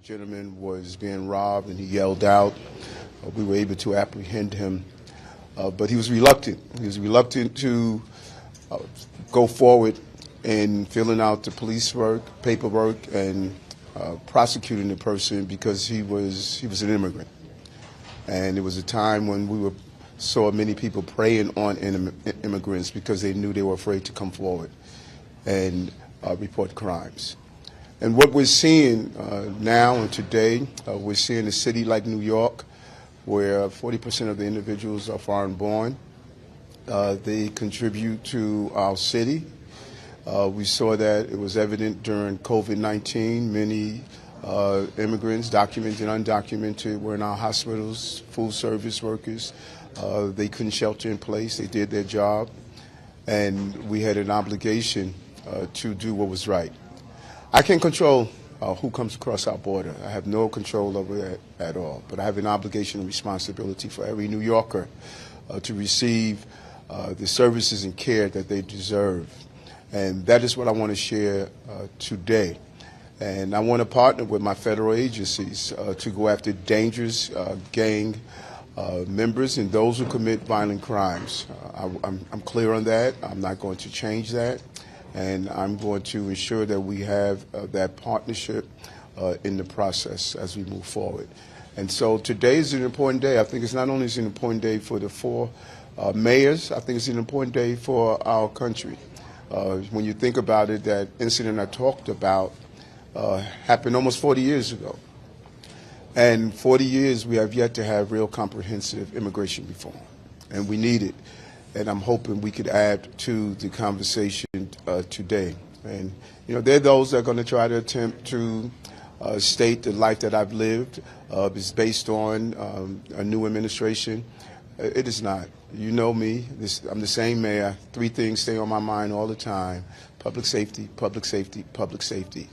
gentleman was being robbed and he yelled out. We were able to apprehend him, but he was reluctant. He was reluctant to go forward in filling out the police paperwork and prosecuting the person because he was an immigrant. And it was a time when we saw many people preying on immigrants because they knew they were afraid to come forward and report crimes. And what we're seeing now and today, we're seeing a city like New York, where 40% of the individuals are foreign-born. They contribute to our city. We saw that it was evident during COVID-19. Many immigrants, documented and undocumented, were in our hospitals, food service workers. They couldn't shelter in place. They did their job. And we had an obligation to do what was right. I can't control who comes across our border. I have no control over that at all. But I have an obligation and responsibility for every New Yorker to receive the services and care that they deserve. And that is what I want to share today. And I want to partner with my federal agencies to go after dangerous gang members and those who commit violent crimes. I'm clear on that. I'm not going to change that. And I'm going to ensure that we have that partnership in the process as we move forward. And so today is an important day. I think it's not only an important day for the four mayors, I think it's an important day for our country. When you think about it, that incident I talked about happened almost 40 years ago. And 40 years we have yet to have real comprehensive immigration reform. And we need it. And I'm hoping we could add to the conversation today. And, you know, there are those that are going to try to attempt to state the life that I've lived is based on a new administration. It is not. You know me. I'm the same mayor. Three things stay on my mind all the time: public safety, public safety, public safety.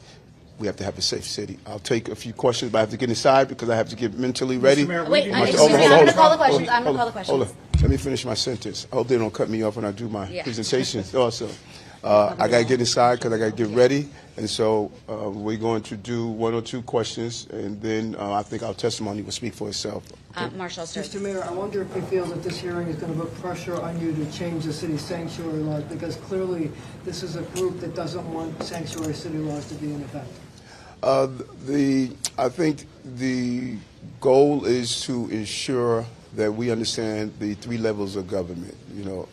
We have to have a safe city. I'll take a few questions, but I have to get inside because I have to get mentally ready. Wait, I'm going to call the questions. I'm going to call the questions. Hold on. Let me finish my sentence. I hope they don't cut me off when I do my presentation. Also, I got to get inside because I got to get ready. And so we're going to do one or two questions, and then I think our testimony will speak for itself. Okay? Marshall, sir. Mr. Mayor, I wonder if you feel that this hearing is going to put pressure on you to change the city sanctuary laws, because clearly this is a group that doesn't want sanctuary city laws to be in effect. I think the goal is to ensure that we understand the three levels of government, the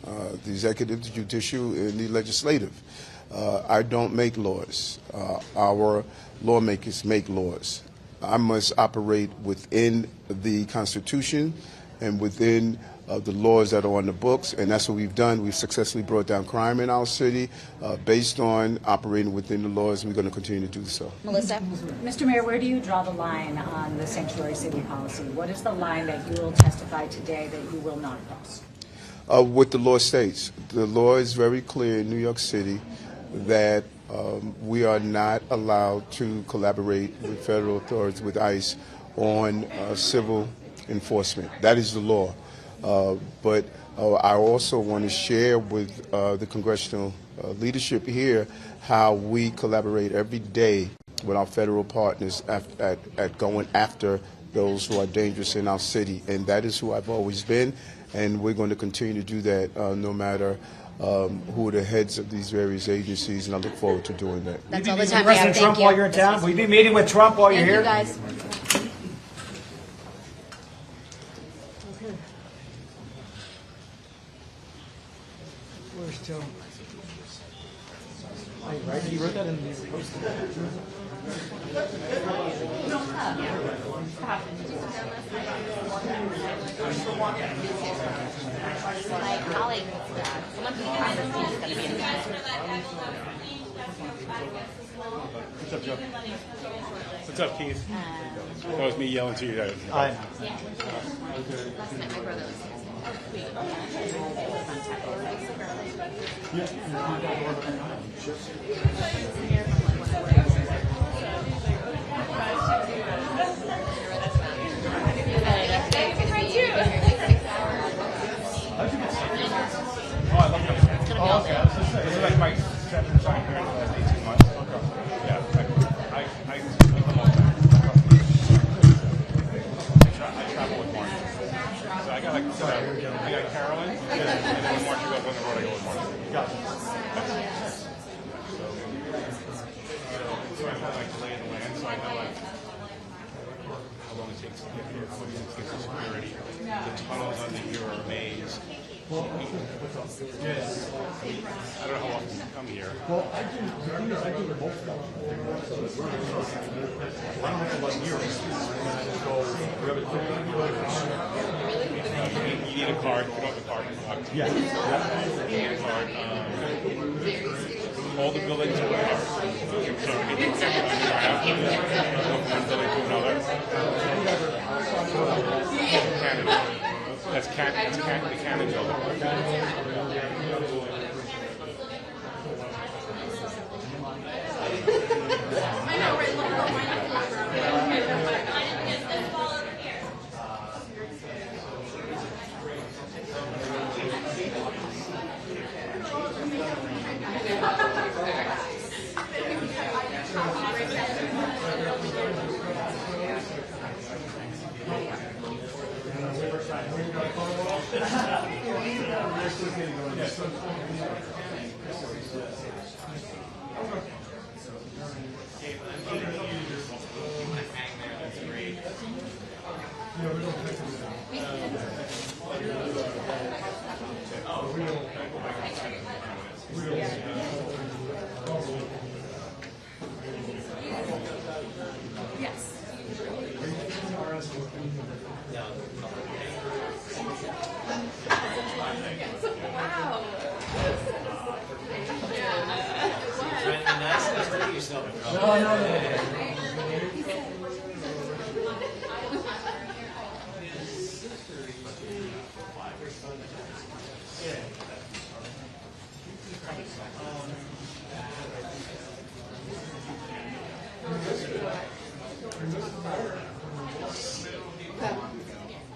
executive, the judicial, and the legislative. I don't make laws. Our lawmakers make laws. I must operate within the Constitution and within the laws that are on the books, and that's what we've done. We've successfully brought down crime in our city based on operating within the laws, and we're going to continue to do so. Melissa? Mr. Mayor, where do you draw the line on the sanctuary city policy? What is the line that you will testify today that you will not cross? What the law states. The law is very clear in New York City that we are not allowed to collaborate with federal authorities, with ICE, on civil enforcement. That is the law. But I also want to share with the congressional leadership here how we collaborate every day with our federal partners at going after those who are dangerous in our city. And that is who I've always been, and we're going to continue to do that no matter who are the heads of these various agencies, and I look forward to doing that. That's all the time we have. President Trump while you're in town? Will you be meeting with Trump while you're here? Thank you, guys. Where's Joe? Right? You wrote that in the post. My colleague, someone from behind the scenes is going to be in there. What's up, Joe? What's up, Keith? That was me yelling to you guys. I know. Last night my brother was Oh, I love that. Oh, okay. This is like my second time here in the last 18 months. Okay. Yeah. I come all the time. goes on the road, I go with Mark. So I know like the lay of the land, so I know like how long it takes to get here, how long it takes to get security. The tunnels under here are a maze. I don't know how often you come here. Well, I do. The thing is, I do both of them. I don't have to like years. I just go grab it quickly. You need a card. You don't have a card. Yeah. You need a card. All the buildings are there. So if you check it on your app, you go from one building to another. Canada. That's the Canada building.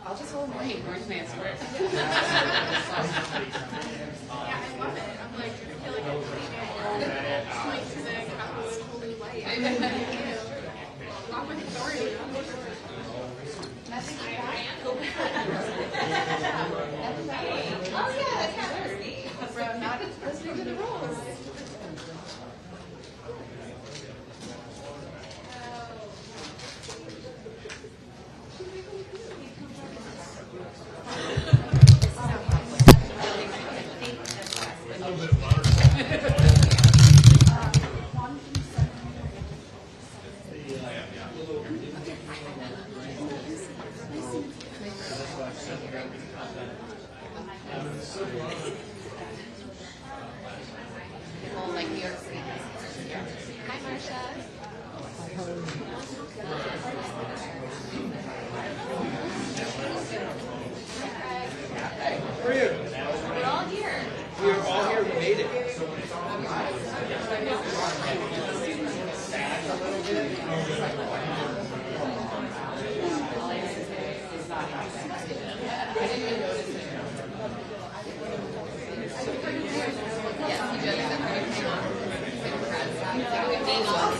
I'll just hold my hand for it. Like New York City. Hi, Marsha. Where are you? We're all here. We're all here. We made it.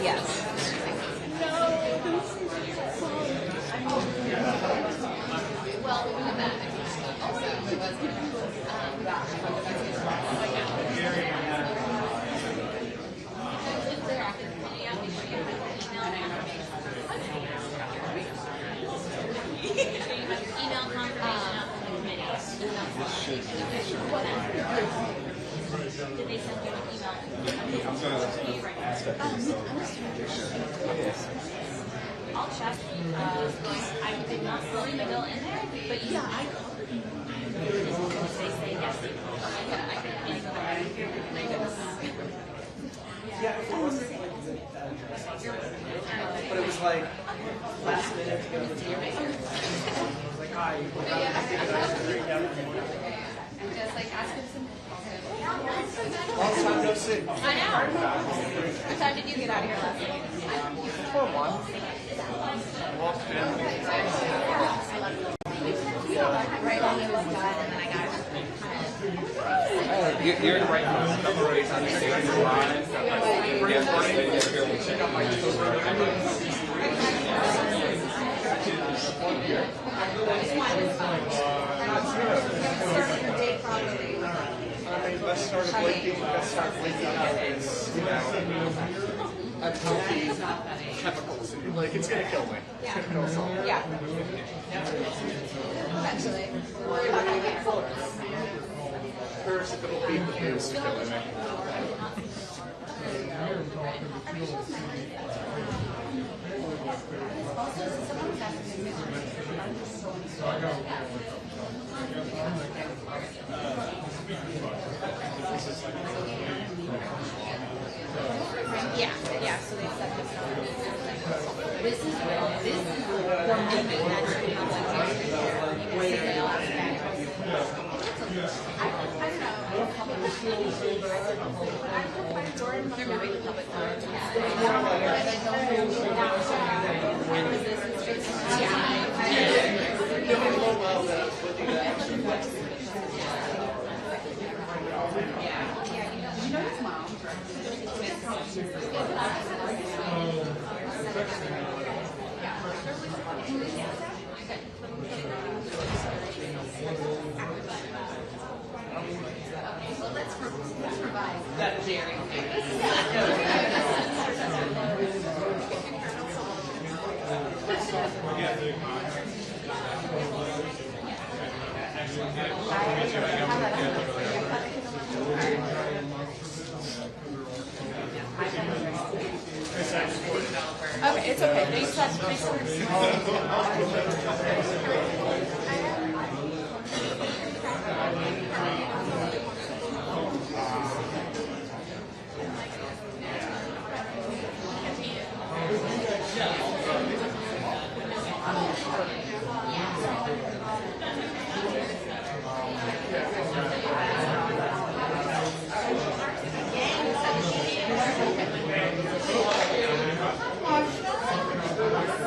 Yes. Well, we did that. Also, it was email confirmation of the committee. Did they send you an email? I'll check. I did not see the bill in there, but yeah, I called. They say yes. I can answer that. But it was like last minute to go to the theater. I was like, hi, you forgot to take it out to 3 in the morning. And just like ask him some. Long time no see. I know. What time did you get out of here last night? For 1. Walked in. Right when you looked at it, and then I got You're in the right place. A couple of days on the stage, you're live. Check out my Let's start blinking out this, unhealthy chemicals. Like, it's gonna kill me. It's gonna kill us all. Yeah. Eventually. Worry about that. First, it'll beat the booze to killing me. Yeah, yeah, so they set this up. This is the moment that should have like I don't know. They're moving to public park. Let's provide that, Jerry. Okay, it's okay. Thanks.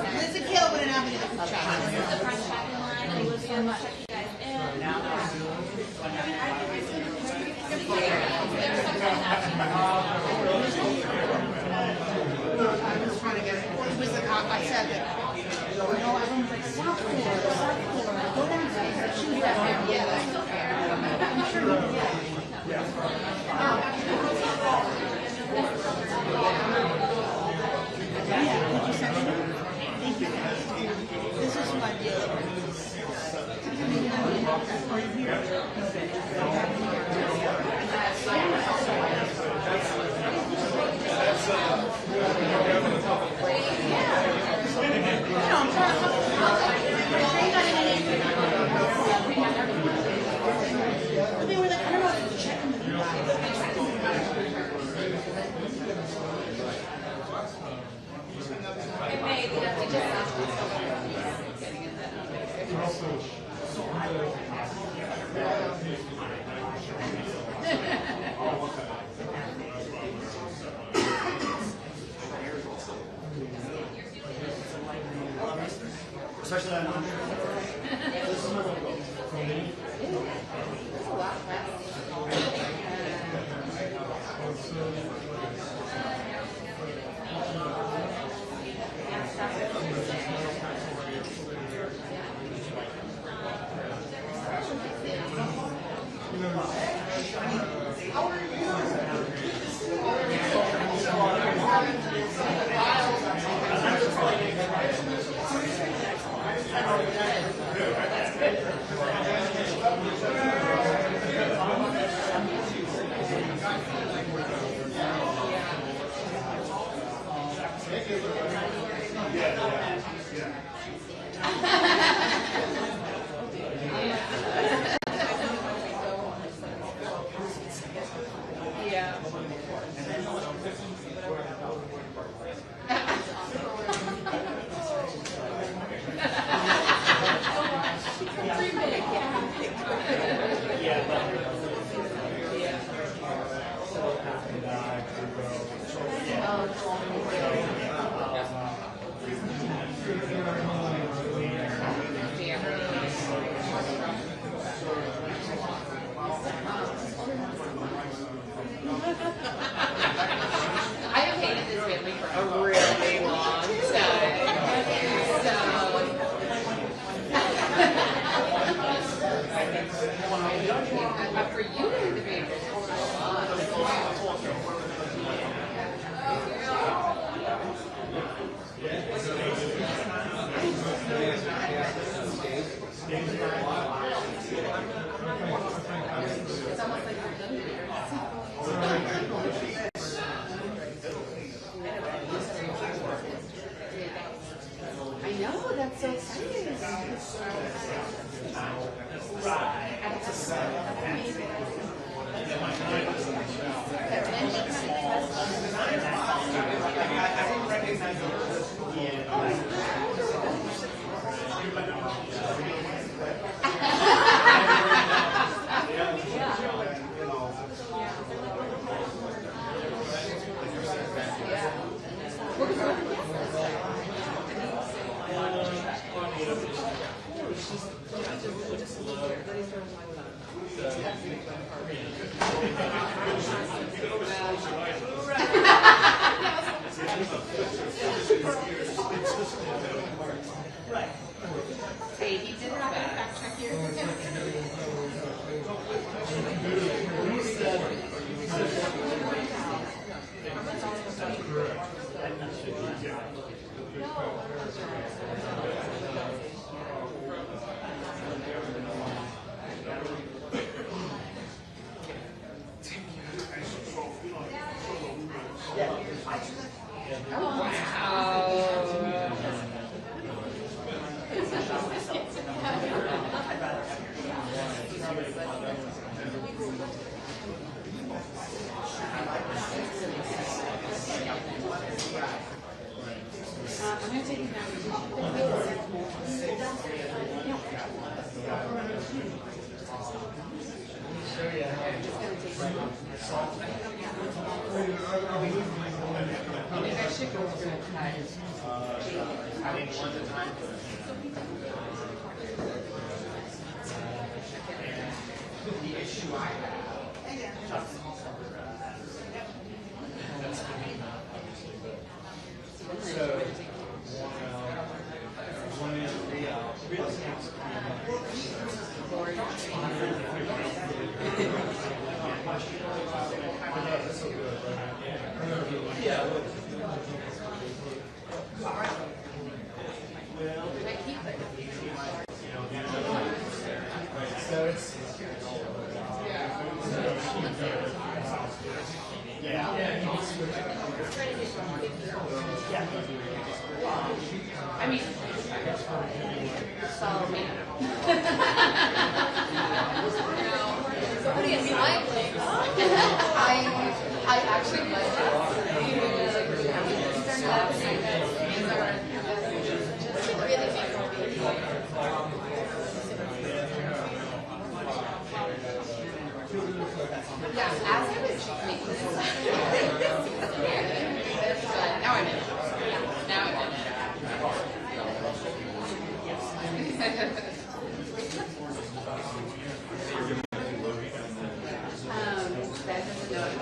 There's a kill when I'm in the shop. The front traffic line, and we'll check you guys in. I was trying to get it. It was the cop. I said that. You know, everyone's like, South Florida, South Florida. Go down there. Shoot down there. Yeah, that's okay. I'm sure you will. Yeah, did you send it? Thank you. This is my deal. Are you here? They were like, I don't know if it's checking the It may be that we just Especially that one. You guys should go through it, guys. The issue I have. So, one is the real estate. So it's I mean, so Somebody is smiling. I actually like yeah, as I was making this now I'm in it. Now I'm in it. That doesn't know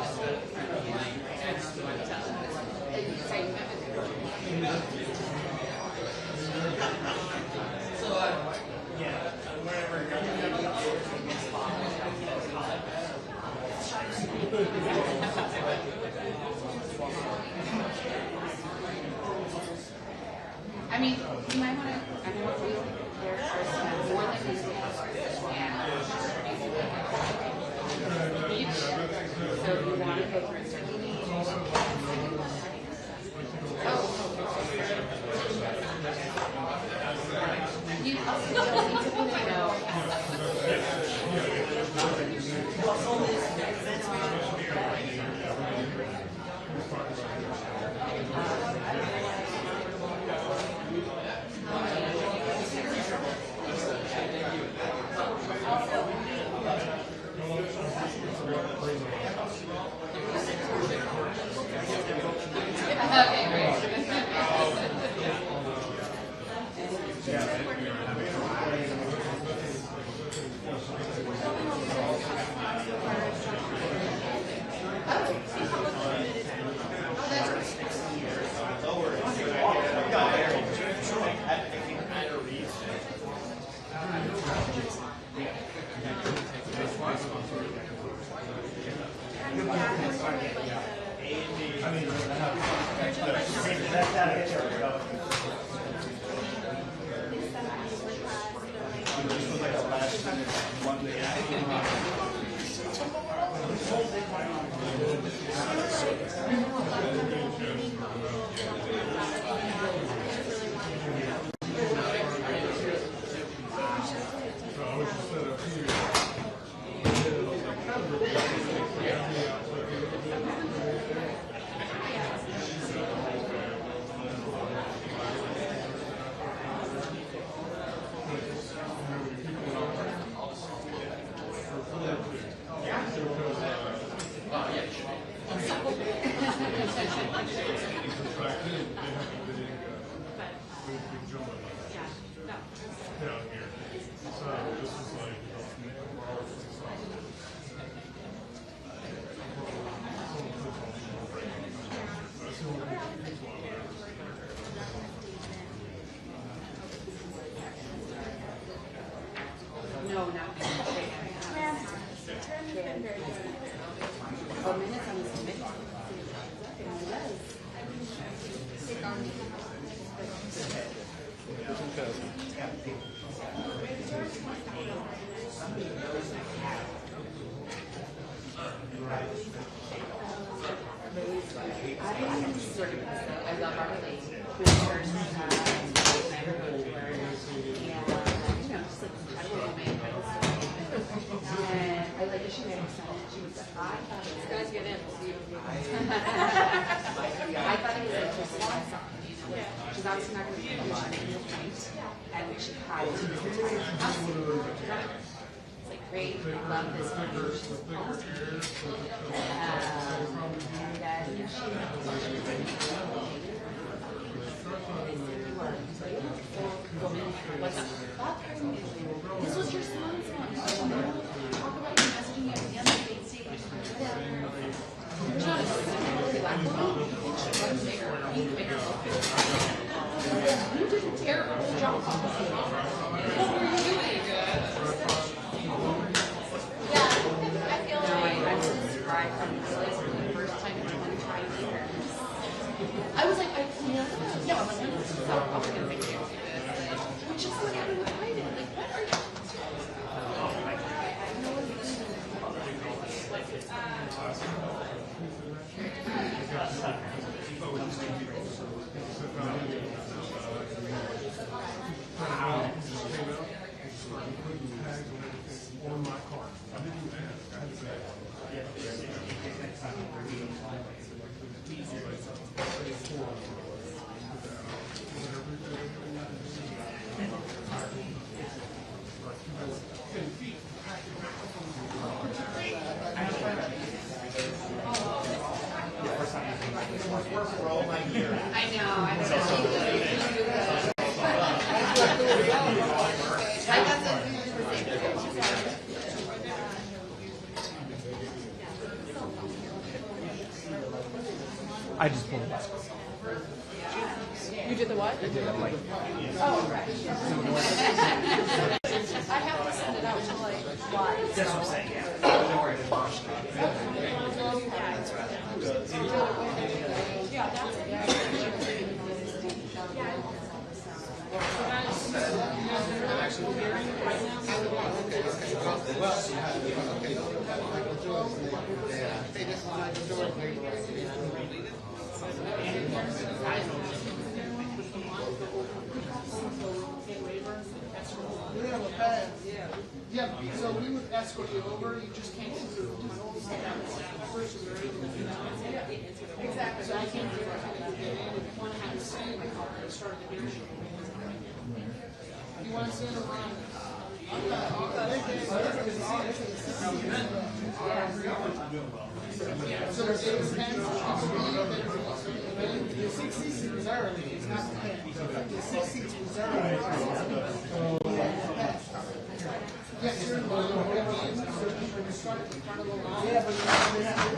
I mean, you might want to, I don't know if there's more than these each. So if you want to go through you also don't need to put it No, not. Oh, minutes on the submit. I love our relationship. And I like that she made me sign it. She was like, I thought it was Guys, get in. I thought it was like just one song. She's obviously not going to be able to make the point. And she had to. Great, love this one. This was your son's one. Talk about your messaging at the end of the stage. You did a terrible job. What were you doing? Yeah, I feel like I was described from the first time in 25 years. I was like, I'm like, I'm gonna make it. We just went out and tried it. Like, what are you? On my car. I didn't ask. I had to say. I just pulled it. You did the what? I did it like. Oh, right. I have to send it out to like live. That's what I'm saying. Yeah. Yeah, that's it. Yeah, so we would escort you over, you just can't see the tunnels. First, you were able to do that. Exactly. So I can't do it. If you want to have a seat in the car and start the video. You want to sit around? So there's 10 the 6 seats reserved. It's not 10. The 6 seats reserved. Yes, sir. Yeah, but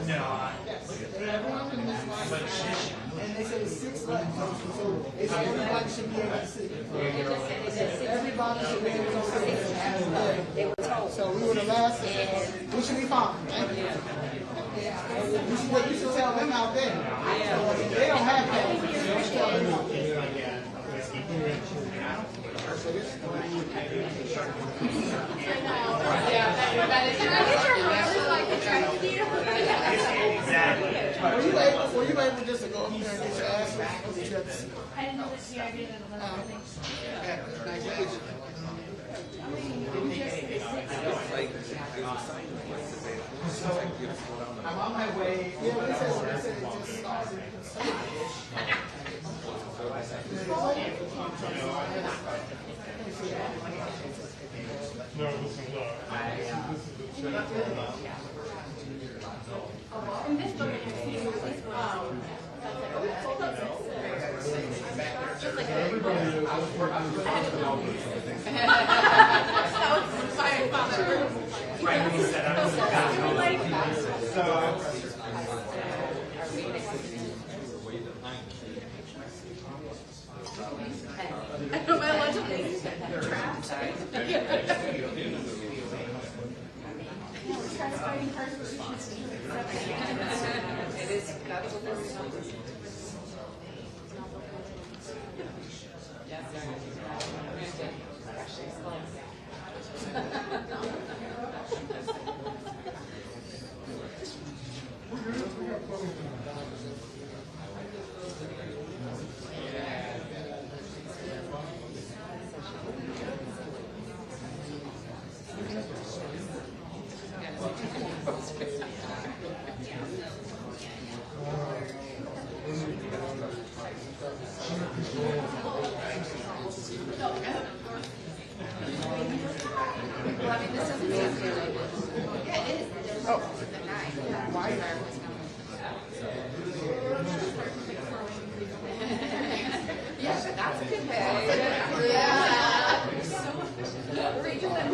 No. everyone in this line, and they say 6 left, so it's everybody should be able to see. Everybody should be able to see. So we were the last, we should be fine. You should tell them out there. They don't have that. Just tell them out there. Were you able just to go up there and get your ass? I didn't know that she already did another thing. I'm on my way. Yeah, they said it just started. No, listen, look. This is the In this book, just like everybody is. Right when he said I was I know my lunch is trapped. Fighting hard solutions. It is. Well, I mean, this doesn't Yes, that's a good pay. Yeah. Or even that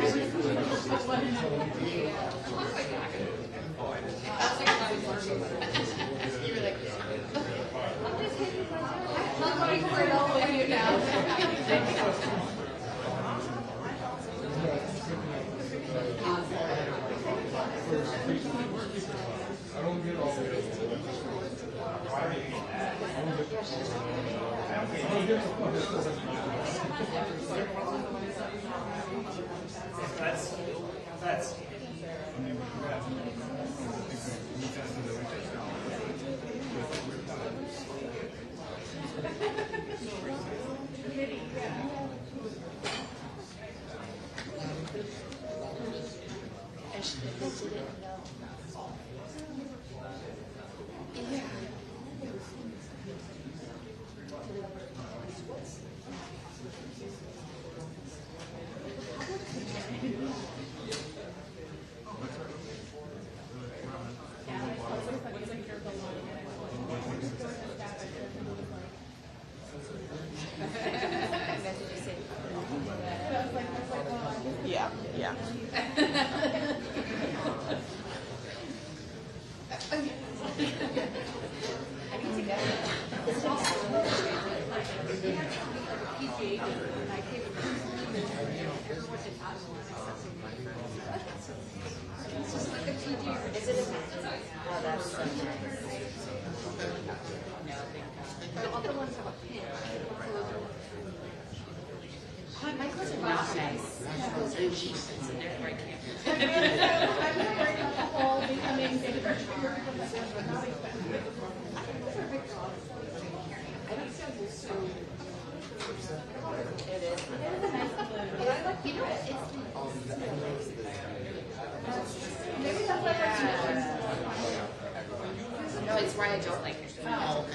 you were like, I'm going for it all the way now. That's yeah, yeah. The other ones have a pin. My clothes are not nice. My clothes are cheap, so therefore I can't. It is. But I like, you know, maybe that's why no, it's why I don't like it. Oh,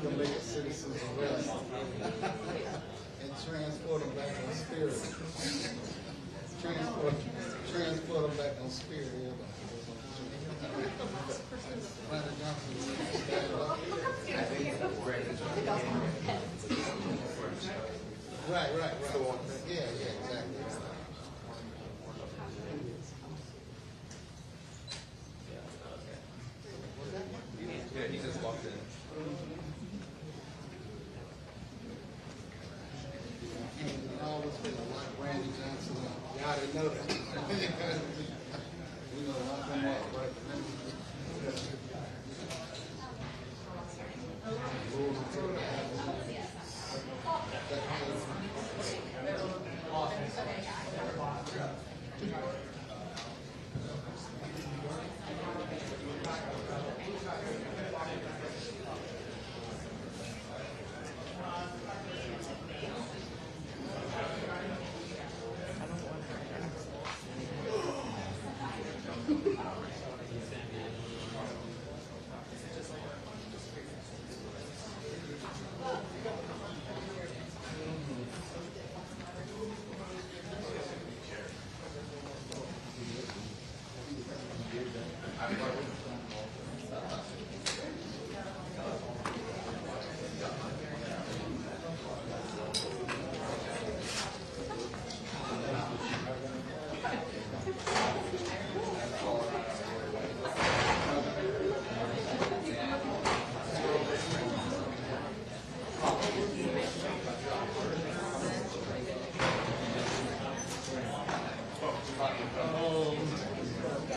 To make a citizen's arrest and transport them back on Spirit. Transport them back on Spirit. Right. Yeah, exactly. Yeah, he just walked in. Always been like Randy Johnson. Y'all didn't know that. We know lock him up, right?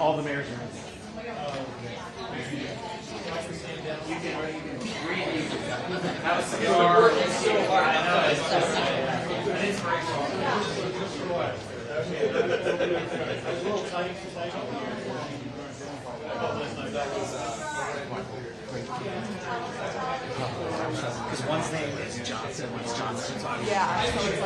All the mayors are in. Because one's name is Johnson, one's Johnson. So Yeah, so it's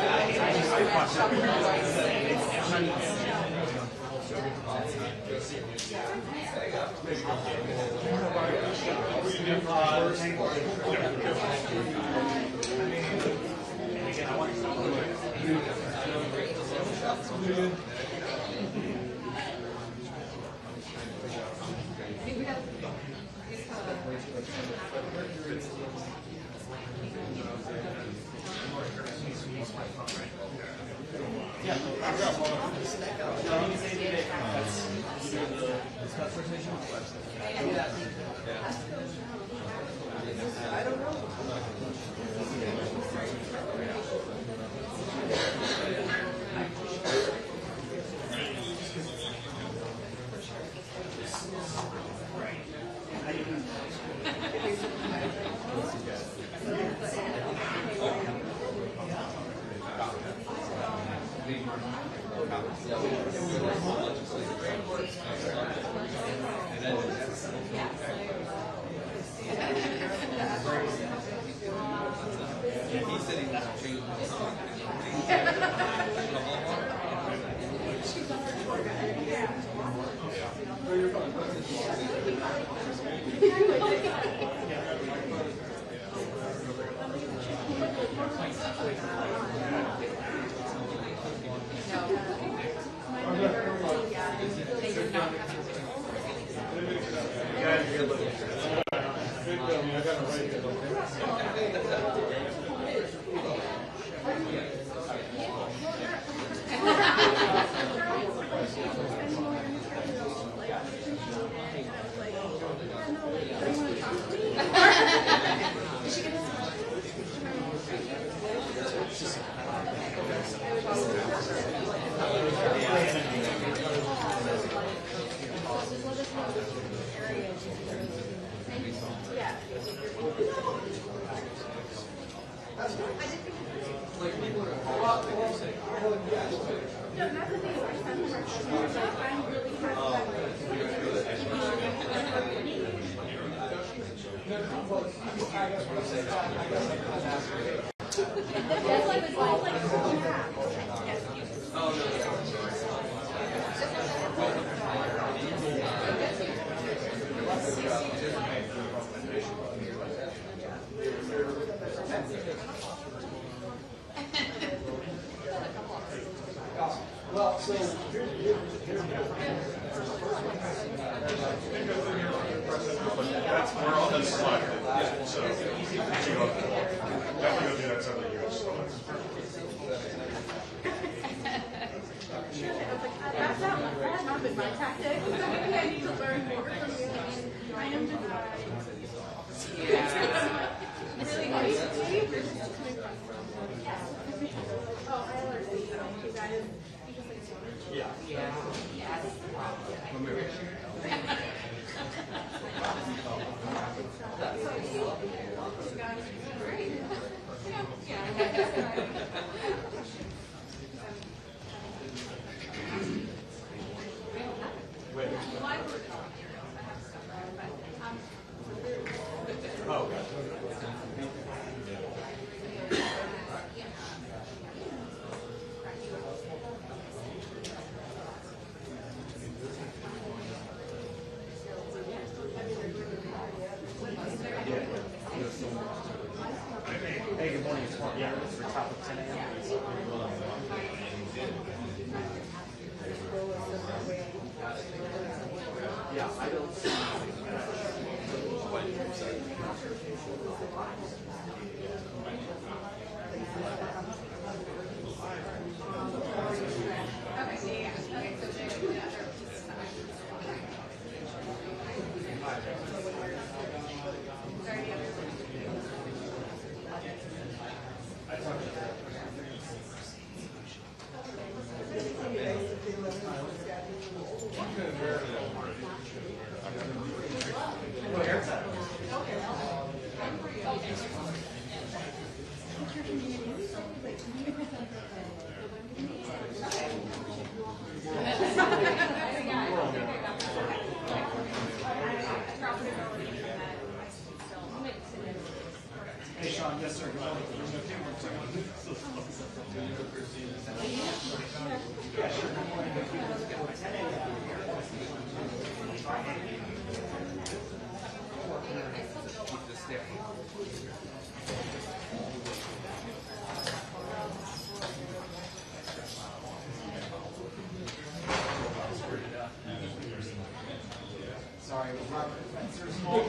Well, so here's That's where all this slide. So easy to go up the wall. Definitely go do that several years. So That's not been my tactic. I need to learn more from you. I am just really good. Oh, I learned you guys. yeah. Hey, good morning. It's Mark. Yeah, it's for top of 10 a.m. Yeah, I don't. Sean, yes, sir. Sorry, Robert Spencer's fault.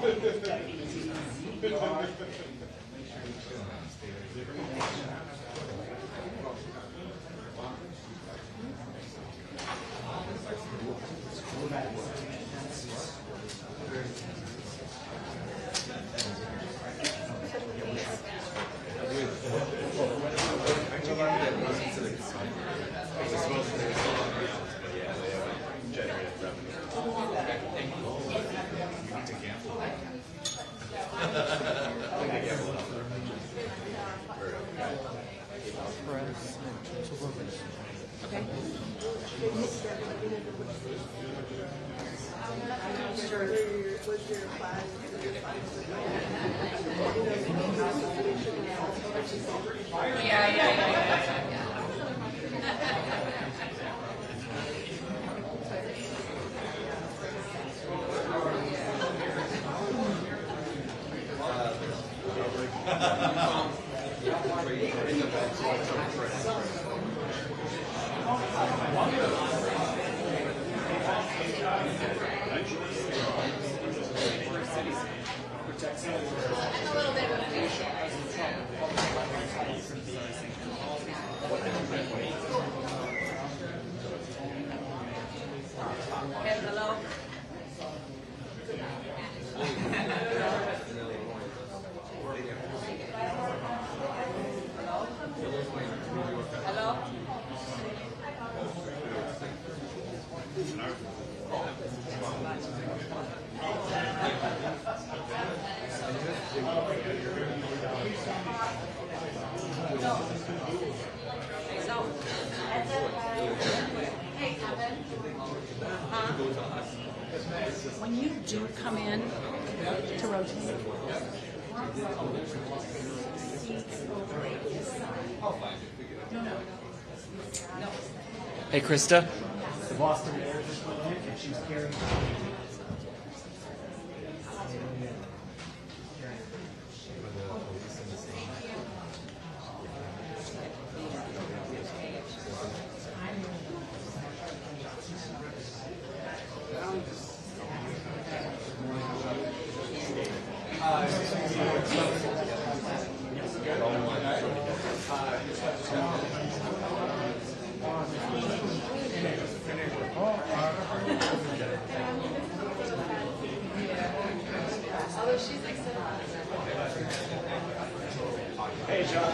When you do come in to rotate, Hey, Krista. The Boston Bears just went in, and she's carrying. Hey, John.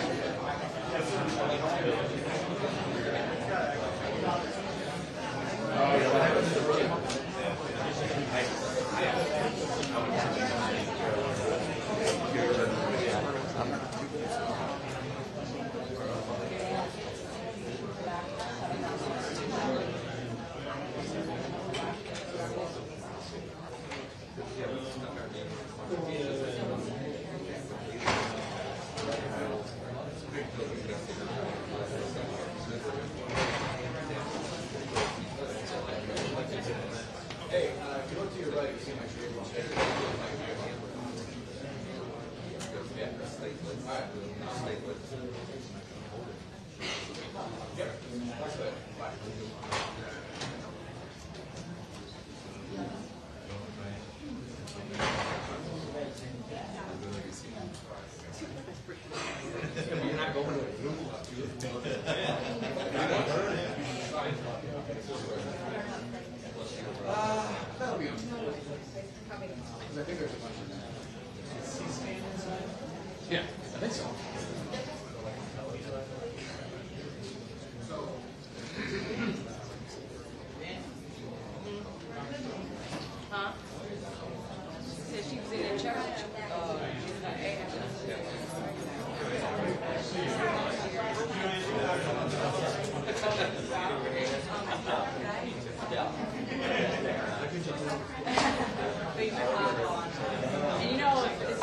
That'll be on. Because I think there's a bunch of that. Yeah, I think so. Huh? She said she was in church. And you know, it's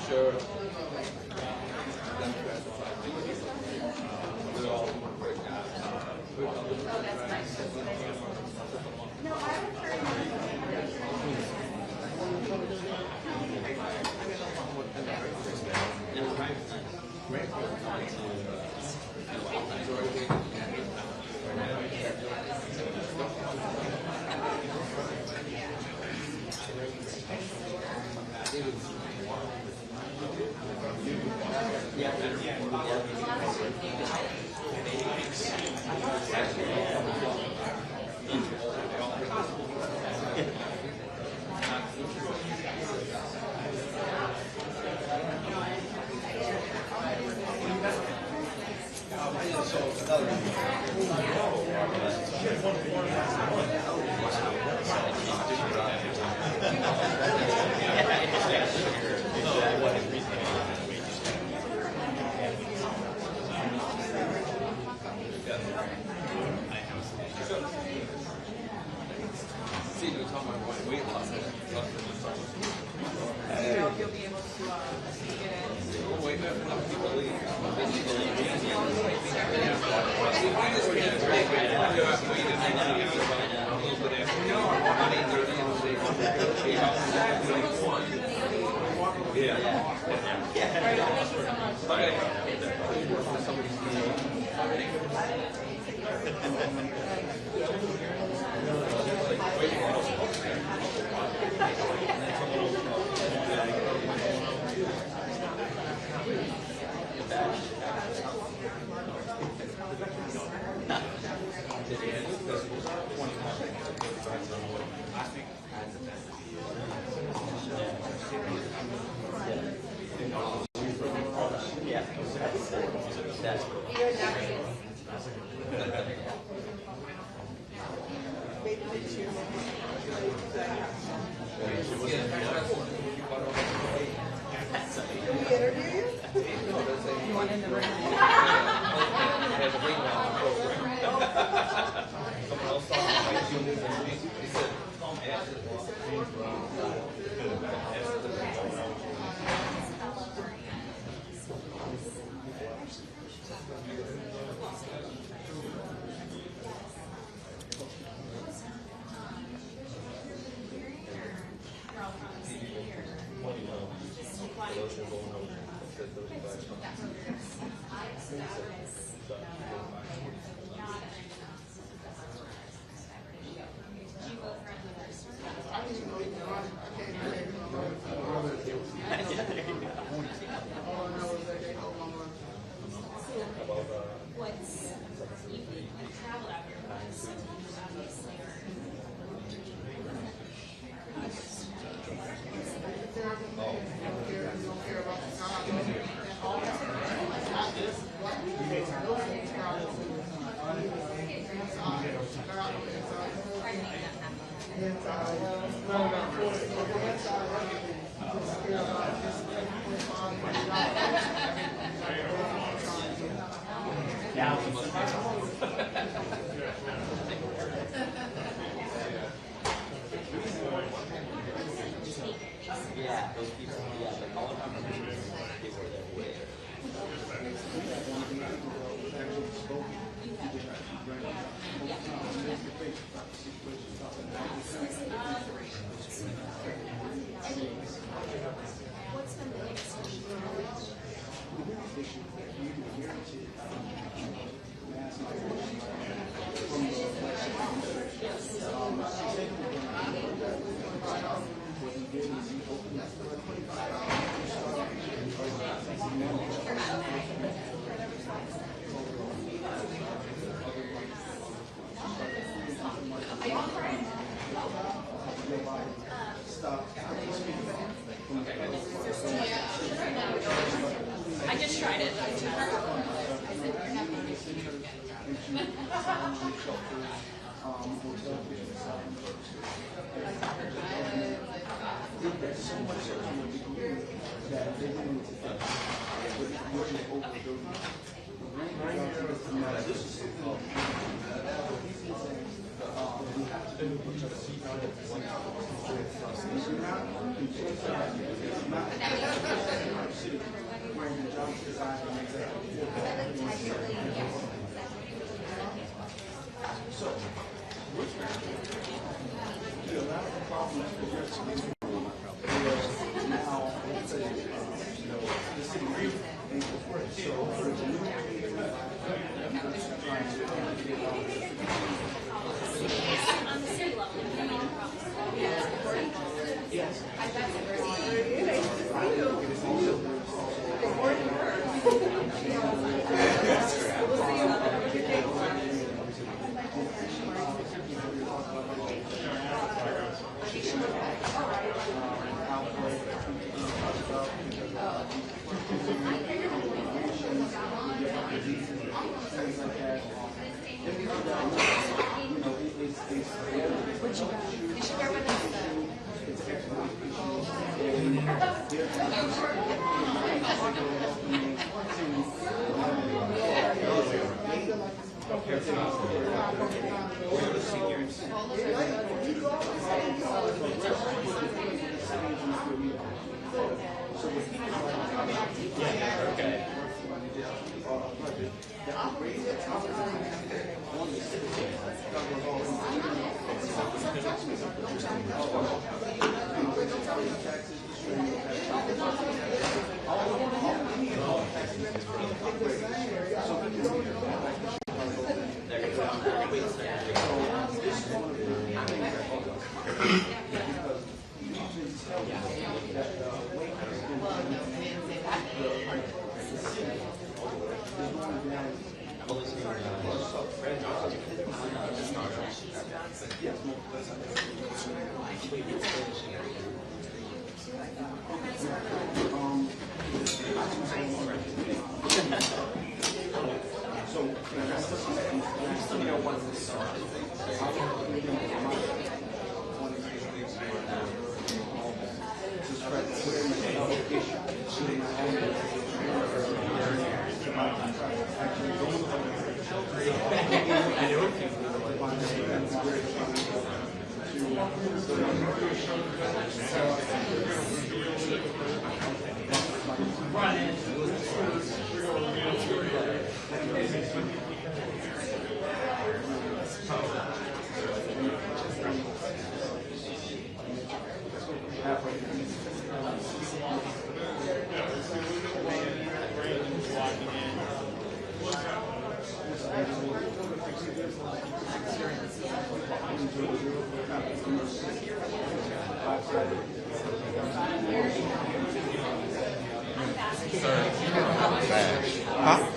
Sure. See, you're talking about weight loss. You'll be able to get in. Wait, people leave. Yeah, those people, yeah, like all of them, they were their way. I just tried it.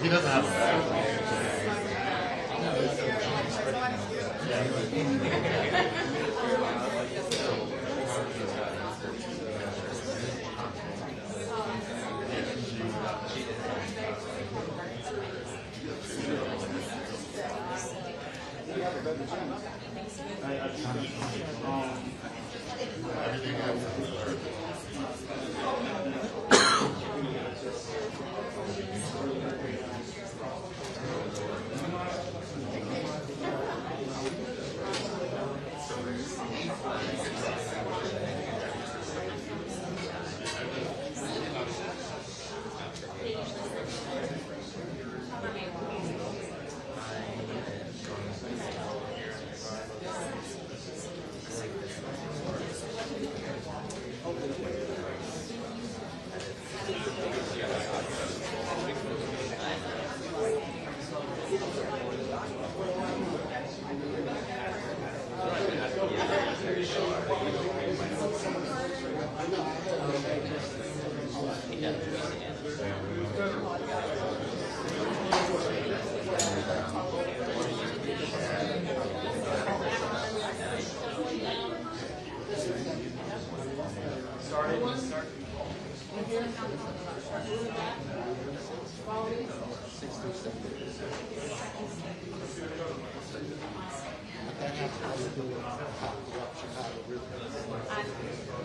He doesn't have a badge.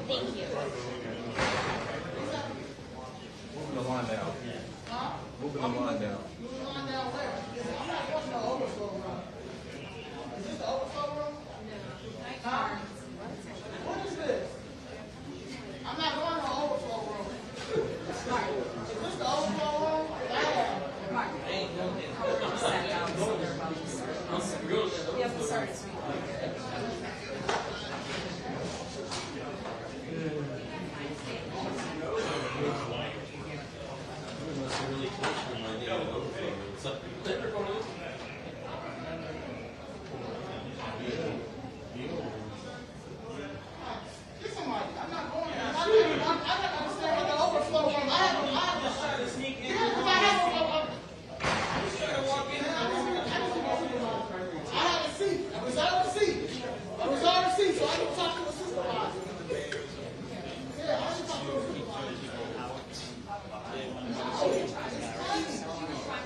Thank you. Moving the line down. Moving the line down. I'm not going to the overflow room. Is this the overflow room?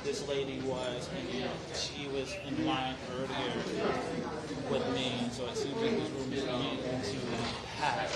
This lady was, and she was in line earlier with me, so it seems like this room is beginning to pack.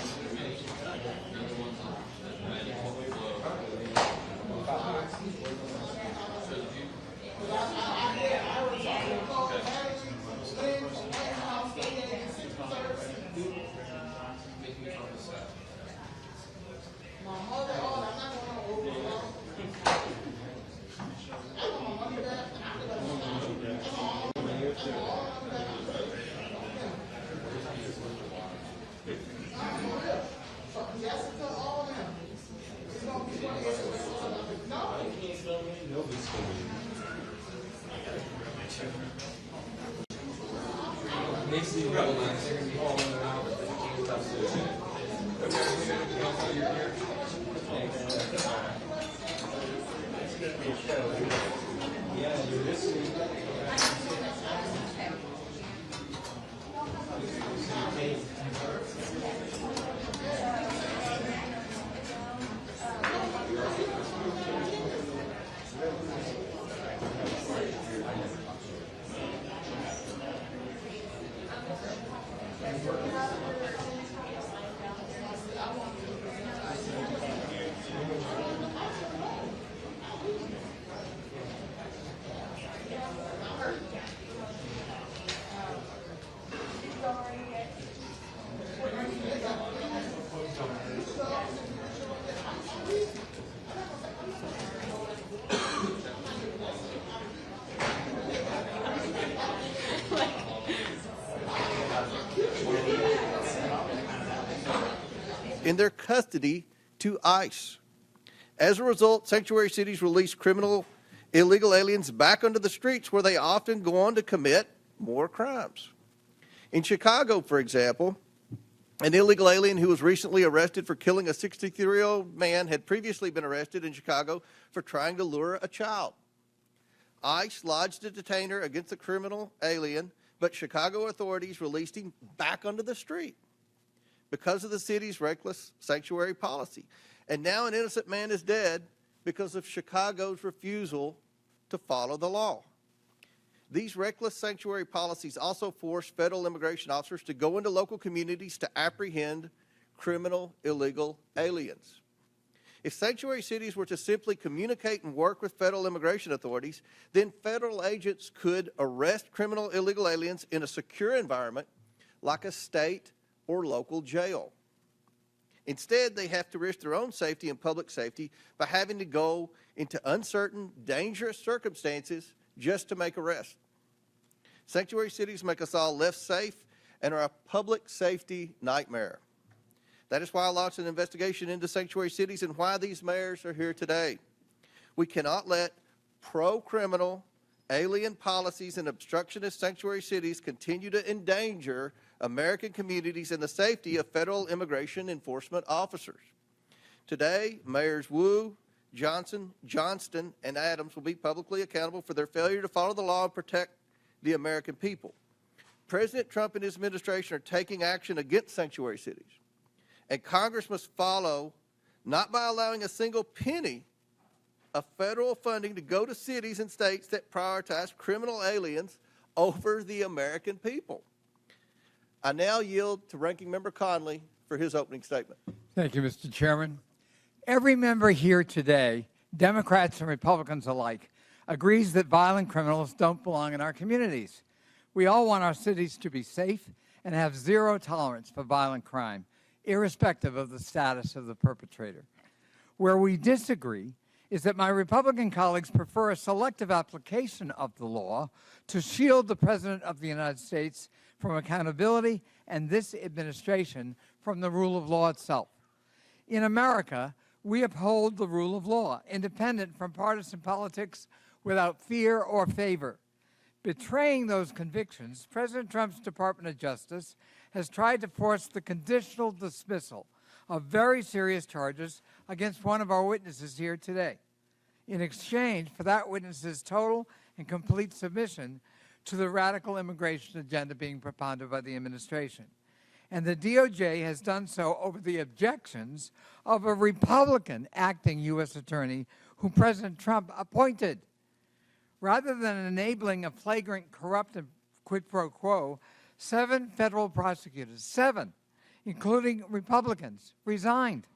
in their custody to ICE. As a result, sanctuary cities release criminal illegal aliens back onto the streets where they often go on to commit more crimes. In Chicago, for example, an illegal alien who was recently arrested for killing a 63-year-old man had previously been arrested in Chicago for trying to lure a child. ICE lodged a detainer against the criminal alien, but Chicago authorities released him back onto the street because of the city's reckless sanctuary policy. And now an innocent man is dead because of Chicago's refusal to follow the law. These reckless sanctuary policies also force federal immigration officers to go into local communities to apprehend criminal illegal aliens. If sanctuary cities were to simply communicate and work with federal immigration authorities, then federal agents could arrest criminal illegal aliens in a secure environment like a state or local jail. Instead, they have to risk their own safety and public safety by having to go into uncertain, dangerous circumstances just to make arrests. Sanctuary cities make us all less safe and are a public safety nightmare. That is why I launched an investigation into sanctuary cities and why these mayors are here today. We cannot let pro-criminal, alien policies and obstructionist sanctuary cities continue to endanger American communities and the safety of federal immigration enforcement officers. Today, Mayors Wu, Johnson, Johnston, and Adams will be publicly accountable for their failure to follow the law and protect the American people. President Trump and his administration are taking action against sanctuary cities. And Congress must follow, not by allowing a single penny of federal funding to go to cities and states that prioritize criminal aliens over the American people. I now yield to Ranking Member Conley for his opening statement. Thank you, Mr. Chairman. Every member here today, Democrats and Republicans alike, agrees that violent criminals don't belong in our communities. We all want our cities to be safe and have zero tolerance for violent crime, irrespective of the status of the perpetrator. Where we disagree is that my Republican colleagues prefer a selective application of the law to shield the President of the United States from accountability and this administration from the rule of law itself. In America, we uphold the rule of law, independent from partisan politics, without fear or favor. Betraying those convictions, President Trump's Department of Justice has tried to force the conditional dismissal of very serious charges against one of our witnesses here today, in exchange for that witness's total and complete submission to the radical immigration agenda being propounded by the administration. And the DOJ has done so over the objections of a Republican acting U.S. attorney who President Trump appointed. Rather than enabling a flagrant corrupt and quid pro quo, 7 federal prosecutors, 7, including Republicans, resigned.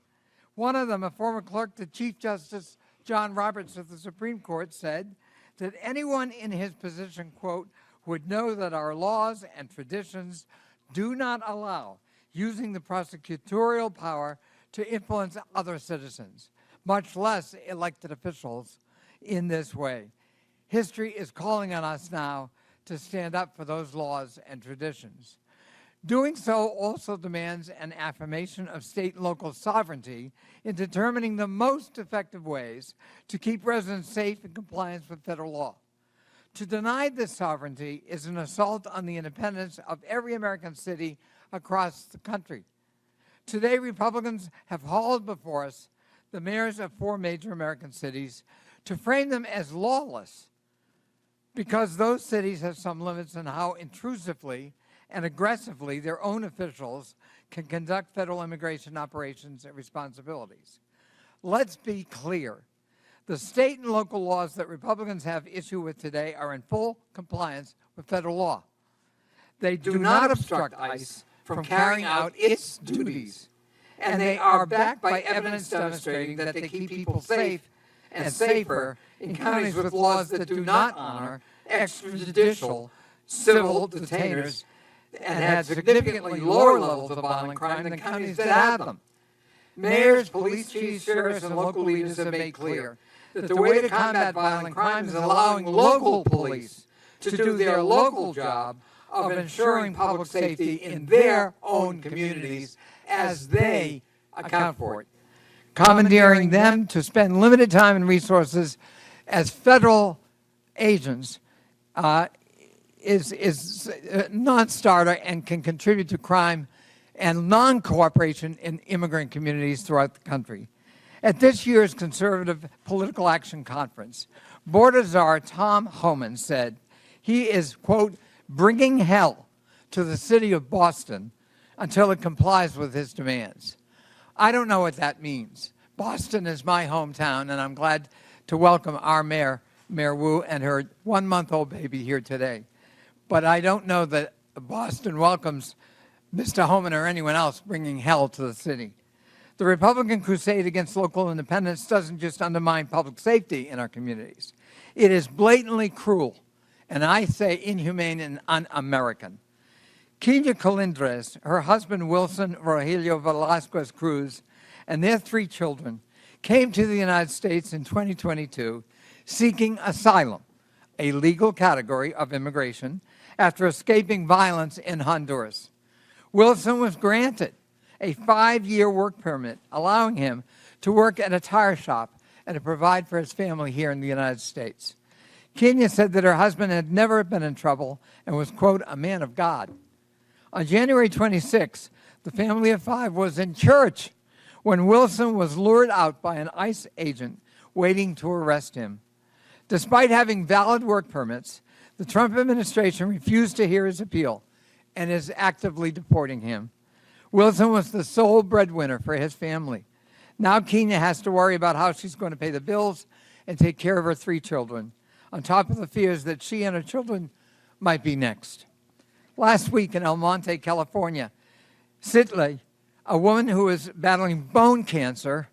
One of them, a former clerk to Chief Justice John Roberts of the Supreme Court, said that anyone in his position, quote, would know that our laws and traditions do not allow using the prosecutorial power to influence other citizens, much less elected officials, in this way. History is calling on us now to stand up for those laws and traditions. Doing so also demands an affirmation of state and local sovereignty in determining the most effective ways to keep residents safe in compliance with federal law. To deny this sovereignty is an assault on the independence of every American city across the country. Today, Republicans have hauled before us the mayors of 4 major American cities to frame them as lawless because those cities have some limits on how intrusively and aggressively their own officials can conduct federal immigration operations and responsibilities. Let's be clear. The state and local laws that Republicans have issue with today are in full compliance with federal law. They do not obstruct ICE from carrying out its duties, and they are backed by evidence demonstrating that they keep people safe and safer in counties with laws that do not honor extrajudicial civil detainers and had significantly lower levels of violent crime than counties that have them. Mayors, police chiefs, sheriffs, and local leaders have made clear that the way to combat violent crime is allowing local police to do their local job of ensuring public safety in their own communities as they account for it. Commandeering them to spend limited time and resources as federal agents is a non-starter and can contribute to crime and non-cooperation in immigrant communities throughout the country. At this year's Conservative Political Action Conference, Border Czar Tom Homan said he is, quote, bringing hell to the city of Boston until it complies with his demands. I don't know what that means. Boston is my hometown, and I'm glad to welcome our mayor, Mayor Wu, and her 1-month-old baby here today. But I don't know that Boston welcomes Mr. Homan or anyone else bringing hell to the city. The Republican crusade against local independence doesn't just undermine public safety in our communities. It is blatantly cruel, and I say inhumane and un-American. Kenya Colindres, her husband Wilson Rogelio Velasquez Cruz, and their 3 children came to the United States in 2022 seeking asylum, a legal category of immigration, after escaping violence in Honduras. Wilson was granted a 5-year work permit, allowing him to work at a tire shop and to provide for his family here in the United States. Kenya said that her husband had never been in trouble and was, quote, a man of God. On January 26, the family of 5 was in church when Wilson was lured out by an ICE agent waiting to arrest him. Despite having valid work permits, the Trump administration refused to hear his appeal and is actively deporting him. Wilson was the sole breadwinner for his family. Now Kenya has to worry about how she's going to pay the bills and take care of her 3 children, on top of the fears that she and her children might be next. Last week in El Monte, California, Sitley, a woman who was battling bone cancer,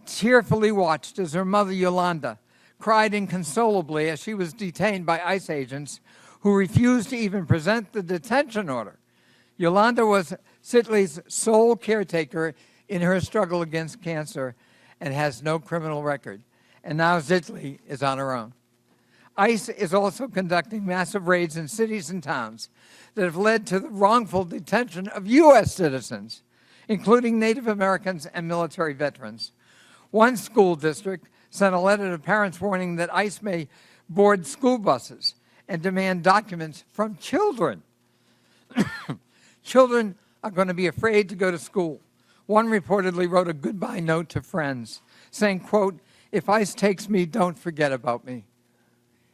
tearfully watched as her mother, Yolanda, cried inconsolably as she was detained by ICE agents who refused to even present the detention order. Yolanda was Sitley's sole caretaker in her struggle against cancer and has no criminal record. And now Sitley is on her own. ICE is also conducting massive raids in cities and towns that have led to the wrongful detention of U.S. citizens, including Native Americans and military veterans. One school district sent a letter to parents warning that ICE may board school buses and demand documents from children. Children are going to be afraid to go to school. One reportedly wrote a goodbye note to friends saying, quote, "If ICE takes me, don't forget about me.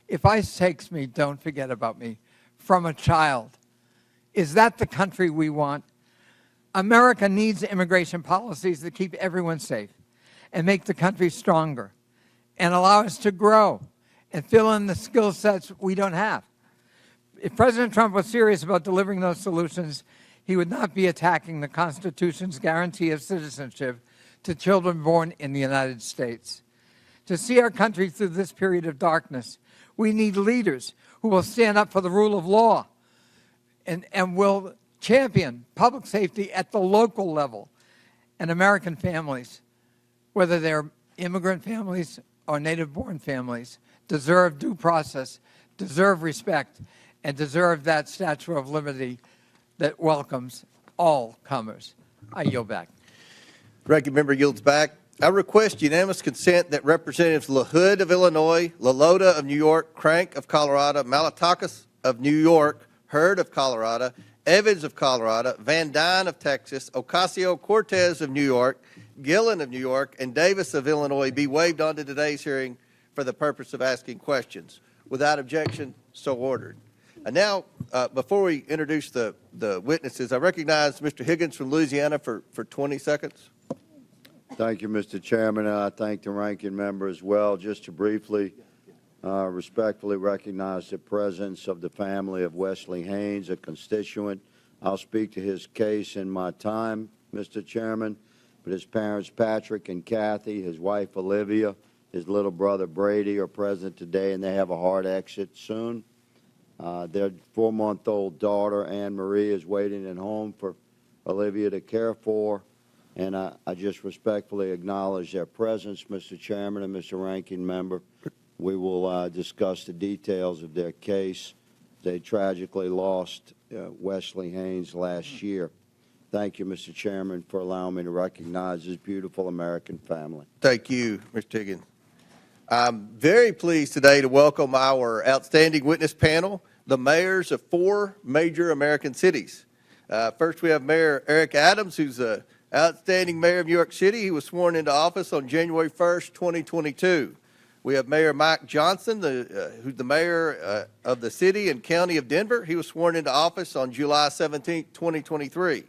If ICE takes me, don't forget about me," from a child. Is that the country we want? America needs immigration policies that keep everyone safe and make the country stronger and allow us to grow and fill in the skill sets we don't have. If President Trump was serious about delivering those solutions, he would not be attacking the Constitution's guarantee of citizenship to children born in the United States. To see our country through this period of darkness, we need leaders who will stand up for the rule of law and will champion public safety at the local level. And American families, whether they're immigrant families or native-born families, deserve due process, deserve respect, and deserve that statue of liberty that welcomes all comers. I yield back. Ranking member yields back. I request unanimous consent that Representatives LaHood of Illinois, LaLota of New York, Crank of Colorado, Malatakis of New York, Hurd of Colorado, Evans of Colorado, Van Dyne of Texas, Ocasio-Cortez of New York, Gillen of New York, and Davis of Illinois be waived onto today's hearing for the purpose of asking questions. Without objection, so ordered. And now, before we introduce the witnesses, I recognize Mr. Higgins from Louisiana for 20 seconds. Thank you, Mr. Chairman, and I thank the ranking member as well. Just to briefly, respectfully recognize the presence of the family of Wesley Haynes, a constituent. I'll speak to his case in my time, Mr. Chairman, but his parents, Patrick and Kathy, his wife, Olivia, his little brother, Brady, are present today, and they have a hard exit soon. Their 4-month-old daughter, Anne Marie, is waiting at home for Olivia to care for. And I just respectfully acknowledge their presence, Mr. Chairman and Mr. Ranking Member. We will discuss the details of their case. They tragically lost Wesley Haynes last year. Thank you, Mr. Chairman, for allowing me to recognize this beautiful American family. Thank you, Mr. Higgins. I'm very pleased today to welcome our outstanding witness panel, the mayors of 4 major American cities. First, we have Mayor Eric Adams, who's a outstanding mayor of New York City. He was sworn into office on January 1st, 2022. We have Mayor Mike Johnson, who's the mayor of the city and county of Denver. He was sworn into office on July 17th, 2023.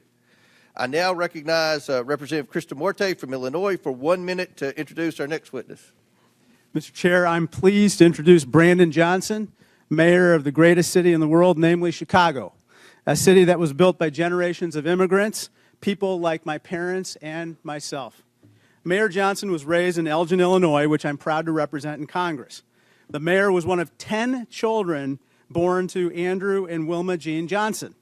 I now recognize Representative Krista Morte from Illinois for 1 minute to introduce our next witness. Mr. Chair, I'm pleased to introduce Brandon Johnson, mayor of the greatest city in the world, namely Chicago, a city that was built by generations of immigrants, people like my parents and myself. Mayor Johnson was raised in Elgin, Illinois, which I'm proud to represent in Congress. The mayor was one of 10 children born to Andrew and Wilma Jean Johnson.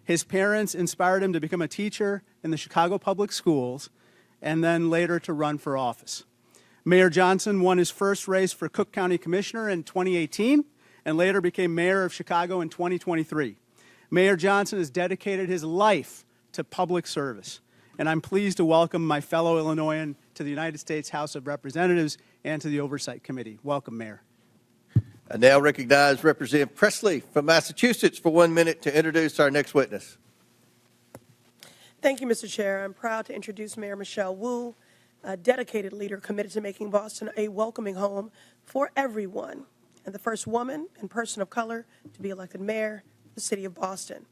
His parents inspired him to become a teacher in the Chicago Public Schools and then later to run for office. Mayor Johnson won his first race for Cook County Commissioner in 2018 and later became mayor of Chicago in 2023. Mayor Johnson has dedicated his life to public service, and I'm pleased to welcome my fellow Illinoisan to the United States House of Representatives and to the Oversight Committee. Welcome, Mayor. I now recognize Representative Presley from Massachusetts for 1 minute to introduce our next witness. Thank you, Mr. Chair. I'm proud to introduce Mayor Michelle Wu, a dedicated leader committed to making Boston a welcoming home for everyone, and the first woman and person of color to be elected mayor of the city of Boston.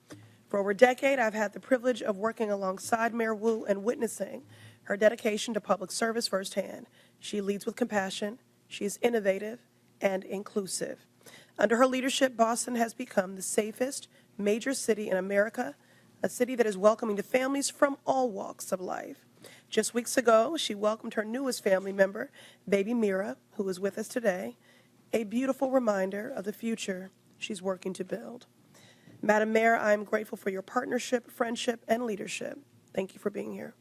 For over a decade, I've had the privilege of working alongside Mayor Wu and witnessing her dedication to public service firsthand. She leads with compassion, she is innovative and inclusive. Under her leadership, Boston has become the safest major city in America, a city that is welcoming to families from all walks of life. Just weeks ago, she welcomed her newest family member, baby Mira, who is with us today, a beautiful reminder of the future she's working to build. Madam Mayor, I am grateful for your partnership, friendship, and leadership. Thank you for being here.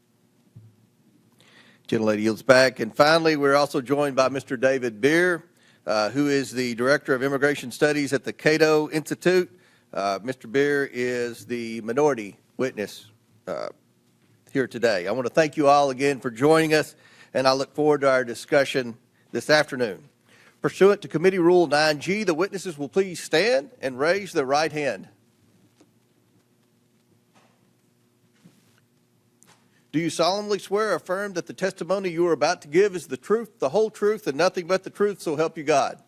Gentlelady yields back. And finally, we're also joined by Mr. David Beer, who is the Director of Immigration Studies at the Cato Institute. Mr. Beer is the minority witness here today. I want to thank you all again for joining us, and I look forward to our discussion this afternoon. Pursuant to Committee Rule 9G, the witnesses will please stand and raise their right hand. Do you solemnly swear or affirm that the testimony you are about to give is the truth, the whole truth, and nothing but the truth, so help you God?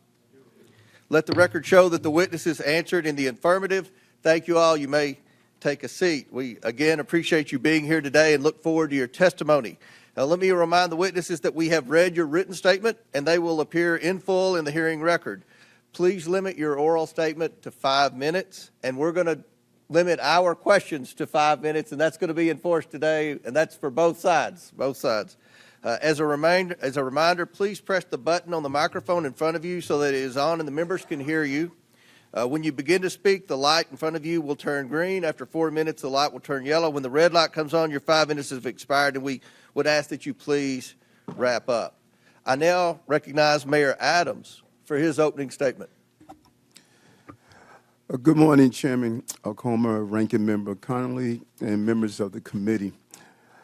Let the record show that the witnesses answered in the affirmative. Thank you all. You may take a seat. We, again, appreciate you being here today and look forward to your testimony. Now, let me remind the witnesses that we have read your written statement, and they will appear in full in the hearing record. Please limit your oral statement to 5 minutes, and we're going to limit our questions to 5 minutes, and that's going to be enforced today, and that's for both sides, As a reminder, please press the button on the microphone in front of you so that it is on and the members can hear you. When you begin to speak, the light in front of you will turn green. After 4 minutes, the light will turn yellow. When the red light comes on, your 5 minutes have expired, and we would ask that you please wrap up. I now recognize Mayor Adams for his opening statement. Good morning, Chairman Comer, Ranking Member Connolly, and members of the committee.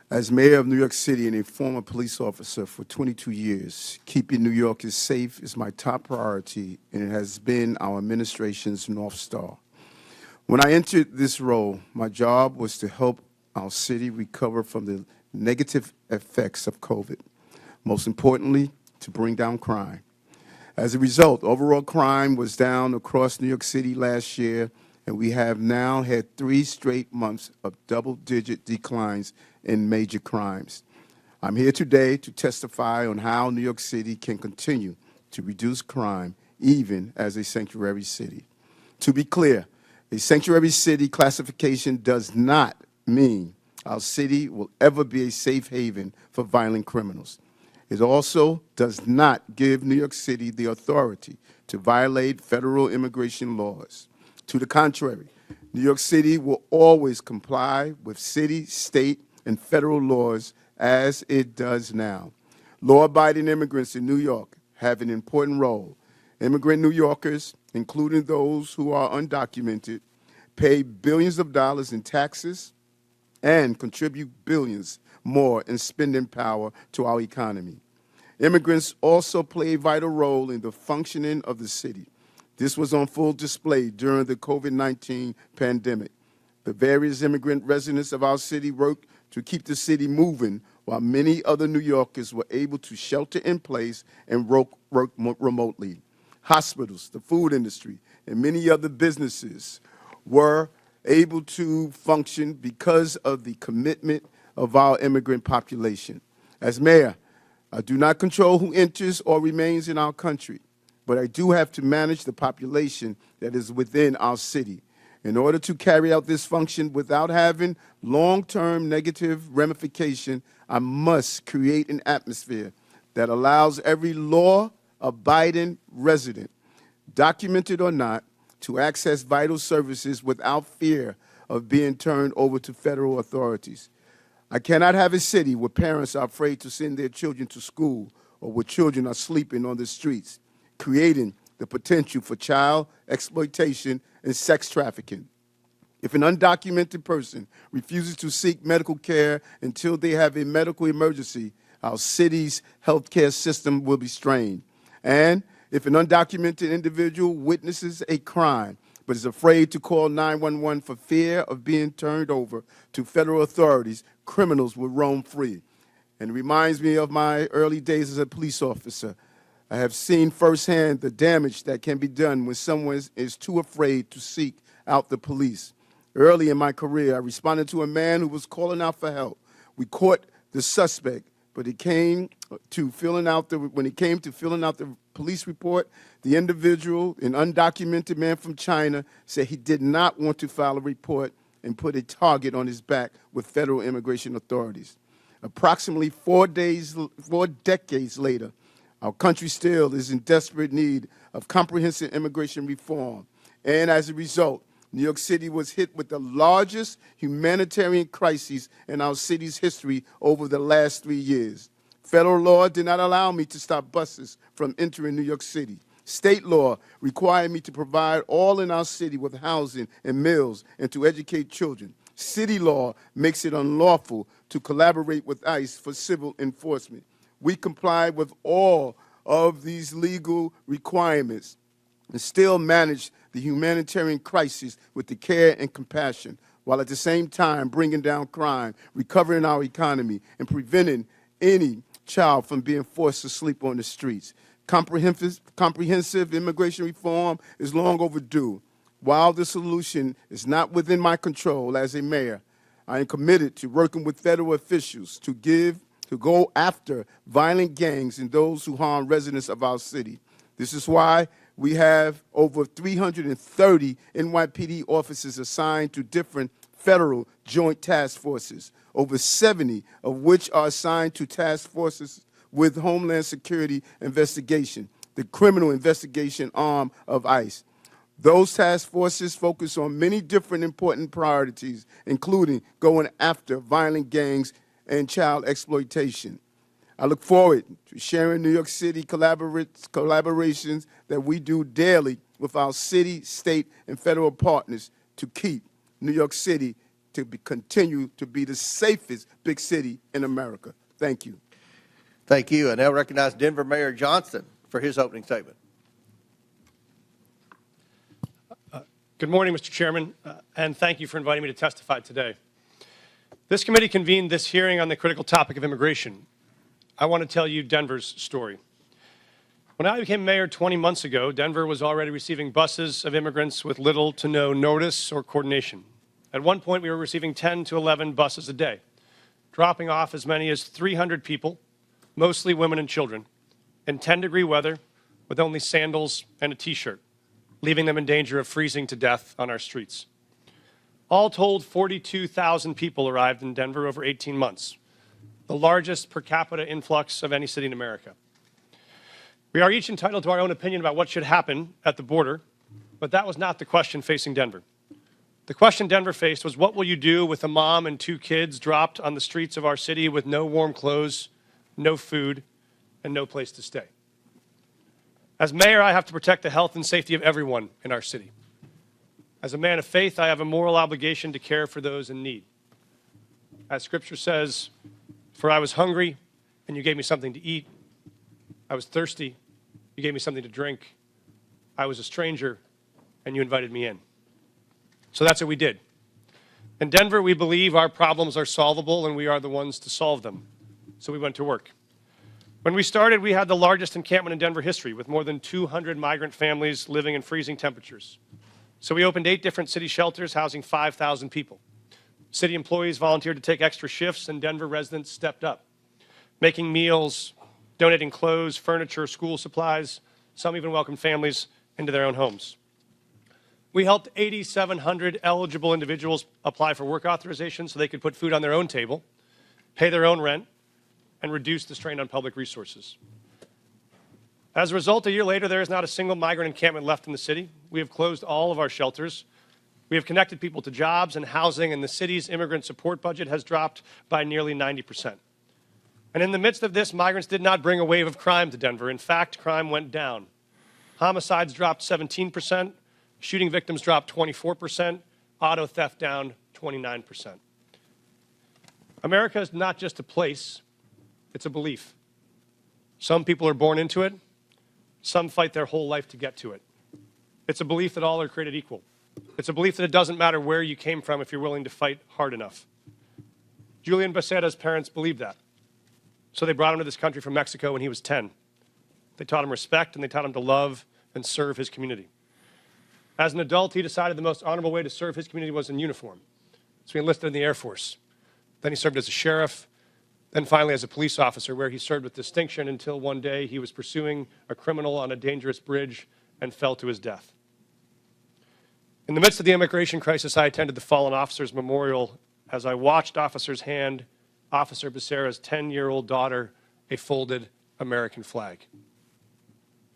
As mayor of New York City and a former police officer for 22 years, keeping New Yorkers safe is my top priority, and it has been our administration's North Star. When I entered this role, my job was to help our city recover from the negative effects of COVID. Most importantly, to bring down crime. As a result, overall crime was down across New York City last year, and we have now had 3 straight months of double-digit declines in major crimes. I'm here today to testify on how New York City can continue to reduce crime, even as a sanctuary city. To be clear, a sanctuary city classification does not mean our city will ever be a safe haven for violent criminals. It also does not give New York City the authority to violate federal immigration laws. To the contrary, New York City will always comply with city, state, and federal laws as it does now. Law-abiding immigrants in New York have an important role. Immigrant New Yorkers, including those who are undocumented, pay billions of dollars in taxes and contribute billions more in spending power to our economy. Immigrants also play a vital role in the functioning of the city. This was on full display during the COVID-19 pandemic. The various immigrant residents of our city worked to keep the city moving, while many other New Yorkers were able to shelter in place and work remotely. Hospitals, the food industry, and many other businesses were able to function because of the commitment of our immigrant population. As mayor, I do not control who enters or remains in our country, but I do have to manage the population that is within our city. In order to carry out this function without having long-term negative ramification, I must create an atmosphere that allows every law-abiding resident, documented or not, to access vital services without fear of being turned over to federal authorities. I cannot have a city where parents are afraid to send their children to school or where children are sleeping on the streets, creating the potential for child exploitation and sex trafficking. If an undocumented person refuses to seek medical care until they have a medical emergency, our city's healthcare system will be strained. And if an undocumented individual witnesses a crime but is afraid to call 911 for fear of being turned over to federal authorities, criminals will roam free. And it reminds me of my early days as a police officer. I have seen firsthand the damage that can be done when someone is too afraid to seek out the police. Early in my career, I responded to a man who was calling out for help. We caught the suspect, but when it came to filling out the police report, the individual, an undocumented man from China, said he did not want to file a report and put a target on his back with federal immigration authorities. Approximately 4 decades later, our country still is in desperate need of comprehensive immigration reform. And as a result, New York City was hit with the largest humanitarian crisis in our city's history over the last 3 years. Federal law did not allow me to stop buses from entering New York City. State law required me to provide all in our city with housing and meals and to educate children. City law makes it unlawful to collaborate with ICE for civil enforcement. We complied with all of these legal requirements and still manage the humanitarian crisis with the care and compassion, while at the same time bringing down crime, recovering our economy, and preventing any child from being forced to sleep on the streets. Comprehensive immigration reform is long overdue. While the solution is not within my control as a mayor, I am committed to working with federal officials to go after violent gangs and those who harm residents of our city. This is why we have over 330 NYPD officers assigned to different federal joint task forces, over 70 of which are assigned to task forces with Homeland Security investigation, the criminal investigation arm of ICE. Those task forces focus on many different important priorities, including going after violent gangs and child exploitation. I look forward to sharing New York City collaborations that we do daily with our city, state, and federal partners to keep New York City to continue to be the safest big city in America. Thank you. Thank you. I now recognize Denver Mayor Johnston for his opening statement. Good morning, Mr. Chairman, and thank you for inviting me to testify today. This committee convened this hearing on the critical topic of immigration. I want to tell you Denver's story. When I became mayor 20 months ago, Denver was already receiving buses of immigrants with little to no notice or coordination. At one point, we were receiving 10 to 11 buses a day, dropping off as many as 300 people, mostly women and children, in 10-degree weather with only sandals and a T-shirt, leaving them in danger of freezing to death on our streets. All told, 42,000 people arrived in Denver over 18 months, the largest per capita influx of any city in America. We are each entitled to our own opinion about what should happen at the border, but that was not the question facing Denver. The question Denver faced was, what will you do with a mom and 2 kids dropped on the streets of our city with no warm clothes, no food, and no place to stay? As mayor, I have to protect the health and safety of everyone in our city. As a man of faith, I have a moral obligation to care for those in need. As Scripture says, for I was hungry, and you gave me something to eat. I was thirsty, you gave me something to drink. I was a stranger, and you invited me in. So that's what we did. In Denver, we believe our problems are solvable, and we are the ones to solve them. So we went to work. When we started, we had the largest encampment in Denver history, with more than 200 migrant families living in freezing temperatures. So we opened 8 different city shelters housing 5,000 people. City employees volunteered to take extra shifts, and Denver residents stepped up, making meals, donating clothes, furniture, school supplies. Some even welcomed families into their own homes. We helped 8,700 eligible individuals apply for work authorization so they could put food on their own table, pay their own rent, and reduce the strain on public resources. As a result, a year later, there is not a single migrant encampment left in the city. We have closed all of our shelters. We have connected people to jobs and housing, and the city's immigrant support budget has dropped by nearly 90%. And in the midst of this, migrants did not bring a wave of crime to Denver. In fact, crime went down. Homicides dropped 17%, shooting victims dropped 24%, auto theft down 29%. America is not just a place, it's a belief. Some people are born into it. Some fight their whole life to get to it. It's a belief that all are created equal. It's a belief that it doesn't matter where you came from if you're willing to fight hard enough. Julian Becerra's parents believed that. So they brought him to this country from Mexico when he was 10. They taught him respect, and they taught him to love and serve his community. As an adult, he decided the most honorable way to serve his community was in uniform. So he enlisted in the Air Force. Then he served as a sheriff, then finally as a police officer, where he served with distinction until one day he was pursuing a criminal on a dangerous bridge and fell to his death. In the midst of the immigration crisis, I attended the Fallen Officers Memorial as I watched officers hand Officer Becerra's 10-year-old daughter a folded American flag.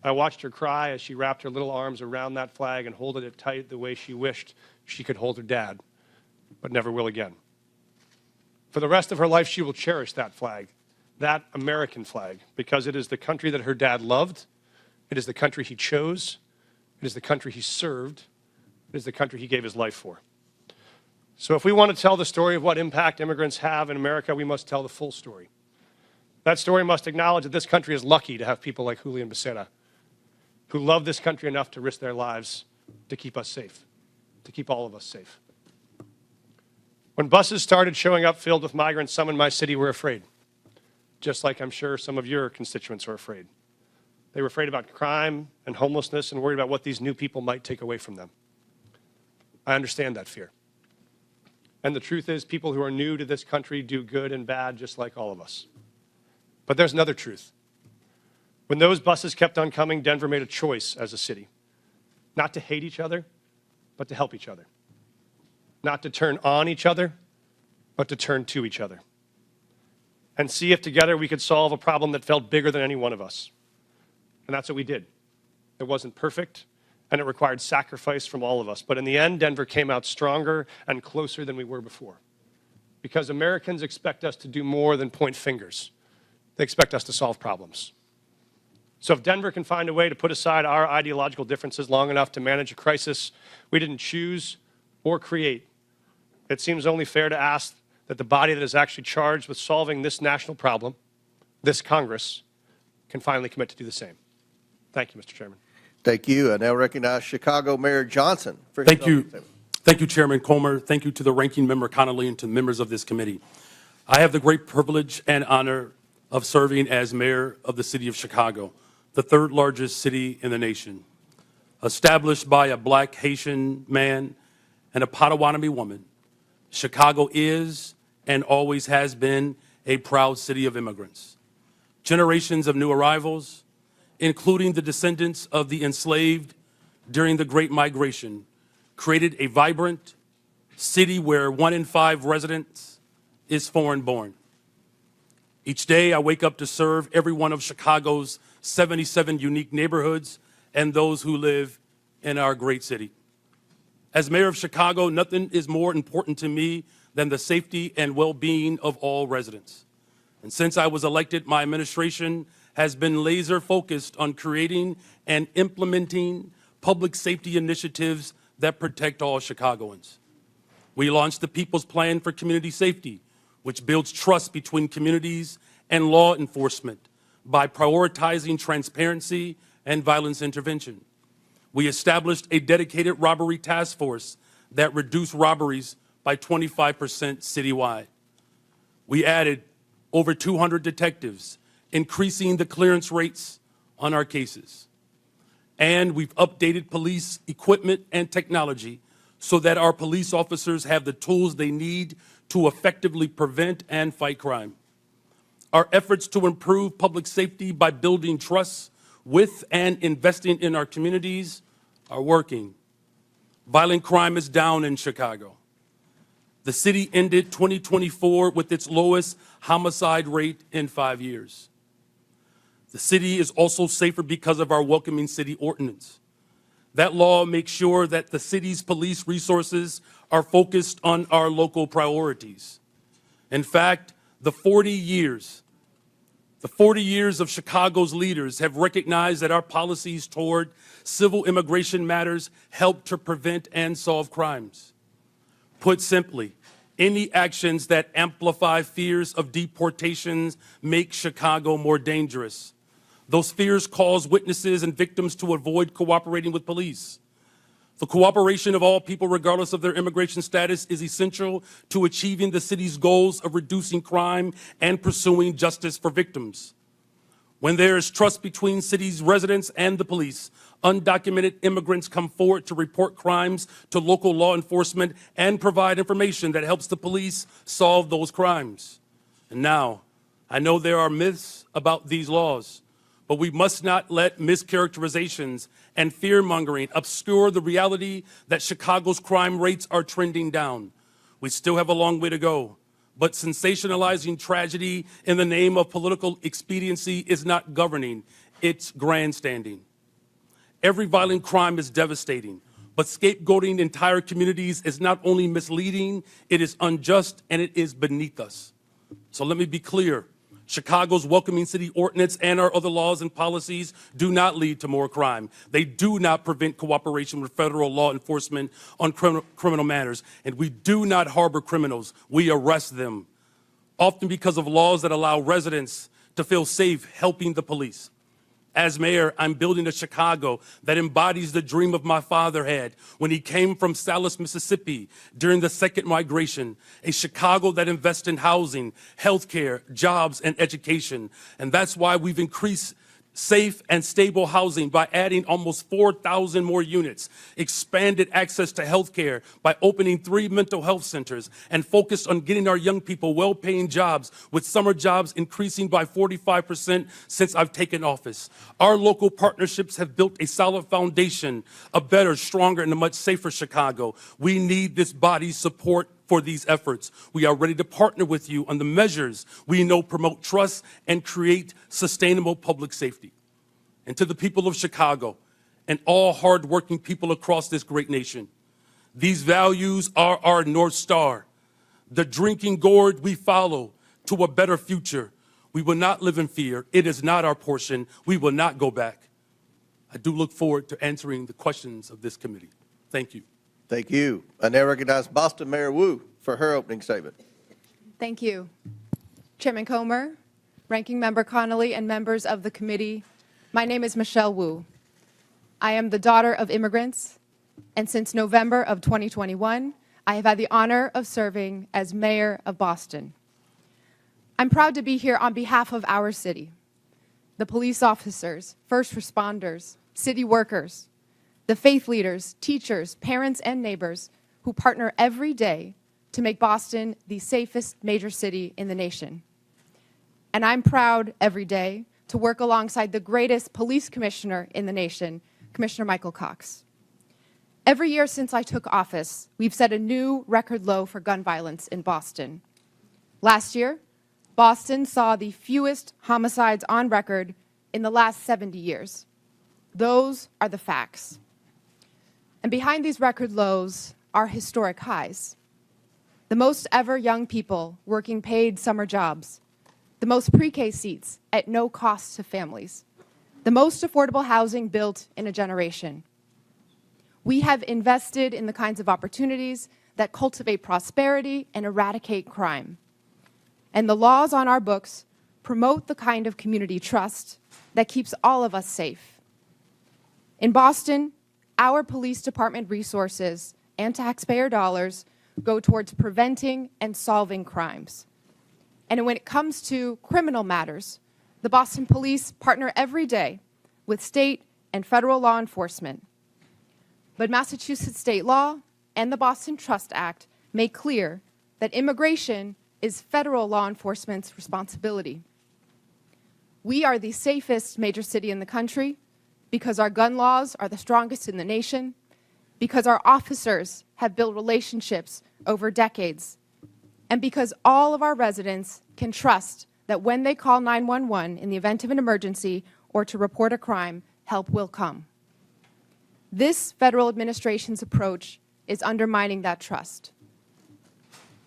I watched her cry as she wrapped her little arms around that flag and holded it tight the way she wished she could hold her dad, but never will again. For the rest of her life, she will cherish that flag, that American flag, because it is the country that her dad loved It is the country he chose. It is the country he served. It is the country he gave his life for. So if we want to tell the story of what impact immigrants have in America, we must tell the full story. That story must acknowledge that this country is lucky to have people like Julian Becerra, who love this country enough to risk their lives to keep us safe, to keep all of us safe. When buses started showing up filled with migrants, some in my city were afraid, just like I'm sure some of your constituents are afraid. They were afraid about crime and homelessness and worried about what these new people might take away from them. I understand that fear. And the truth is, people who are new to this country do good and bad just like all of us. But there's another truth. When those buses kept on coming, Denver made a choice as a city, not to hate each other, but to help each other. Not to turn on each other, but to turn to each other. And see if together we could solve a problem that felt bigger than any one of us. And that's what we did. It wasn't perfect, and it required sacrifice from all of us. But in the end, Denver came out stronger and closer than we were before. Because Americans expect us to do more than point fingers. They expect us to solve problems. So if Denver can find a way to put aside our ideological differences long enough to manage a crisis we didn't choose or create, it seems only fair to ask that the body that is actually charged with solving this national problem, this Congress, can finally commit to do the same. Thank you, Mr. Chairman. Thank you. I now recognize Chicago Mayor Johnson. For Thank you. Thank you, Chairman Comer. Thank you to the ranking member Connolly and to the members of this committee. I have the great privilege and honor of serving as mayor of the city of Chicago, the third largest city in the nation. Established by a Black Haitian man and a Potawatomi woman, Chicago is and always has been a proud city of immigrants. Generations of new arrivals, including the descendants of the enslaved during the Great Migration, created a vibrant city where 1 in 5 residents is foreign-born. Each day I wake up to serve every one of Chicago's 77 unique neighborhoods and those who live in our great city. As mayor of Chicago, nothing is more important to me than the safety and well-being of all residents. And since I was elected, my administration has been laser focused on creating and implementing public safety initiatives that protect all Chicagoans. We launched the People's Plan for Community Safety, which builds trust between communities and law enforcement by prioritizing transparency and violence intervention. We established a dedicated robbery task force that reduced robberies by 25% citywide. We added over 200 detectives, increasing the clearance rates on our cases. And we've updated police equipment and technology so that our police officers have the tools they need to effectively prevent and fight crime. Our efforts to improve public safety by building trust with and investing in our communities are working. Violent crime is down in Chicago. The city ended 2024 with its lowest homicide rate in 5 years. The city is also safer because of our Welcoming City Ordinance. That law makes sure that the city's police resources are focused on our local priorities. In fact, the 40 years of Chicago's leaders have recognized that our policies toward civil immigration matters help to prevent and solve crimes. Put simply, any actions that amplify fears of deportations make Chicago more dangerous. Those fears cause witnesses and victims to avoid cooperating with police. The cooperation of all people, regardless of their immigration status, is essential to achieving the city's goals of reducing crime and pursuing justice for victims. When there is trust between city's residents and the police, undocumented immigrants come forward to report crimes to local law enforcement and provide information that helps the police solve those crimes. And now, I know there are myths about these laws, but we must not let mischaracterizations and fear-mongering obscure the reality that Chicago's crime rates are trending down. We still have a long way to go, but sensationalizing tragedy in the name of political expediency is not governing, it's grandstanding. Every violent crime is devastating, but scapegoating entire communities is not only misleading, it is unjust and it is beneath us. So let me be clear. Chicago's Welcoming City Ordinance and our other laws and policies do not lead to more crime. They do not prevent cooperation with federal law enforcement on criminal matters. And we do not harbor criminals. We arrest them, often because of laws that allow residents to feel safe helping the police. As mayor, I'm building a Chicago that embodies the dream of my father had when he came from Salis, Mississippi during the second migration, a Chicago that invests in housing, healthcare, jobs, and education. And that's why we've increased safe and stable housing by adding almost 4,000 more units, expanded access to health care by opening 3 mental health centers, and focused on getting our young people well-paying jobs, with summer jobs increasing by 45% since I've taken office. Our local partnerships have built a solid foundation, a better, stronger, and a much safer Chicago. We need this body's support for these efforts. We are ready to partner with you on the measures we know promote trust and create sustainable public safety. And to the people of Chicago and all hardworking people across this great nation, these values are our North Star, the drinking gourd we follow to a better future. We will not live in fear. It is not our portion. We will not go back. I do look forward to answering the questions of this committee. Thank you. Thank you. I now recognize Boston Mayor Wu for her opening statement. Thank you. Chairman Comer, Ranking Member Connolly, and members of the committee, my name is Michelle Wu. I am the daughter of immigrants, and since November of 2021, I have had the honor of serving as mayor of Boston. I'm proud to be here on behalf of our city, the police officers, first responders, city workers, the faith leaders, teachers, parents, and neighbors who partner every day to make Boston the safest major city in the nation. And I'm proud every day to work alongside the greatest police commissioner in the nation, Commissioner Michael Cox. Every year since I took office, we've set a new record low for gun violence in Boston. Last year, Boston saw the fewest homicides on record in the last 70 years. Those are the facts. And behind these record lows are historic highs. The most ever young people working paid summer jobs, the most pre-K seats at no cost to families, the most affordable housing built in a generation. We have invested in the kinds of opportunities that cultivate prosperity and eradicate crime. And the laws on our books promote the kind of community trust that keeps all of us safe. In Boston, our police department resources and taxpayer dollars go towards preventing and solving crimes. And when it comes to criminal matters, the Boston Police partner every day with state and federal law enforcement. But Massachusetts state law and the Boston Trust Act make clear that immigration is federal law enforcement's responsibility. We are the safest major city in the country because our gun laws are the strongest in the nation, because our officers have built relationships over decades, and because all of our residents can trust that when they call 911 in the event of an emergency or to report a crime, help will come. This federal administration's approach is undermining that trust.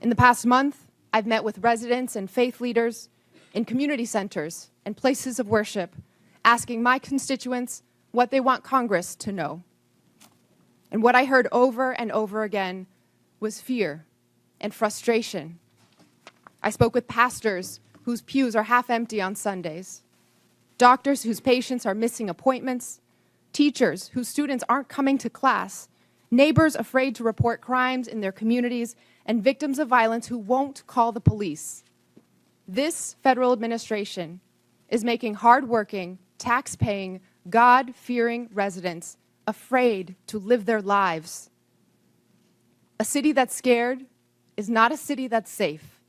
In the past month, I've met with residents and faith leaders in community centers and places of worship, asking my constituents what they want Congress to know. And what I heard over and over again was fear and frustration. I spoke with pastors whose pews are half empty on Sundays, doctors whose patients are missing appointments, teachers whose students aren't coming to class, neighbors afraid to report crimes in their communities, and victims of violence who won't call the police. This federal administration is making hardworking, tax-paying, God-fearing residents afraid to live their lives. A city that's scared is not a city that's safe.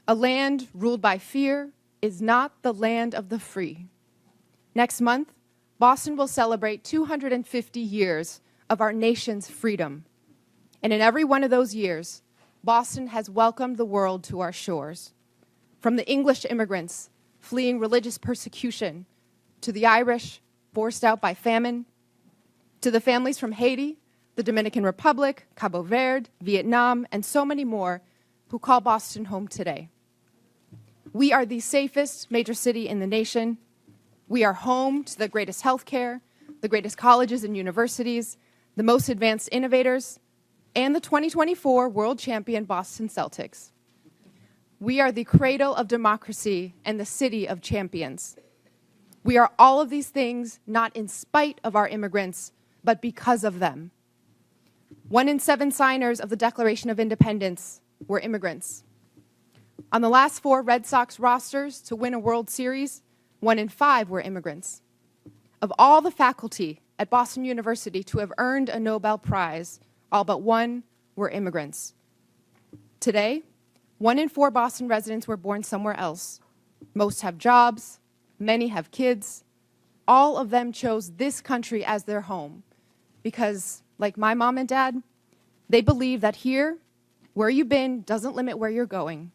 A land ruled by fear is not the land of the free. Next month, Boston will celebrate 250 years of our nation's freedom. And in every one of those years, Boston has welcomed the world to our shores. From the English immigrants fleeing religious persecution, to the Irish forced out by famine, to the families from Haiti, the Dominican Republic, Cabo Verde, Vietnam, and so many more who call Boston home today. We are the safest major city in the nation. We are home to the greatest healthcare, the greatest colleges and universities, the most advanced innovators, and the 2024 world champion Boston Celtics. We are the cradle of democracy and the city of champions. We are all of these things not in spite of our immigrants, but because of them. 1 in 7 signers of the Declaration of Independence were immigrants. On the last 4 Red Sox rosters to win a World Series, 1 in 5 were immigrants. Of all the faculty at Boston University to have earned a Nobel Prize, all but 1 were immigrants. Today, 1 in 4 Boston residents were born somewhere else. Most have jobs, many have kids. All of them chose this country as their home because, like my mom and dad, they believe that here, where you've been doesn't limit where you're going.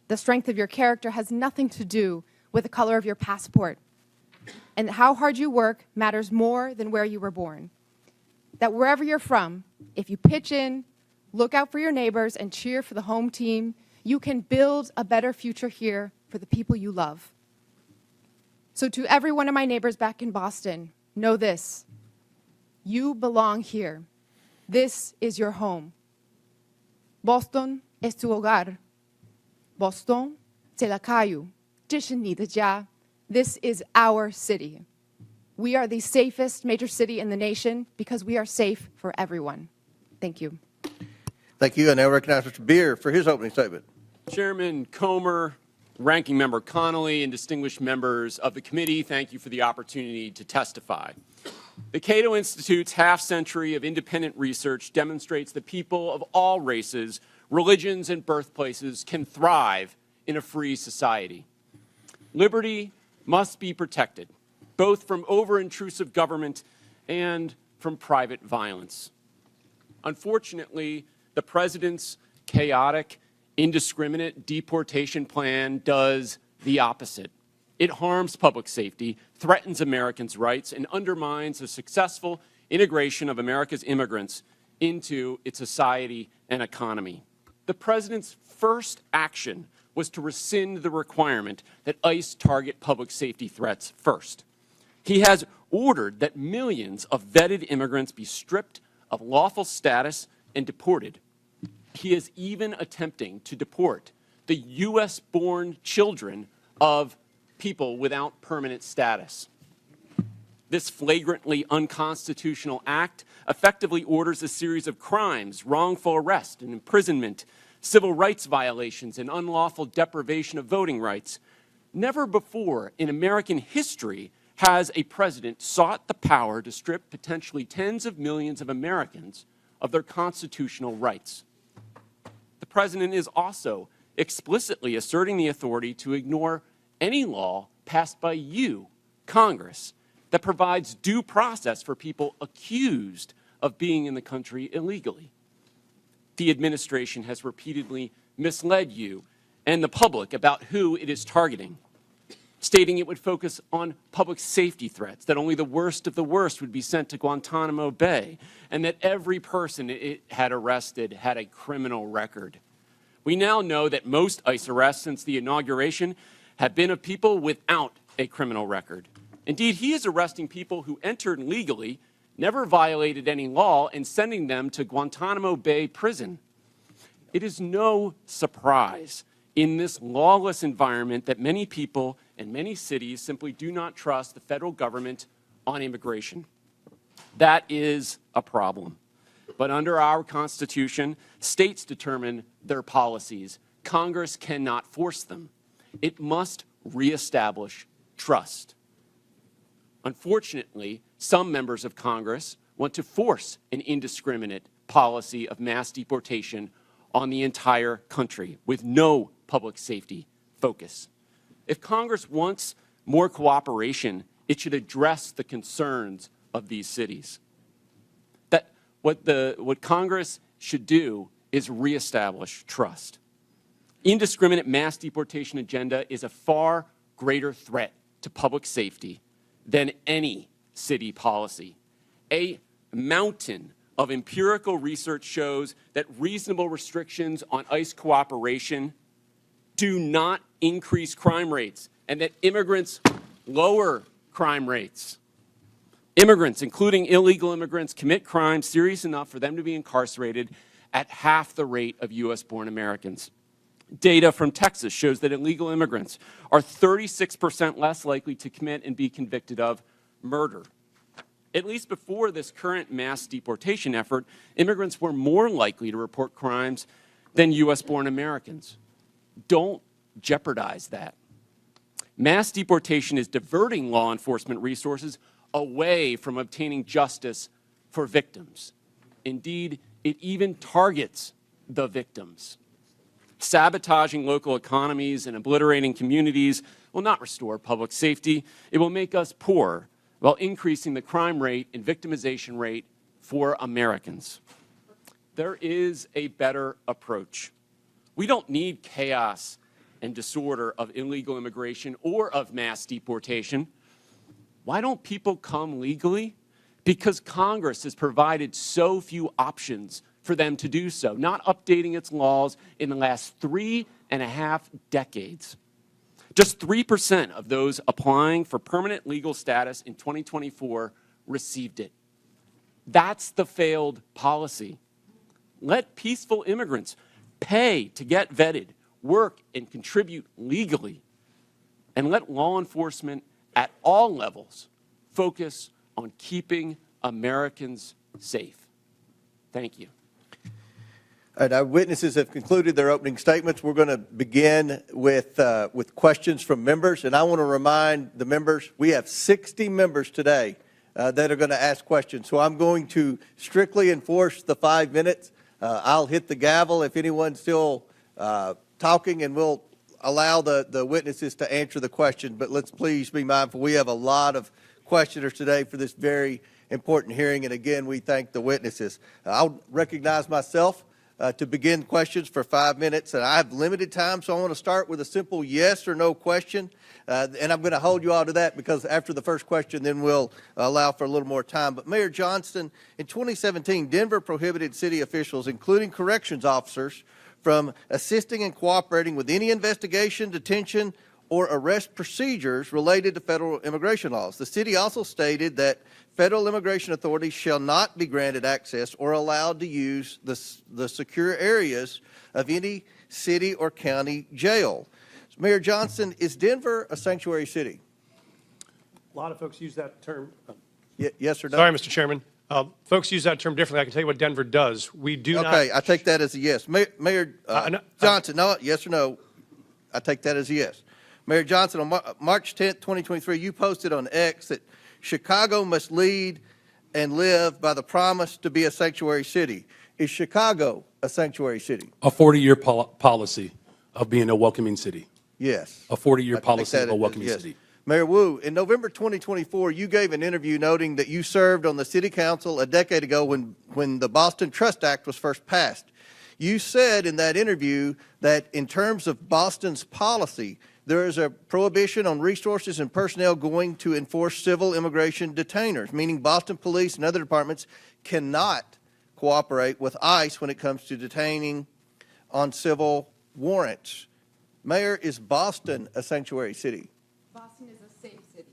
The strength of your character has nothing to do with the color of your passport. And how hard you work matters more than where you were born. That wherever you're from, if you pitch in, look out for your neighbors, and cheer for the home team, you can build a better future here for the people you love. So to every one of my neighbors back in Boston, know this: you belong here. This is your home. Boston es tu hogar. Boston, 是la calle. 这是你的家. This is our city. We are the safest major city in the nation because we are safe for everyone. Thank you. Thank you. I now recognize Mr. Beer for his opening statement. Chairman Comer, Ranking Member Connolly, and distinguished members of the committee, thank you for the opportunity to testify. The Cato Institute's half-century of independent research demonstrates that people of all races, religions, and birthplaces can thrive in a free society. Liberty must be protected, both from over-intrusive government and from private violence. Unfortunately, the President's chaotic, indiscriminate deportation plan does the opposite. It harms public safety, threatens Americans' rights, and undermines the successful integration of America's immigrants into its society and economy. The President's first action was to rescind the requirement that ICE target public safety threats first. He has ordered that millions of vetted immigrants be stripped of lawful status and deported. He is even attempting to deport the U.S.-born children of people without permanent status. This flagrantly unconstitutional act effectively orders a series of crimes, wrongful arrest and imprisonment, civil rights violations, and unlawful deprivation of voting rights. Never before in American history has a president sought the power to strip potentially tens of millions of Americans of their constitutional rights. The president is also explicitly asserting the authority to ignore any law passed by you, Congress, that provides due process for people accused of being in the country illegally. The administration has repeatedly misled you and the public about who it is targeting, stating it would focus on public safety threats, that only the worst of the worst would be sent to Guantanamo Bay, and that every person it had arrested had a criminal record. We now know that most ICE arrests since the inauguration have been of people without a criminal record. Indeed, he is arresting people who entered legally, never violated any law, and sending them to Guantanamo Bay prison. It is no surprise in this lawless environment that many people and many cities simply do not trust the federal government on immigration. That is a problem. But under our Constitution, states determine their policies. Congress cannot force them. It must reestablish trust. Unfortunately, some members of Congress want to force an indiscriminate policy of mass deportation on the entire country with no public safety focus. If Congress wants more cooperation, it should address the concerns of these cities. What Congress should do is reestablish trust. Indiscriminate mass deportation agenda is a far greater threat to public safety than any city policy. A mountain of empirical research shows that reasonable restrictions on ICE cooperation do not increase crime rates and that immigrants lower crime rates. Immigrants, including illegal immigrants, commit crimes serious enough for them to be incarcerated at half the rate of U.S.-born Americans. Data from Texas shows that illegal immigrants are 36% less likely to commit and be convicted of murder. At least before this current mass deportation effort, immigrants were more likely to report crimes than U.S.-born Americans. Don't jeopardize that. Mass deportation is diverting law enforcement resources away from obtaining justice for victims. Indeed, it even targets the victims. Sabotaging local economies and obliterating communities will not restore public safety. It will make us poor while increasing the crime rate and victimization rate for Americans. There is a better approach. We don't need chaos and disorder of illegal immigration or of mass deportation. Why don't people come legally? Because Congress has provided so few options for them to do so, not updating its laws in the last 3.5 decades. Just 3% of those applying for permanent legal status in 2024 received it. That's the failed policy. Let peaceful immigrants pay to get vetted, work, and contribute legally, and let law enforcement at all levels focus on keeping Americans safe. Thank you. All right, our witnesses have concluded their opening statements. We're going to begin with questions from members, and I want to remind the members we have 60 members today that are going to ask questions. So I'm going to strictly enforce the 5 minutes. I'll hit the gavel if anyone's still talking, and we'll allow the witnesses to answer the question. But let's please be mindful. We have a lot of questioners today for this very important hearing, and again, we thank the witnesses. I'll recognize myself to begin questions for 5 minutes, and I have limited time, so I want to start with a simple yes or no question, and I'm going to hold you all to that because after the first question, then we'll allow for a little more time. But Mayor Johnston, in 2017, Denver prohibited city officials, including corrections officers, from assisting and cooperating with any investigation, detention, or arrest procedures related to federal immigration laws. The city also stated that federal immigration authorities shall not be granted access or allowed to use the secure areas of any city or county jail. Mayor Johnston, is Denver a sanctuary city? A lot of folks use that term. Yes or no? Sorry, Mr. Chairman. Folks use that term differently. I can tell you what Denver does. We do not. Okay, I take that as a yes. Mayor Johnson, no, yes or no? I take that as a yes. Mayor Johnson, on March 10th, 2023, you posted on X that Chicago must lead and live by the promise to be a sanctuary city. Is Chicago a sanctuary city? A 40-year policy of being a welcoming city. Yes. A 40-year policy of a welcoming city. Mayor Wu, in November 2024, you gave an interview noting that you served on the city council a decade ago when the Boston Trust Act was first passed. You said in that interview that in terms of Boston's policy, there is a prohibition on resources and personnel going to enforce civil immigration detainers, meaning Boston police and other departments cannot cooperate with ICE when it comes to detaining on civil warrants. Mayor, is Boston a sanctuary city? Boston is a safe city.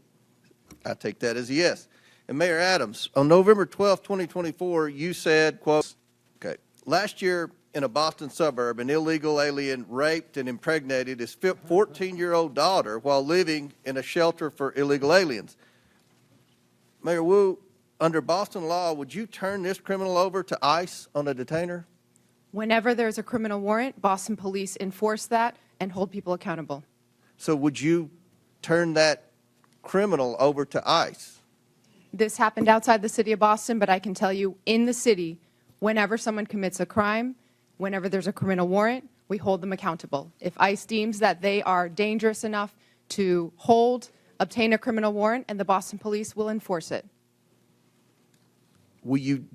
I take that as a yes. And Mayor Adams, on November 12, 2024, you said, quote, okay, last year in a Boston suburb, an illegal alien raped and impregnated his 14-year-old daughter while living in a shelter for illegal aliens. Mayor Wu, under Boston law, would you turn this criminal over to ICE on a detainer? Whenever there's a criminal warrant, Boston police enforce that and hold people accountable. So would you turn that criminal over to ICE? This happened outside the city of Boston, but I can tell you in the city, whenever someone commits a crime, whenever there's a criminal warrant, we hold them accountable. If ICE deems that they are dangerous enough to obtain a criminal warrant, and the Boston police will enforce it. Will you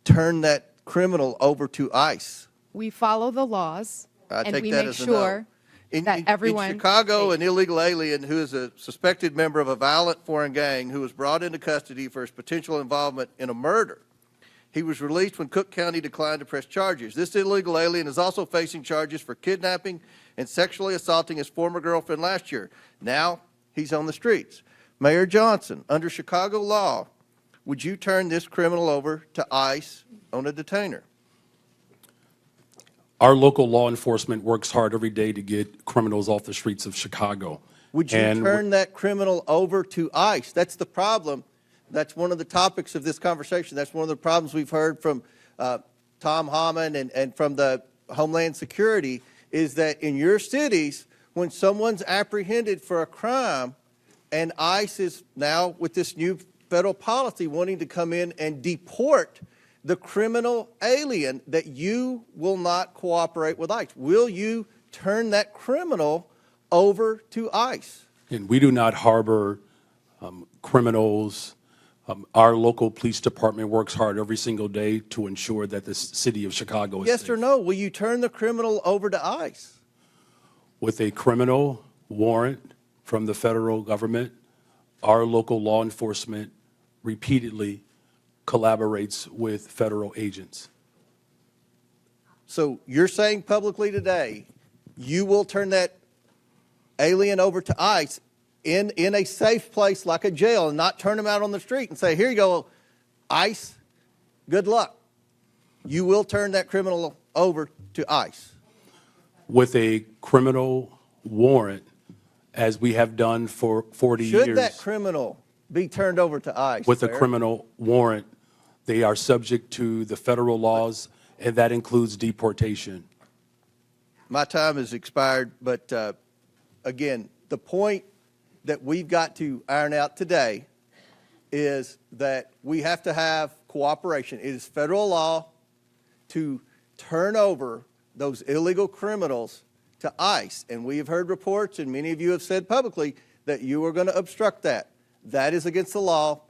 turn that criminal over to ICE? We follow the laws, and we make sure that everyone... In Chicago, an illegal alien who is a suspected member of a violent foreign gang who was brought into custody for his potential involvement in a murder. He was released when Cook County declined to press charges. This illegal alien is also facing charges for kidnapping and sexually assaulting his former girlfriend last year. Now he's on the streets. Mayor Johnson, under Chicago law, would you turn this criminal over to ICE on a detainer? Our local law enforcement works hard every day to get criminals off the streets of Chicago. Would you turn that criminal over to ICE? That's the problem. That's one of the topics of this conversation. That's one of the problems we've heard from Tom Hammond and from the Homeland Security is that in your cities, when someone's apprehended for a crime and ICE is now with this new federal policy wanting to come in and deport the criminal alien, that you will not cooperate with ICE. Will you turn that criminal over to ICE? And we do not harbor criminals. Our local police department works hard every single day to ensure that the city of Chicago is Yes safe. or no? Will you turn the criminal over to ICE? With a criminal warrant from the federal government, our local law enforcement repeatedly collaborates with federal agents. So you're saying publicly today, you will turn that alien over to ICE in a safe place like a jail and not turn him out on the street and say, here you go, ICE, good luck. You will turn that criminal over to ICE. With a criminal warrant, as we have done for 40 years. Should that criminal be turned over to ICE? With a criminal warrant, they are subject to the federal laws, and that includes deportation. My time has expired, but again, the point that we've got to iron out today is that we have to have cooperation. It is federal law to turn over those illegal criminals to ICE, and we have heard reports, and many of you have said publicly that you are going to obstruct that. That is against the law,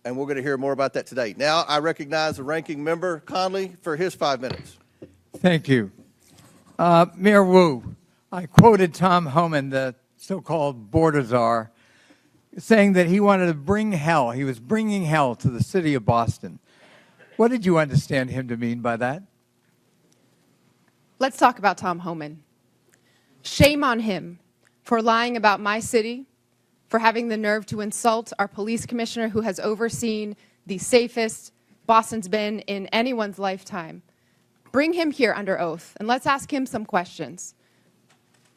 and we're going to hear more about that today. Now I recognize the ranking member, Conley, for his 5 minutes. Thank you. Mayor Wu, I quoted Tom Homan, the so-called border czar, saying that he wanted to bring hell. He was bringing hell to the city of Boston. What did you understand him to mean by that? Let's talk about Tom Homan. Shame on him for lying about my city, for having the nerve to insult our police commissioner who has overseen the safest Boston's been in anyone's lifetime. Bring him here under oath, and let's ask him some questions.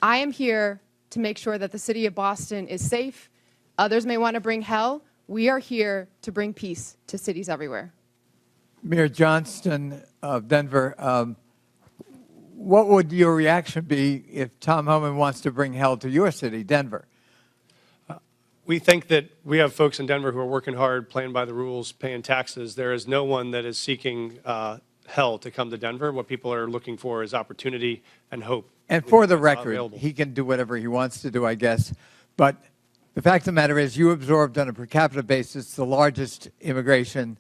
I am here to make sure that the city of Boston is safe. Others may want to bring hell. We are here to bring peace to cities everywhere. Mayor Johnston of Denver, what would your reaction be if Tom Homan wants to bring hell to your city, Denver? We think that we have folks in Denver who are working hard, playing by the rules, paying taxes. There is no one that is seeking hell to come to Denver. What people are looking for is opportunity and hope. And for the record, he can do whatever he wants to do, I guess. But the fact of the matter is you absorbed on a per capita basis the largest immigration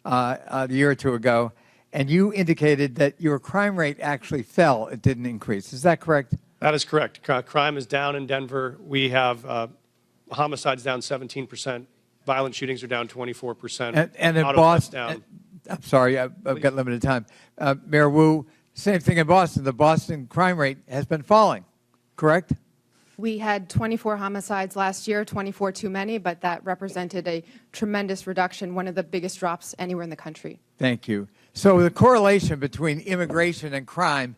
a year or two ago, and you indicated that your crime rate actually fell. It didn't increase. Is that correct? That is correct. Crime is down in Denver. We have homicides down 17%. Violent shootings are down 24%. And in Auto Boston, thefts down. I'm sorry, I've got limited time. Mayor Wu, same thing in Boston. The Boston crime rate has been falling, correct? We had 24 homicides last year, 24 too many, but that represented a tremendous reduction, one of the biggest drops anywhere in the country. Thank you. So the correlation between immigration and crime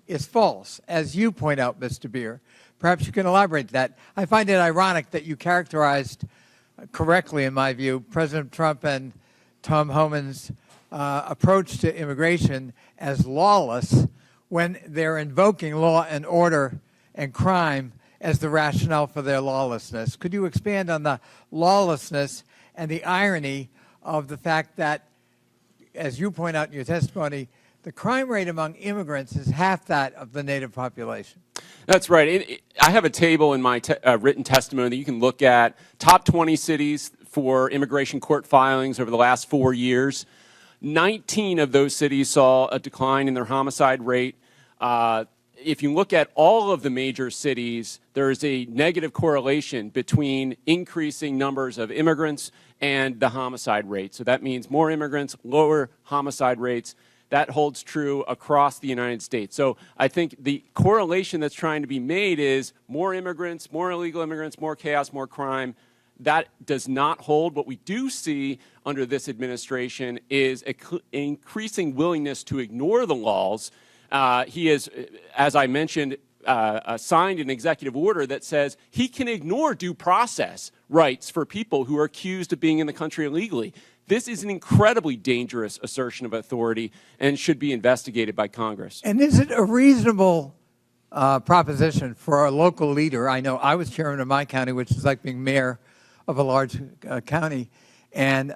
is false, as you point out, Mr. Beer. Perhaps you can elaborate that. I find it ironic that you characterized correctly, in my view, President Trump and Tom Homan's approach to immigration as lawless when they're invoking law and order and crime as the rationale for their lawlessness. Could you expand on the lawlessness and the irony of the fact that, as you point out in your testimony, the crime rate among immigrants is half that of the native population? That's right. I have a table in my written testimony that you can look at. Top 20 cities for immigration court filings over the last 4 years. 19 of those cities saw a decline in their homicide rate. if you look at all of the major cities, there is a negative correlation between increasing numbers of immigrants and the homicide rate. So that means more immigrants, lower homicide rates. That holds true across the United States. So I think the correlation that's trying to be made is more immigrants, more illegal immigrants, more chaos, more crime. That does not hold. What we do see under this administration is an increasing willingness to ignore the laws. He has, as I mentioned, signed an executive order that says he can ignore due process rights for people who are accused of being in the country illegally. This is an incredibly dangerous assertion of authority and should be investigated by Congress. And is it a reasonable proposition for a local leader? I know I was chairman of my county, which is like being mayor of a large county, and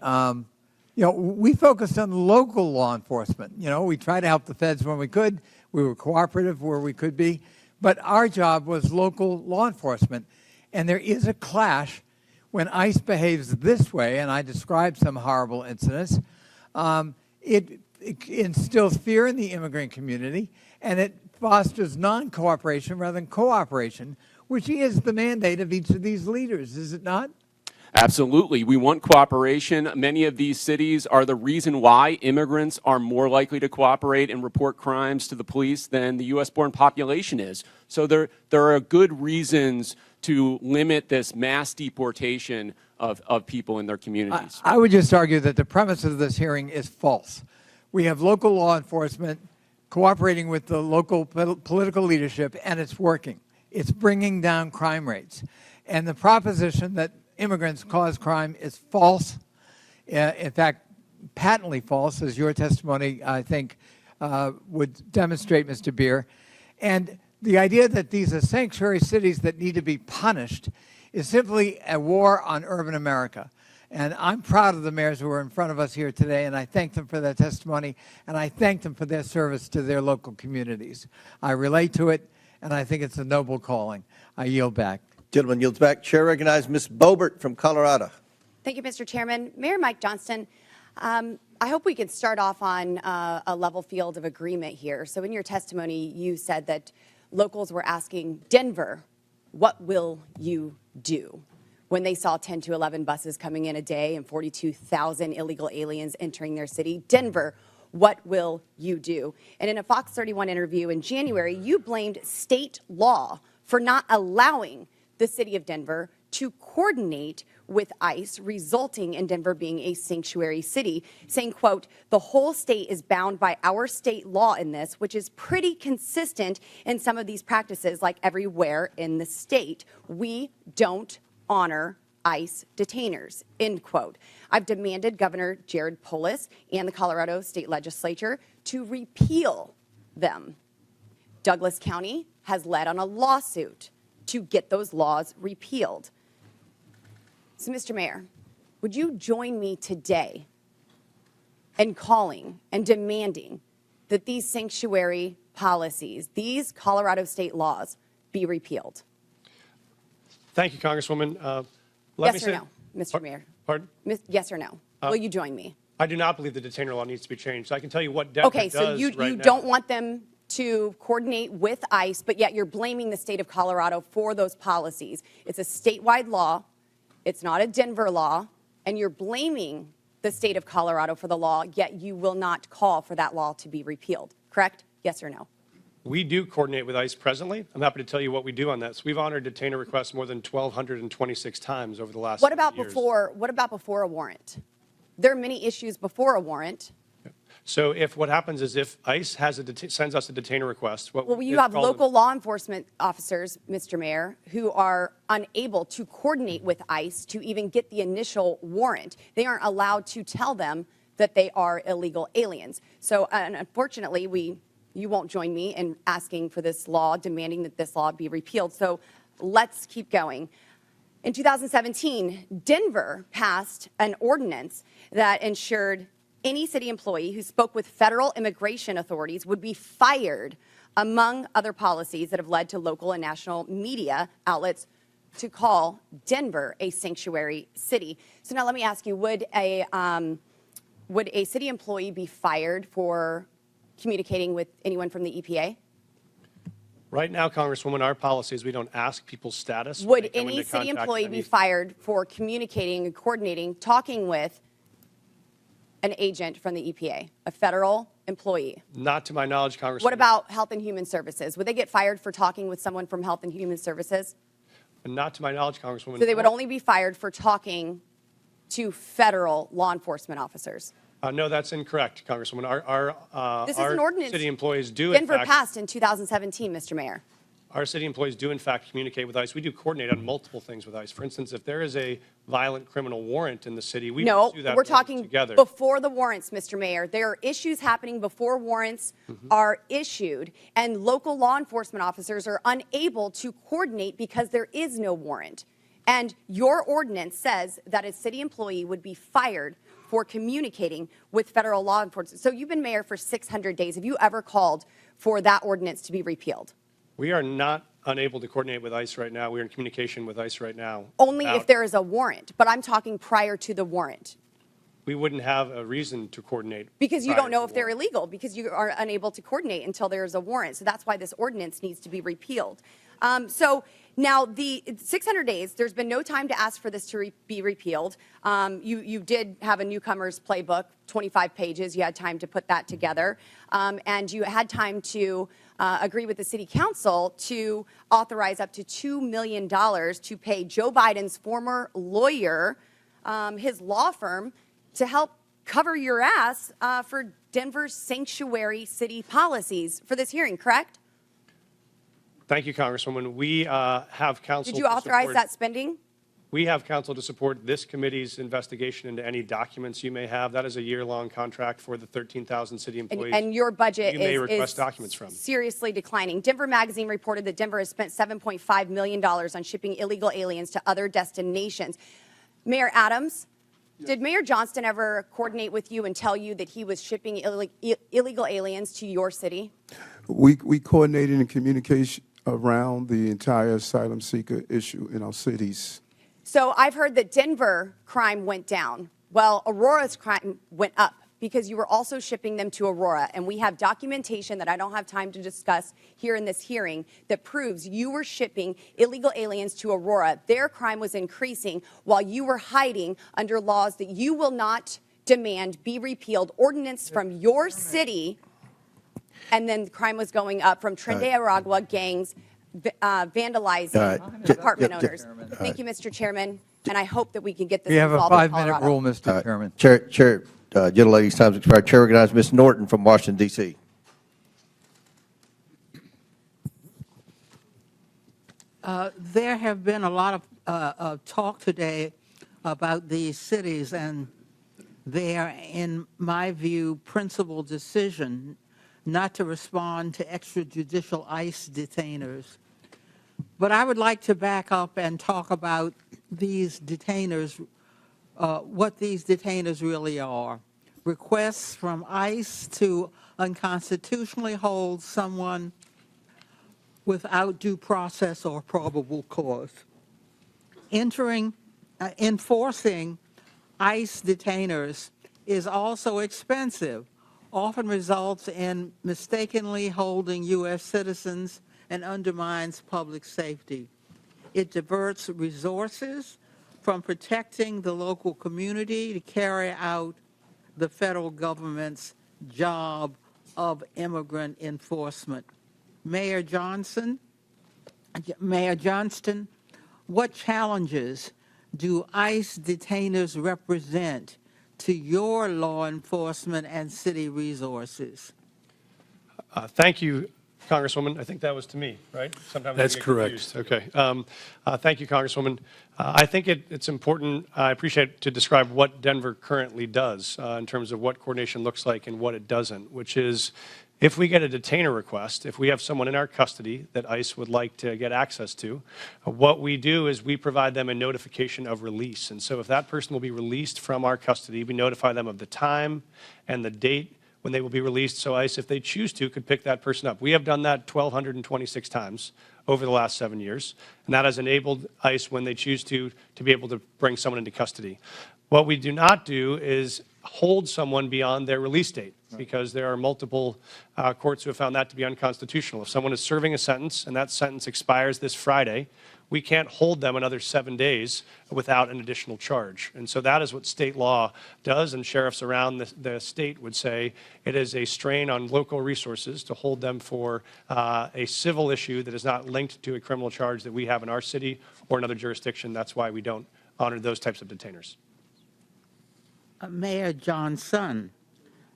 you know, we focused on local law enforcement. You know, we tried to help the feds when we could. We were cooperative where we could be, but our job was local law enforcement. And there is a clash when ICE behaves this way, and I described some horrible incidents. It instills fear in the immigrant community, and it fosters non-cooperation rather than cooperation, which is the mandate of each of these leaders, is it not? Absolutely. We want cooperation. Many of these cities are the reason why immigrants are more likely to cooperate and report crimes to the police than the U.S.-born population is. So there are good reasons to limit this mass deportation of people in their communities. I would just argue that the premise of this hearing is false. We have local law enforcement cooperating with the local political leadership, and it's working. It's bringing down crime rates. And the proposition that immigrants cause crime is false, in fact, patently false, as your testimony, I think, would demonstrate, Mr. Beer. And the idea that these are sanctuary cities that need to be punished is simply a war on urban America. And I'm proud of the mayors who are in front of us here today, and I thank them for their testimony, and I thank them for their service to their local communities. I relate to it, and I think it's a noble calling. I yield back. Gentleman yields back. Chair recognizes Ms. Boebert from Colorado. Thank you, Mr. Chairman. Mayor Mike Johnston, I hope we could start off on a level field of agreement here. So in your testimony, you said that locals were asking Denver, what will you do? When they saw 10 to 11 buses coming in a day and 42,000 illegal aliens entering their city. Denver, what will you do? And in a Fox 31 interview in January, you blamed state law for not allowing the city of Denver to coordinate with ICE, resulting in Denver being a sanctuary city, saying, quote, the whole state is bound by our state law in this, which is pretty consistent in some of these practices, like everywhere in the state. We don't honor ICE detainers, end quote. I've demanded Governor Jared Polis and the Colorado State Legislature to repeal them. Douglas County has led on a lawsuit to get those laws repealed. So, Mr. Mayor, would you join me today in calling and demanding that these sanctuary policies, these Colorado state laws, be repealed? Thank you, Congresswoman. Yes or no, Mr. Mayor? Pardon? Yes or no? Will you join me? I do not believe the detainer law needs to be changed. So I can tell you what Denver does right now. Okay, so you don't want them to coordinate with ICE, but yet you're blaming the state of Colorado for those policies. It's a statewide law. It's not a Denver law. And you're blaming the state of Colorado for the law, yet you will not call for that law to be repealed. Correct? Yes or no? We do coordinate with ICE presently. I'm happy to tell you what we do on that. So we've honored detainer requests more than 1,226 times over the last What about years. What about before a warrant? There are many issues before a warrant. So if what happens is if ICE has sends us a detainer request, well, you have local law enforcement officers, Mr. Mayor, who are unable to coordinate with ICE to even get the initial warrant. They aren't allowed to tell them that they are illegal aliens. So unfortunately, you won't join me in asking for this law, demanding that this law be repealed. So let's keep going. In 2017, Denver passed an ordinance that ensured any city employee who spoke with federal immigration authorities would be fired, among other policies that have led to local and national media outlets to call Denver a sanctuary city. So now let me ask you, would a city employee be fired for communicating with anyone from the EPA? Right now, Congresswoman, our policy is we don't ask people's status. when Would they come any into city contact employee with be any- fired for communicating and coordinating, talking with an agent from the EPA, a federal employee? Not to my knowledge, Congresswoman. What about Health and Human Services? Would they get fired for talking with someone from Health and Human Services? Not to my knowledge, Congresswoman. So they would only be fired for talking to federal law enforcement officers. No, that's incorrect, Congresswoman. This is Our an ordinance city employees do, in Denver fact, passed in 2017, Mr. Mayor. our city employees do, in fact, communicate with ICE. We do coordinate on multiple things with ICE. For instance, if there is a violent criminal warrant in the city, we No, pursue that we're warrant talking together. before the warrants, Mr. Mayor. There are issues happening before warrants are issued, and local law enforcement officers are unable to coordinate because there is no warrant. And your ordinance says that a city employee would be fired for communicating with federal law enforcement. So you've been mayor for 600 days. Have you ever called for that ordinance to be repealed? We are not unable to coordinate with ICE right now. We are in communication with ICE right now. Only about- if there is a warrant, but I'm talking prior to the warrant. We wouldn't have a reason to coordinate. Because you prior don't know to if they're illegal, because you are unable to coordinate until there is a warrant. So that's why this ordinance needs to be repealed. So now the 600 days, there's been no time to ask for this to be repealed. You did have a newcomer's playbook, 25 pages. You had time to put that together. And you had time to agree with the city council to authorize up to $2 million to pay Joe Biden's former lawyer, his law firm, to help cover your ass for Denver's sanctuary city policies for this hearing, correct? Thank you, Congresswoman. We have counsel. Did you to authorize support- that spending? We have counsel to support this committee's investigation into any documents you may have. That is a year-long contract for the 13,000 city employees. And your budget you may is request documents from. seriously declining. Denver Magazine reported that Denver has spent $7.5 million on shipping illegal aliens to other destinations. Mayor Adams, did Mayor Johnston ever coordinate with you and tell you that he was shipping illegal aliens to your city? We coordinated in communication around the entire asylum seeker issue in our cities. So I've heard that Denver crime went down. Well, Aurora's crime went up because you were also shipping them to Aurora. And we have documentation that I don't have time to discuss here in this hearing that proves you were shipping illegal aliens to Aurora. Their crime was increasing while you were hiding under laws that you will not demand be repealed, ordinance from your city, and then crime was going up from Trinidad Aragua gangs vandalizing apartment owners. Thank you, Mr. Chairman, and I hope that we can get this We have a resolved in 5-minute Colorado. rule, Mr. Chairman. Chair, gentlelady's time's expired. Chair recognizes Ms. Norton from Washington, D.C. There have been a lot of talk today about these cities and their, in my view, principal decision not to respond to extrajudicial ICE detainers. But I would like to back up and talk about these detainers, what these detainers really are. Requests from ICE to unconstitutionally hold someone without due process or probable cause. Enforcing ICE detainers is also expensive, often results in mistakenly holding U.S. citizens and undermines public safety. It diverts resources from protecting the local community to carry out the federal government's job of immigrant enforcement. Mayor Johnston, what challenges do ICE detainers represent to your law enforcement and city resources? Thank you, Congresswoman. I think that was to me, right? Sometimes That's I get correct. confused. Okay. Thank you, Congresswoman. I think it's important, I appreciate to describe what Denver currently does in terms of what coordination looks like and what it doesn't, which is if we get a detainer request, if we have someone in our custody that ICE would like to get access to, what we do is we provide them a notification of release. And so if that person will be released from our custody, we notify them of the time and the date when they will be released, so ICE, if they choose to, could pick that person up. We have done that 1,226 times over the last 7 years, and that has enabled ICE, when they choose to be able to bring someone into custody. What we do not do is hold someone beyond their release date, because there are multiple courts who have found that to be unconstitutional. If someone is serving a sentence and that sentence expires this Friday, we can't hold them another 7 days without an additional charge. And so that is what state law does, and sheriffs around the state would say it is a strain on local resources to hold them for a civil issue that is not linked to a criminal charge that we have in our city or another jurisdiction. That's why we don't honor those types of detainers. Mayor Johnson,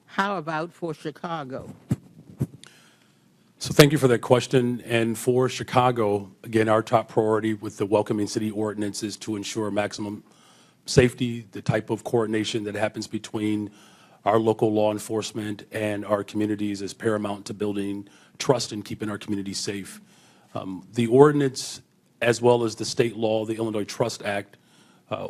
how about for Chicago? So thank you for that question. And for Chicago, again, our top priority with the Welcoming City Ordinance is to ensure maximum safety, the type of coordination that happens between our local law enforcement and our communities is paramount to building trust and keeping our communities safe. The ordinance, as well as the state law, the Illinois Trust Act,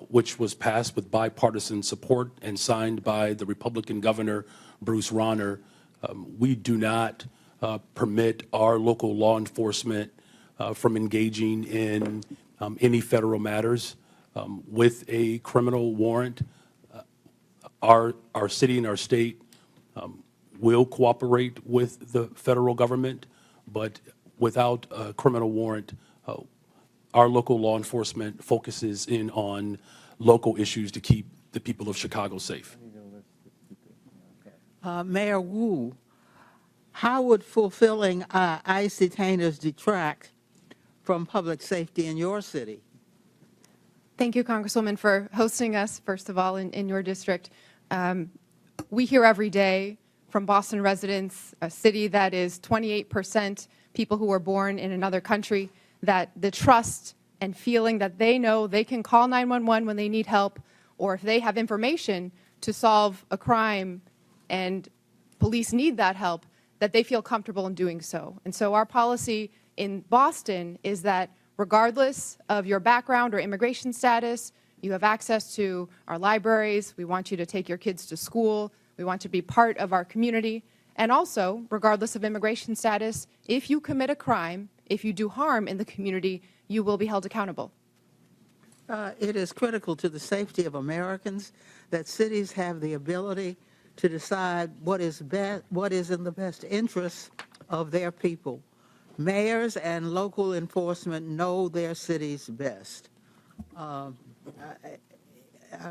which was passed with bipartisan support and signed by the Republican Governor, Bruce Rauner, we do not permit our local law enforcement from engaging in any federal matters. With a criminal warrant, our city and our state will cooperate with the federal government, but without a criminal warrant, our local law enforcement focuses in on local issues to keep the people of Chicago safe. Mayor Wu, how would fulfilling ICE detainers detract from public safety in your city? Thank you, Congresswoman, for hosting us, first of all, in your district. We hear every day from Boston residents, a city that is 28% people who were born in another country, that the trust and feeling that they know they can call 911 when they need help, or if they have information to solve a crime and police need that help, that they feel comfortable in doing so. And so our policy in Boston is that regardless of your background or immigration status, you have access to our libraries. We want you to take your kids to school. We want you to be part of our community. And also, regardless of immigration status, if you commit a crime, if you do harm in the community, you will be held accountable. It is critical to the safety of Americans that cities have the ability to decide what is in the best interest of their people. Mayors and local enforcement know their cities best. I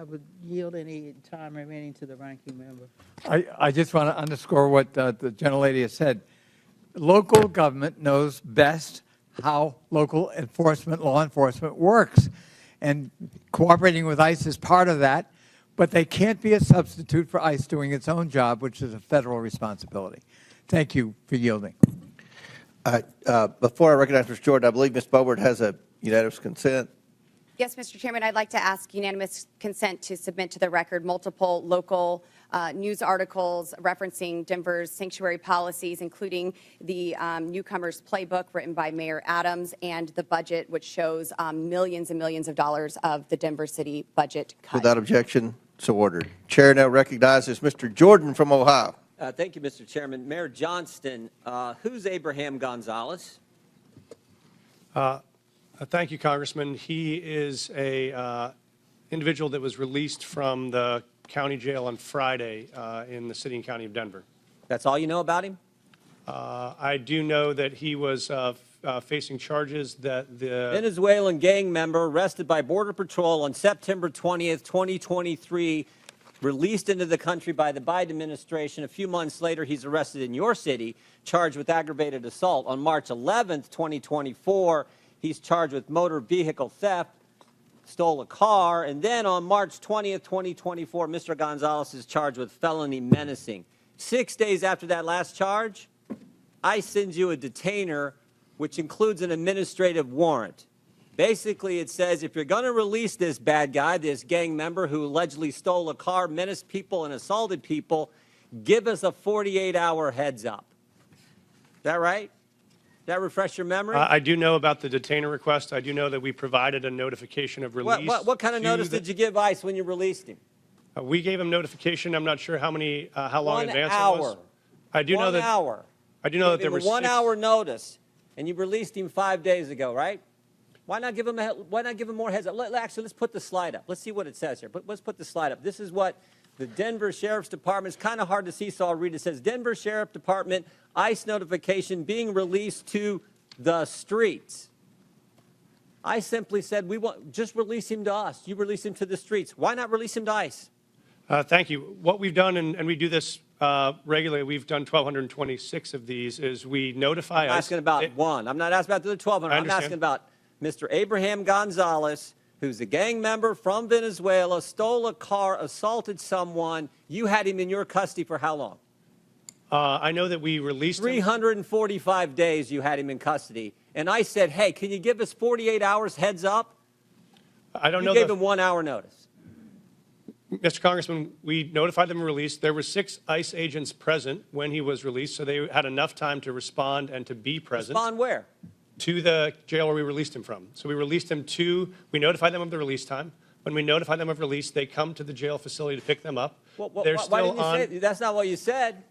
would yield any time remaining to the ranking member. I just want to underscore what the gentlelady has said. Local government knows best how local enforcement, law enforcement works. And cooperating with ICE is part of that, but they can't be a substitute for ICE doing its own job, which is a federal responsibility. Thank you for yielding. Before I recognize Ms. Jordan, I believe Ms. Boebert has a unanimous consent. Yes, Mr. Chairman, I'd like to ask unanimous consent to submit to the record multiple local news articles referencing Denver's sanctuary policies, including the Newcomers Playbook written by Mayor Adams and the budget, which shows millions and millions of dollars of the Denver city budget cut. Without objection, so ordered. Chair now recognizes Mr. Jordan from Ohio. Thank you, Mr. Chairman. Mayor Johnston, who's Abraham Gonzalez? Thank you, Congressman. He is a individual that was released from the county jail on Friday in the city and county of Denver. That's all you know about him? I do know that he was facing charges that the Venezuelan gang member arrested by Border Patrol on September 20th, 2023, released into the country by the Biden administration. A few months later, he's arrested in your city, charged with aggravated assault. On March 11th, 2024, he's charged with motor vehicle theft, stole a car, and then on March 20th, 2024, Mr. Gonzalez is charged with felony menacing. 6 days after that last charge, ICE sends you a detainer, which includes an administrative warrant. Basically, it says if you're going to release this bad guy, this gang member who allegedly stole a car, menaced people, and assaulted people, give us a 48-hour heads up. Is that right? Does that refresh your memory? I do know about the detainer request. I do know that we provided a notification of release. What kind of notice did you give ICE when you released him? We gave him notification. I'm not sure how long in advance 1 hour. it was. I do know that. 1 hour. I do know that there were were 1 hour notice, and you released him 5 days ago, right? Why not give him more heads up? Actually, let's put the slide up. Let's see what it says here. Let's put the slide up. This is what The Denver Sheriff's Department, it's kind of hard to see, so I'll read it. It says, Denver Sheriff Department, ICE notification being released to the streets. I simply said, just release him to us. You release him to the streets. Why not release him to ICE? Thank you. What we've done, and we do this regularly, we've done 1,226 of these, is we notify I'm ICE. asking about one. I'm not asking about the 1,200. I'm asking about Mr. Abraham Gonzalez, who's a gang member from Venezuela, stole a car, assaulted someone. You had him in your custody for how long? I know that we released him. 345 days you had him in custody. And I said, hey, can you give us 48 hours heads up? I don't know. You gave him 1 hour notice. Mr. Congressman, we notified them of release. There were 6 ICE agents present when he was released, so they had enough time to respond and to be present. Respond where? To the jail where we released him from. So we released him we notified them of the release time. When we notify them of release, they come to the jail facility to pick them up. They're Why still didn't you on. say that's not what you said.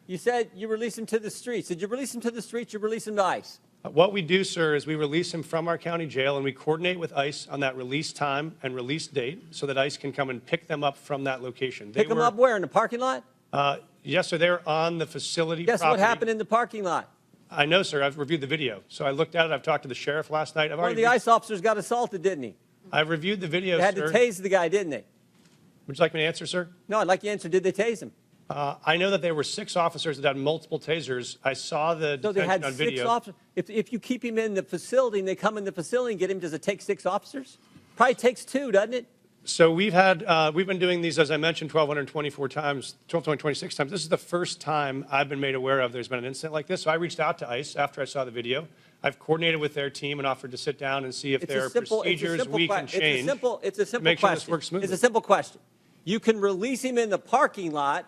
You said you release him to the streets. Did you release him to the streets? You release him to ICE? What we do, sir, is we release him from our county jail, and we coordinate with ICE on that release time and release date so that ICE can come and pick them up from that location. Pick them up where? In the parking lot? Yes, sir. They're on the facility Guess property. what happened in the parking lot? I know, sir. I've reviewed the video. So I looked at it. I've talked to the sheriff last night. One of the ICE officers got assaulted, didn't he? I've reviewed the video, They had sir. to tase the guy, didn't they? Would you like me to answer, sir? No, I'd like you to answer. Did they tase him? I know that there were 6 officers that had multiple tasers. I saw the No, they detention had on 6 video. officers. If you keep him in the facility and they come in the facility and get him, does it take 6 officers? Probably takes 2, doesn't it? So we've been doing these, as I mentioned, 1,224 times, 1,226 times. This is the first time I've been made aware of there's been an incident like this. So I reached out to ICE after I saw the video. I've coordinated with their team and offered to sit down and see if there are procedures we can change It's a simple to make sure this question. works smoothly. It's a simple question. You can release him in the parking lot,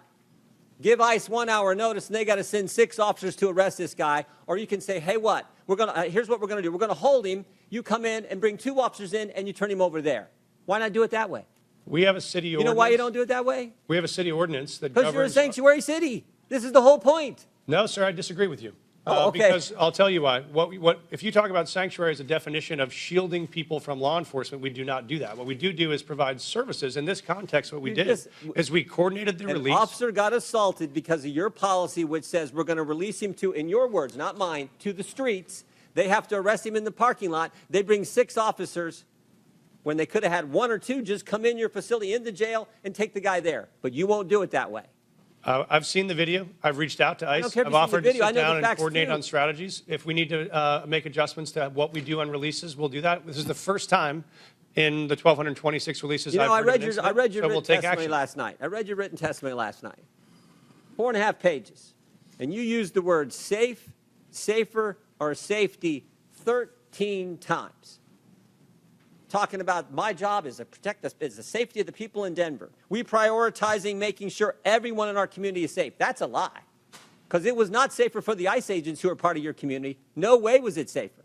give ICE 1 hour notice, and they got to send 6 officers to arrest this guy. Or you can say, hey, here's what we're going to do. We're going to hold him. You come in and bring 2 officers in, and you turn him over there. Why not do it that way? We have a city ordinance. You know why you don't do it that way? We have a city ordinance that governs. Because you're a sanctuary city. This is the whole point. No, sir, I disagree with you. Oh, okay. Because I'll tell you why. If you talk about sanctuary as a definition of shielding people from law enforcement, we do not do that. What we do is provide services. In this context, what we did is we coordinated the release. An officer got assaulted because of your policy, which says we're going to release him to, in your words, not mine, to the streets. They have to arrest him in the parking lot. They bring 6 officers when they could have had 1 or 2 just come in your facility, in the jail, and take the guy there. But you won't do it that way. I've seen the video. I've reached out to ICE. care if I've you've seen offered the to video. I sit know the down and facts, coordinate too. on strategies. If we need to make adjustments to what we do on releases, we'll do that. This is the first time in the 1,226 releases You know, I I've heard read of an your, I incident, read your so we'll written take testimony action. last night. I read your written testimony last night. 4.5 pages. And you used the word safe, safer, or safety 13 times. Talking about my job is to protect the safety of the people in Denver. We prioritizing making sure everyone in our community is safe. That's a lie. Because it was not safer for the ICE agents who are part of your community. No way was it safer.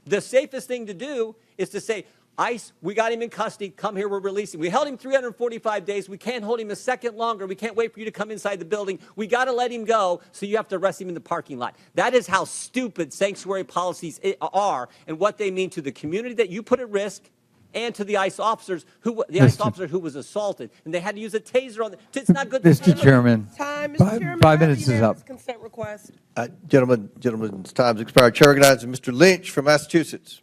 The safest thing to do is to say, ICE, we got him in custody. Come here, we're releasing. We held him 345 days. We can't hold him a second longer. We can't wait for you to come inside the building. We got to let him go, so you have to arrest him in the parking lot. That is how stupid sanctuary policies are and what they mean to the community that you put at risk and to the ICE officers ICE officer who was assaulted, and they had to use a taser on. It's not good. Mr. Chairman, Time, Mr. Chairman. 5 minutes is up. Consent request. Gentlemen's time's expired. Chair recognizes Mr. Lynch from Massachusetts.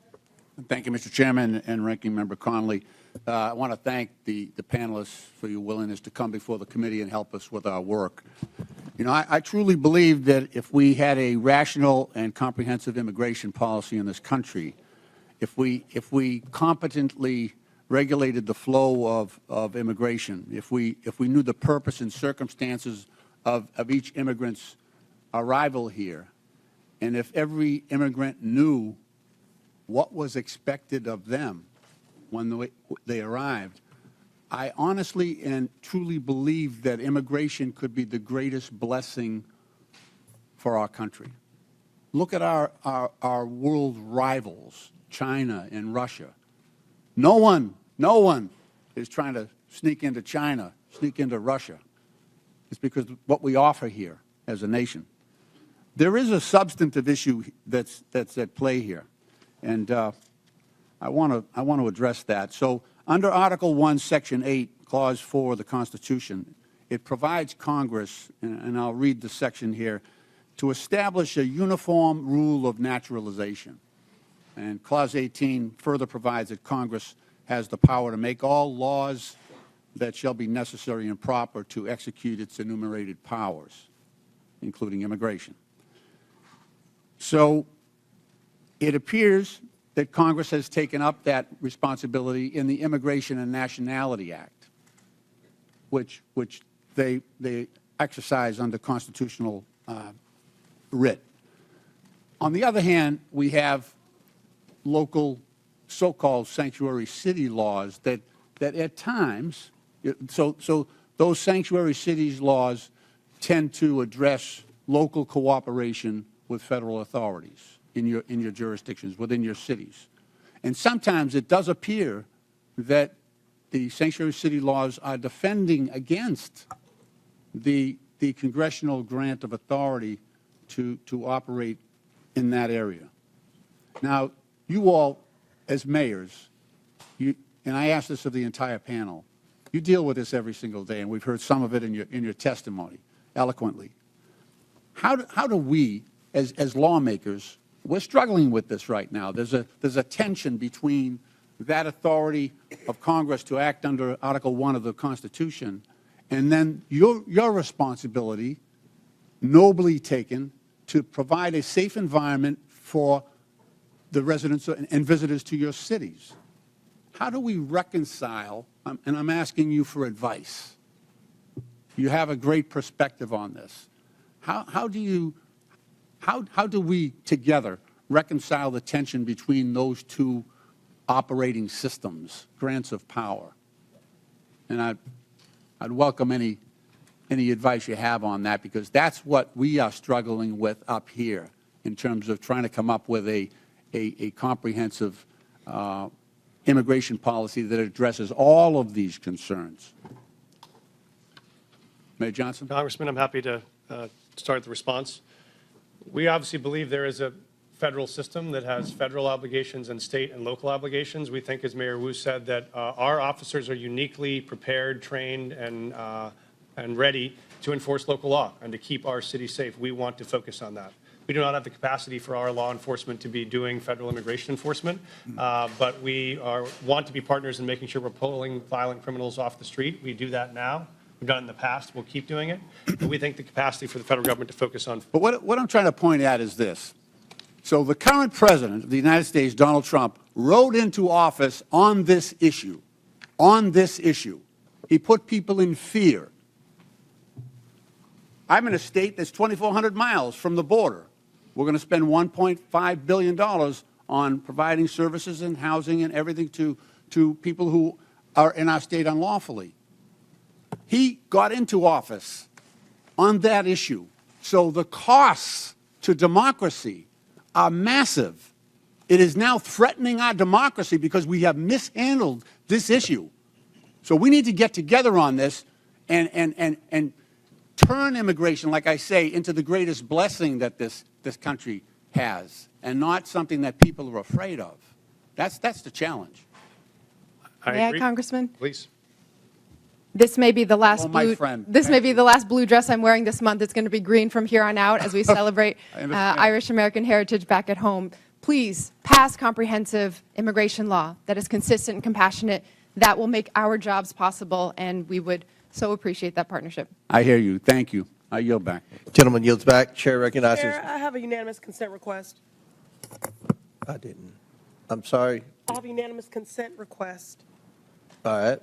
Thank you, Mr. Chairman and Ranking Member Connolly. I want to thank the panelists for your willingness to come before the committee and help us with our work. You know, I truly believe that if we had a rational and comprehensive immigration policy in this country, if we competently regulated the flow of immigration, if we knew the purpose and circumstances of each immigrant's arrival here, and if every immigrant knew what was expected of them when they arrived, I honestly and truly believe that immigration could be the greatest blessing for our country. Look at our world rivals, China and Russia. No one is trying to sneak into China, sneak into Russia. It's because of what we offer here as a nation. There is a substantive issue that's at play here, and I want to address that. So under Article 1, Section 8, Clause 4 of the Constitution, it provides Congress, and I'll read the section here, to establish a uniform rule of naturalization. And Clause 18 further provides that Congress has the power to make all laws that shall be necessary and proper to execute its enumerated powers, including immigration. So it appears that Congress has taken up that responsibility in the Immigration and Nationality Act, which they exercise under constitutional writ. On the other hand, we have local so-called sanctuary city laws that at times, so those sanctuary cities laws tend to address local cooperation with federal authorities in your jurisdictions, within your cities. And sometimes it does appear that the sanctuary city laws are defending against the congressional grant of authority to operate in that area. Now, you all, as mayors, and I ask this of the entire panel, you deal with this every single day, and we've heard some of it in your testimony eloquently. How do we, as lawmakers, we're struggling with this right now. There's a tension between that authority of Congress to act under Article 1 of the Constitution and then your responsibility, nobly taken, to provide a safe environment for the residents and visitors to your cities. How do we reconcile, and I'm asking you for advice. You have a great perspective on this. How do we together reconcile the tension between those two operating systems, grants of power? And I'd welcome any advice you have on that, because that's what we are struggling with up here in terms of trying to come up with a comprehensive immigration policy that addresses all of these concerns. Mayor Johnson? Congressman, I'm happy to start the response. We obviously believe there is a federal system that has federal obligations and state and local obligations. We think, as Mayor Wu said, that our officers are uniquely prepared, trained, and ready to enforce local law and to keep our city safe. We want to focus on that. We do not have the capacity for our law enforcement to be doing federal immigration enforcement, but we want to be partners in making sure we're pulling violent criminals off the street. We do that now. We've done it in the past. We'll keep doing it. But we think the capacity for the federal government to focus on. But what I'm trying to point at is this. So the current president of the United States, Donald Trump, rode into office on this issue. On this issue. He put people in fear. I'm in a state that's 2,400 miles from the border. We're going to spend $1.5 billion on providing services and housing and everything to people who are in our state unlawfully. He got into office on that issue. So the costs to democracy are massive. It is now threatening our democracy because we have mishandled this issue. So we need to get together on this and turn immigration, like I say, into the greatest blessing that this country has, and not something that people are afraid of. That's the challenge. May I, Congressman? Please. This may be the last my friend. This may be the last blue dress I'm wearing this month. It's going to be green from here on out as we celebrate Irish American heritage back at home. Please pass comprehensive immigration law that is consistent and compassionate. That will make our jobs possible, and we would so appreciate that partnership. I hear you. Thank you. I yield back. Gentleman yields back. Chair recognizes. Chair, I have a unanimous consent request. I didn't. I'm sorry. I have a unanimous consent request. All right.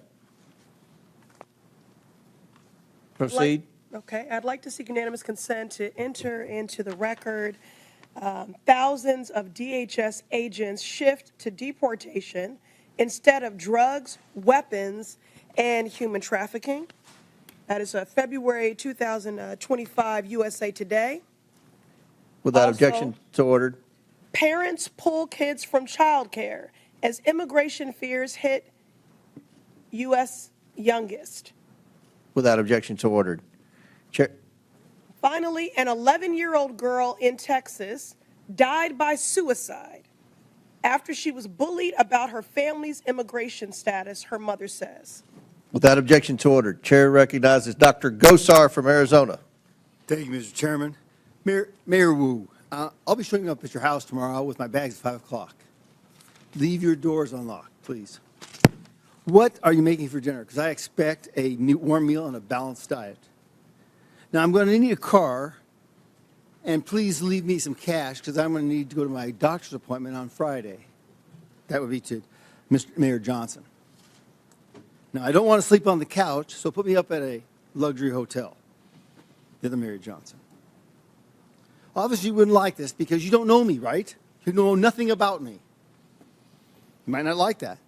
Proceed. Okay. I'd like to seek unanimous consent to enter into the record thousands of DHS agents shift to deportation instead of drugs, weapons, and human trafficking. That is February 2025 USA Today. Without Also, objection, so ordered. Parents pull kids from childcare as immigration fears hit U.S. youngest. Without objection, so ordered. Chair. Finally, an 11-year-old girl in Texas died by suicide after she was bullied about her family's immigration status, her mother says. Without objection to order, Chair recognizes Dr. Gosar from Arizona. Thank you, Mr. Chairman. Mayor Wu, I'll be showing up at your house tomorrow with my bags at 5 o'clock. Leave your doors unlocked, please. What are you making for dinner? Because I expect a warm meal and a balanced diet. Now, I'm going to need a car, and please leave me some cash because I'm going to need to go to my doctor's appointment on Friday. That would be to Mr. Mayor Johnson. Now, I don't want to sleep on the couch, so put me up at a luxury hotel. The other Mayor Johnson. Obviously, you wouldn't like this because you don't know me, right? You know nothing about me. You might not like that.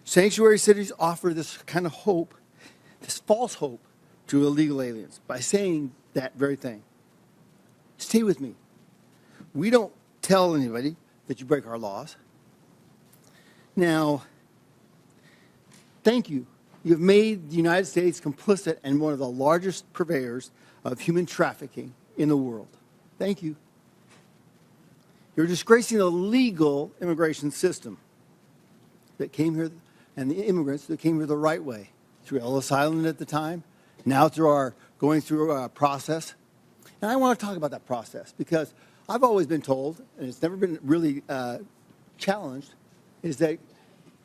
Sanctuary cities offer this kind of hope, this false hope to illegal aliens by saying that very thing. Stay with me. We don't tell anybody that you break our laws. Now, thank you. You've made the United States complicit and one of the largest purveyors of human trafficking in the world. Thank you. You're disgracing the legal immigration system that came here and the immigrants that came here the right way, through Ellis Island at the time, now through going through a process. And I want to talk about that process because I've always been told, and it's never been really challenged, is that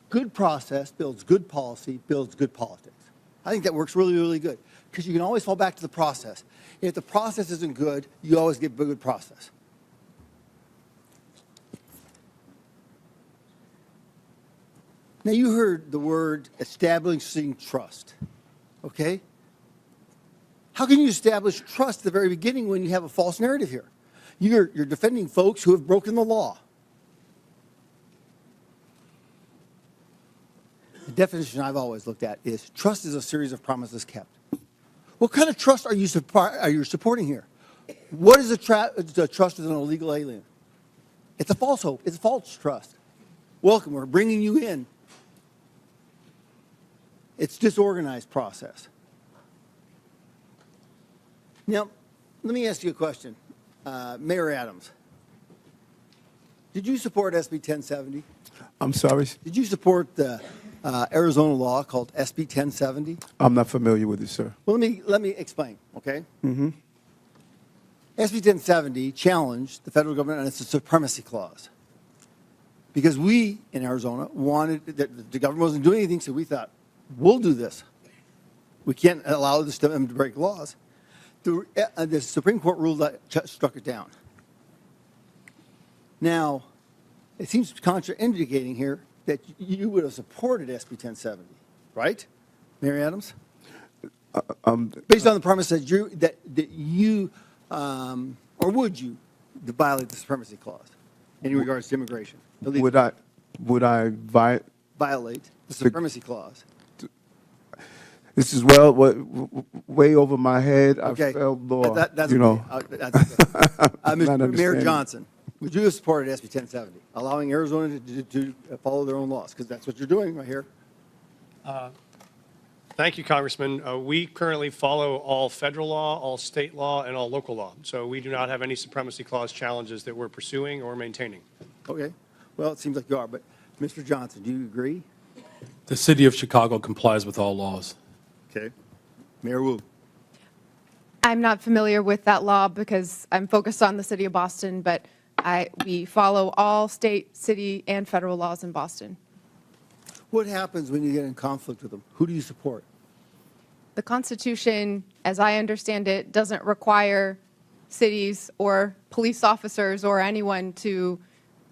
good process builds good policy, builds good politics. I think that works really, really good because you can always fall back to the process. If the process isn't good, you always get a good process. Now, you heard the word establishing trust, okay? How can you establish trust at the very beginning when you have a false narrative here? You're defending folks who have broken the law. The definition I've always looked at is trust is a series of promises kept. What kind of trust are you supporting here? What is the trust with an illegal alien? It's a false hope. It's a false trust. Welcome. We're bringing you in. It's disorganized process. Now, let me ask you a question. Mayor Adams, did you support SB 1070? I'm sorry? Did you support the Arizona law called SB 1070? I'm not familiar with it, sir. Well, let me explain, okay? Mm-hmm. SB 1070 challenged the federal government on its supremacy clause because we in Arizona wanted that the government wasn't doing anything, so we thought, we'll do this. We can't allow them to break laws. The Supreme Court ruled that struck it down. Now, it seems contraindicating here that you would have supported SB 1070, right, Mayor Adams? Based on the premise that you or would you violate the supremacy clause in regards to immigration? Would I violate the supremacy clause? This is way over my head. Okay. I felt law. That's you know. okay. Mr. Mayor Johnson, would you have supported SB 1070, allowing Arizona to follow their own laws? Because that's what you're doing right here. Thank you, Congressman. We currently follow all federal law, all state law, and all local law. So we do not have any supremacy clause challenges that we're pursuing or maintaining. Okay. Well, it seems like you are. But, Mr. Johnson, do you agree? The city of Chicago complies with all laws. Okay. Mayor Wu. I'm not familiar with that law because I'm focused on the city of Boston, but we follow all state, city, and federal laws in Boston. What happens when you get in conflict with them? Who do you support? The Constitution, as I understand it, doesn't require cities or police officers or anyone to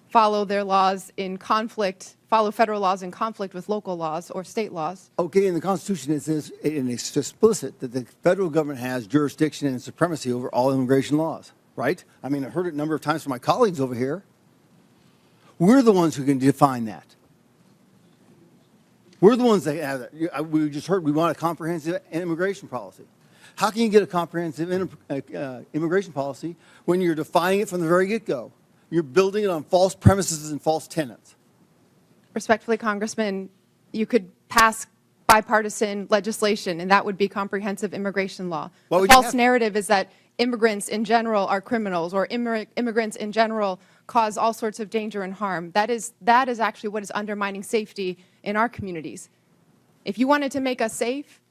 follow their laws in conflict, follow federal laws in conflict with local laws or state laws. Okay, in the Constitution it says, and it's explicit, that the federal government has jurisdiction and supremacy over all immigration laws, right? I mean, I've heard it a number of times from my colleagues over here. We're the ones who can define that. We're the ones that have that. We just heard we want a comprehensive immigration policy. How can you get a comprehensive immigration policy when you're defining it from the very get-go? You're building it on false premises and false tenets. Respectfully, Congressman, you could pass bipartisan legislation, and that would be comprehensive immigration law. The false narrative is that immigrants in general are criminals, or immigrants in general cause all sorts of danger and harm. That is actually what is undermining safety in our communities. If you wanted to make us safe,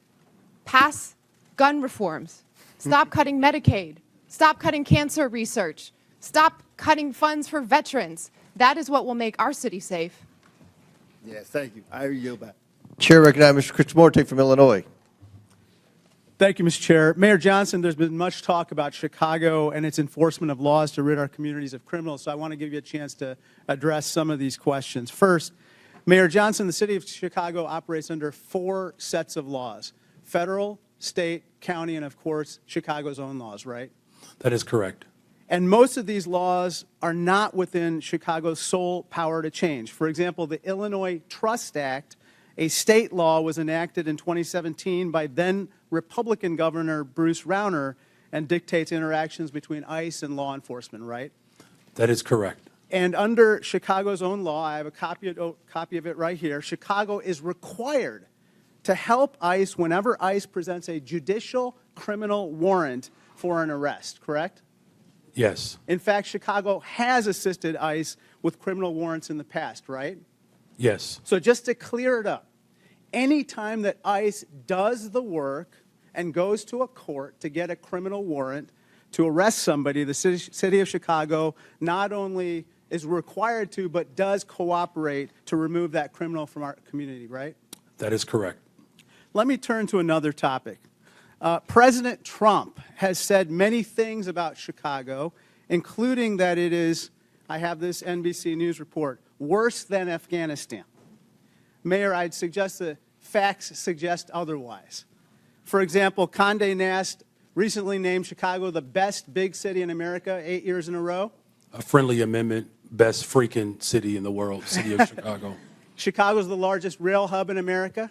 pass gun reforms. Stop cutting Medicaid. Stop cutting cancer research. Stop cutting funds for veterans. That is what will make our city safe. Yes, thank you. I yield back. Chair recognizes Mr. Krishnamurti from Illinois. Thank you, Mr. Chair. Mayor Johnson, there's been much talk about Chicago and its enforcement of laws to rid our communities of criminals, so I want to give you a chance to address some of these questions. First, Mayor Johnson, the city of Chicago operates under 4 sets of laws: federal, state, county, and of course, Chicago's own laws, right? That is correct. And most of these laws are not within Chicago's sole power to change. For example, the Illinois Trust Act, a state law, was enacted in 2017 by then Republican Governor Bruce Rauner and dictates interactions between ICE and law enforcement, right? That is correct. And under Chicago's own law, I have a copy of it right here, Chicago is required to help ICE whenever ICE presents a judicial criminal warrant for an arrest, correct? Yes. In fact, Chicago has assisted ICE with criminal warrants in the past, right? Yes. So just to clear it up, any time that ICE does the work and goes to a court to get a criminal warrant to arrest somebody, the city of Chicago not only is required to, but does cooperate to remove that criminal from our community, right? That is correct. Let me turn to another topic. President Trump has said many things about Chicago, including that it is, I have this NBC News report, worse than Afghanistan. Mayor, I'd suggest the facts suggest otherwise. For example, Condé Nast recently named Chicago the best big city in America 8 years in a row. A friendly amendment, best freaking city in the world, city of Chicago. Chicago's the largest rail hub in America.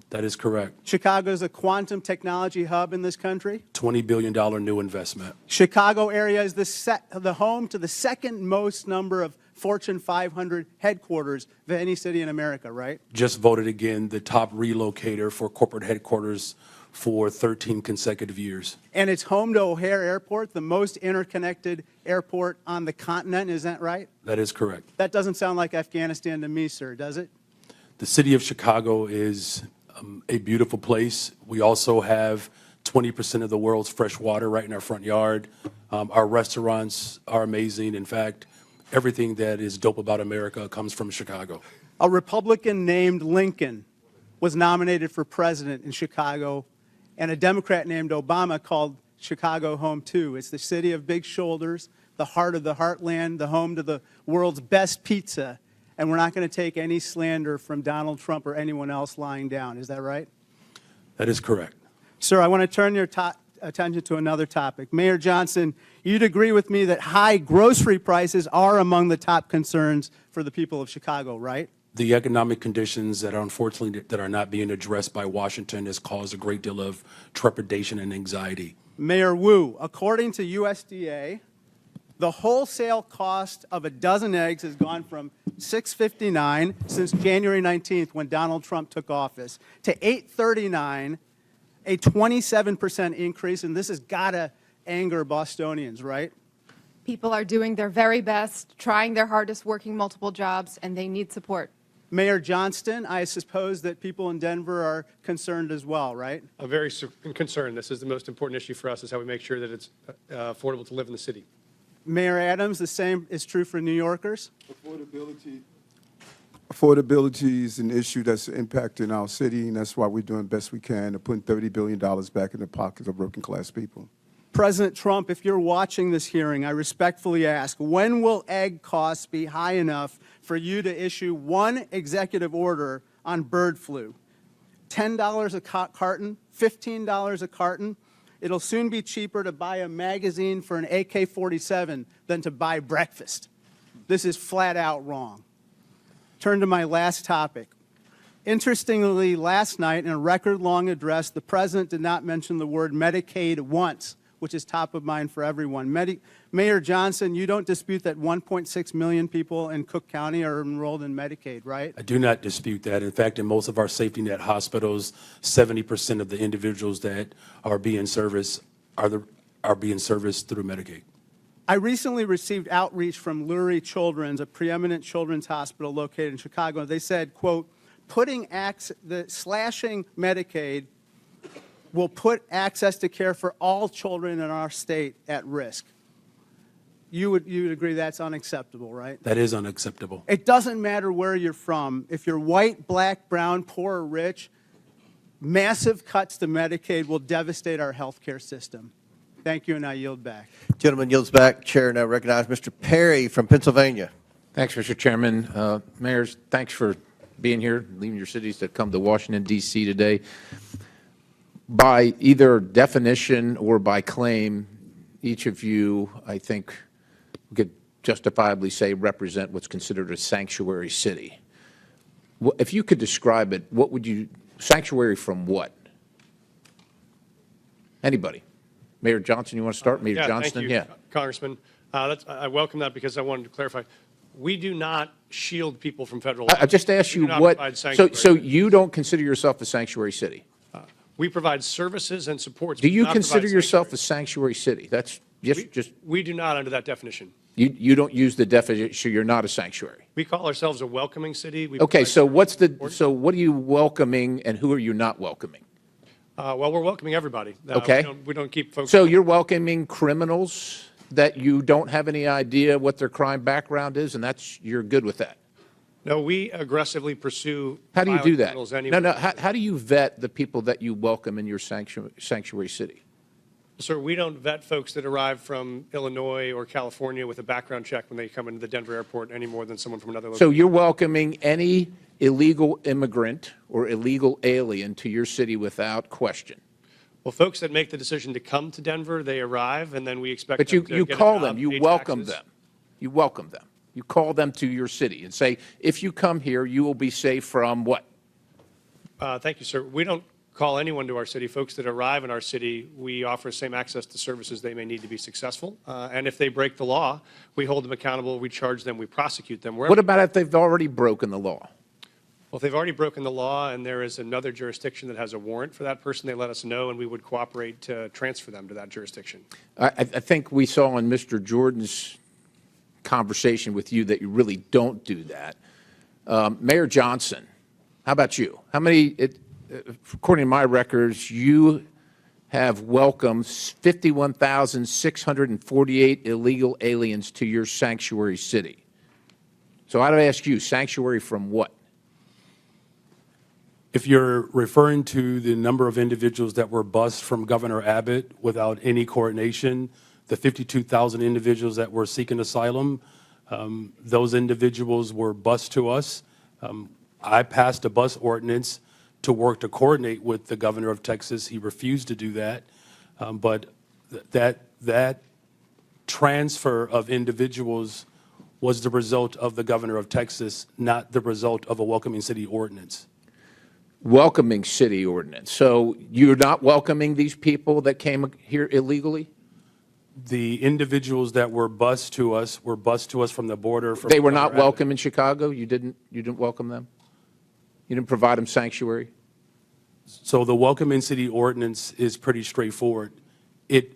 That is correct. Chicago's a quantum technology hub in this country. $20 billion new investment. Chicago area is the home to the second most number of Fortune 500 headquarters of any city in America, right? Just voted again the top relocator for corporate headquarters for 13 consecutive years. And it's home to O'Hare Airport, the most interconnected airport on the continent, is that right? That is correct. That doesn't sound like Afghanistan to me, sir, does it? The city of Chicago is a beautiful place. We also have 20% of the world's fresh water right in our front yard. Our restaurants are amazing. In fact, everything that is dope about America comes from Chicago. A Republican named Lincoln was nominated for president in Chicago, and a Democrat named Obama called Chicago home too. It's the city of big shoulders, the heart of the heartland, the home to the world's best pizza. And we're not going to take any slander from Donald Trump or anyone else lying down. Is that right? That is correct. Sir, I want to turn your attention to another topic. Mayor Johnson, you'd agree with me that high grocery prices are among the top concerns for the people of Chicago, right? The economic conditions that are unfortunately that are not being addressed by Washington has caused a great deal of trepidation and anxiety. Mayor Wu, according to USDA, the wholesale cost of a dozen eggs has gone from $6.59 since January 19th when Donald Trump took office to $8.39, a 27% increase, and this has got to anger Bostonians, right? People are doing their very best, trying their hardest, working multiple jobs, and they need support. Mayor Johnston, I suppose that people in Denver are concerned as well, right? I'm very concerned. This is the most important issue for us, is how we make sure that it's affordable to live in the city. Mayor Adams, the same is true for New Yorkers? Affordability is an issue that's impacting our city, and that's why we're doing the best we can to put $30 billion back in the pockets of working class people. President Trump, if you're watching this hearing, I respectfully ask, when will egg costs be high enough for you to issue one executive order on bird flu? $10 a carton, $15 a carton? It'll soon be cheaper to buy a magazine for an AK-47 than to buy breakfast. This is flat out wrong. Turn to my last topic. Interestingly, last night in a record-long address, the president did not mention the word Medicaid once, which is top of mind for everyone. Mayor Johnson, you don't dispute that 1.6 million people in Cook County are enrolled in Medicaid, right? I do not dispute that. In fact, in most of our safety net hospitals, 70% of the individuals that are being serviced are being serviced through Medicaid. I recently received outreach from Lurie Children's, a preeminent children's hospital located in Chicago. They said, quote, slashing Medicaid will put access to care for all children in our state at risk. You would agree that's unacceptable, right? That is unacceptable. It doesn't matter where you're from. If you're white, black, brown, poor, or rich, massive cuts to Medicaid will devastate our health care system. Thank you, and I yield back. Gentleman yields back. Chair now recognize Mr. Perry from Pennsylvania. Thanks, Mr. Chairman. Mayors, thanks for being here, leaving your cities to come to Washington, D.C. today. By either definition or by claim, each of you, I think, could justifiably say represent what's considered a sanctuary city. If you could describe it, what would you, sanctuary from what? Anybody? Mayor Johnson, you want to start? Mayor Johnston? Thank you, Congressman. I welcome that because I wanted to clarify. We do not shield people from federal law. I just asked you what, so you don't consider yourself a sanctuary city? We provide services and supports. Do you consider yourself a sanctuary city? That's just. We do not under that definition. You don't use the definition, you're not a sanctuary. We call ourselves a welcoming city. Okay, so what are you welcoming and who are you not welcoming? Well, we're welcoming everybody. Okay. We don't keep folks. So you're welcoming criminals that you don't have any idea what their crime background is, and you're good with that? No, we aggressively pursue. How do you do that? No. How do you vet the people that you welcome in your sanctuary city? Sir, we don't vet folks that arrive from Illinois or California with a background check when they come into the Denver airport any more than someone from another location. So you're welcoming any illegal immigrant or illegal alien to your city without question? Well, folks that make the decision to come to Denver, they arrive, and then we expect but them to you get call a job, them, you pay welcome taxes. them. You welcome them. You call them to your city and say, if you come here, you will be safe from what? Thank you, sir. We don't call anyone to our city. Folks that arrive in our city, we offer same access to services they may need to be successful. And if they break the law, we hold them accountable, we charge them, we prosecute them. What about if they've already broken the law? Well, if they've already broken the law and there is another jurisdiction that has a warrant for that person, they let us know and we would cooperate to transfer them to that jurisdiction. I think we saw in Mr. Jordan's conversation with you that you really don't do that. Mayor Johnson, how about you? How many, according to my records, you have welcomed 51,648 illegal aliens to your sanctuary city. So I'd ask you, sanctuary from what? If you're referring to the number of individuals that were bused from Governor Abbott without any coordination, the 52,000 individuals that were seeking asylum, those individuals were bused to us. I passed a bus ordinance to work to coordinate with the governor of Texas. He refused to do that. But that transfer of individuals was the result of the governor of Texas, not the result of a welcoming city ordinance. Welcoming city ordinance. So you're not welcoming these people that came here illegally? The individuals that were bused to us from the border. They were not welcome in Chicago? You didn't welcome them? You didn't provide them sanctuary? So the welcoming city ordinance is pretty straightforward. It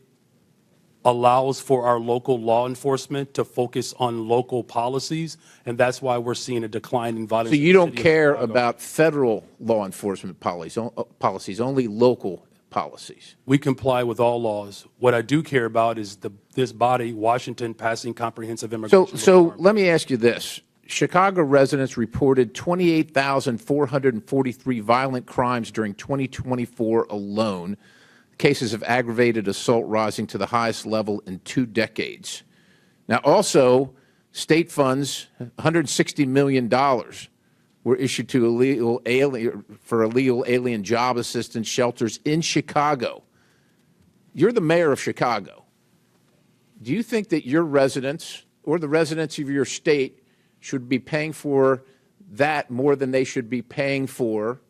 allows for our local law enforcement to focus on local policies, and that's why we're seeing a decline in violence. So you don't care about federal law enforcement policies, only local policies? We comply with all laws. What I do care about is this body, Washington, passing comprehensive immigration. So let me ask you this. Chicago residents reported 28,443 violent crimes during 2024 alone, cases of aggravated assault rising to the highest level in 2 decades. Now, also, state funds, $160 million, were issued to illegal alien job assistance shelters in Chicago. You're the mayor of Chicago. Do you think that your residents or the residents of your state should be paying for that more than they should be paying for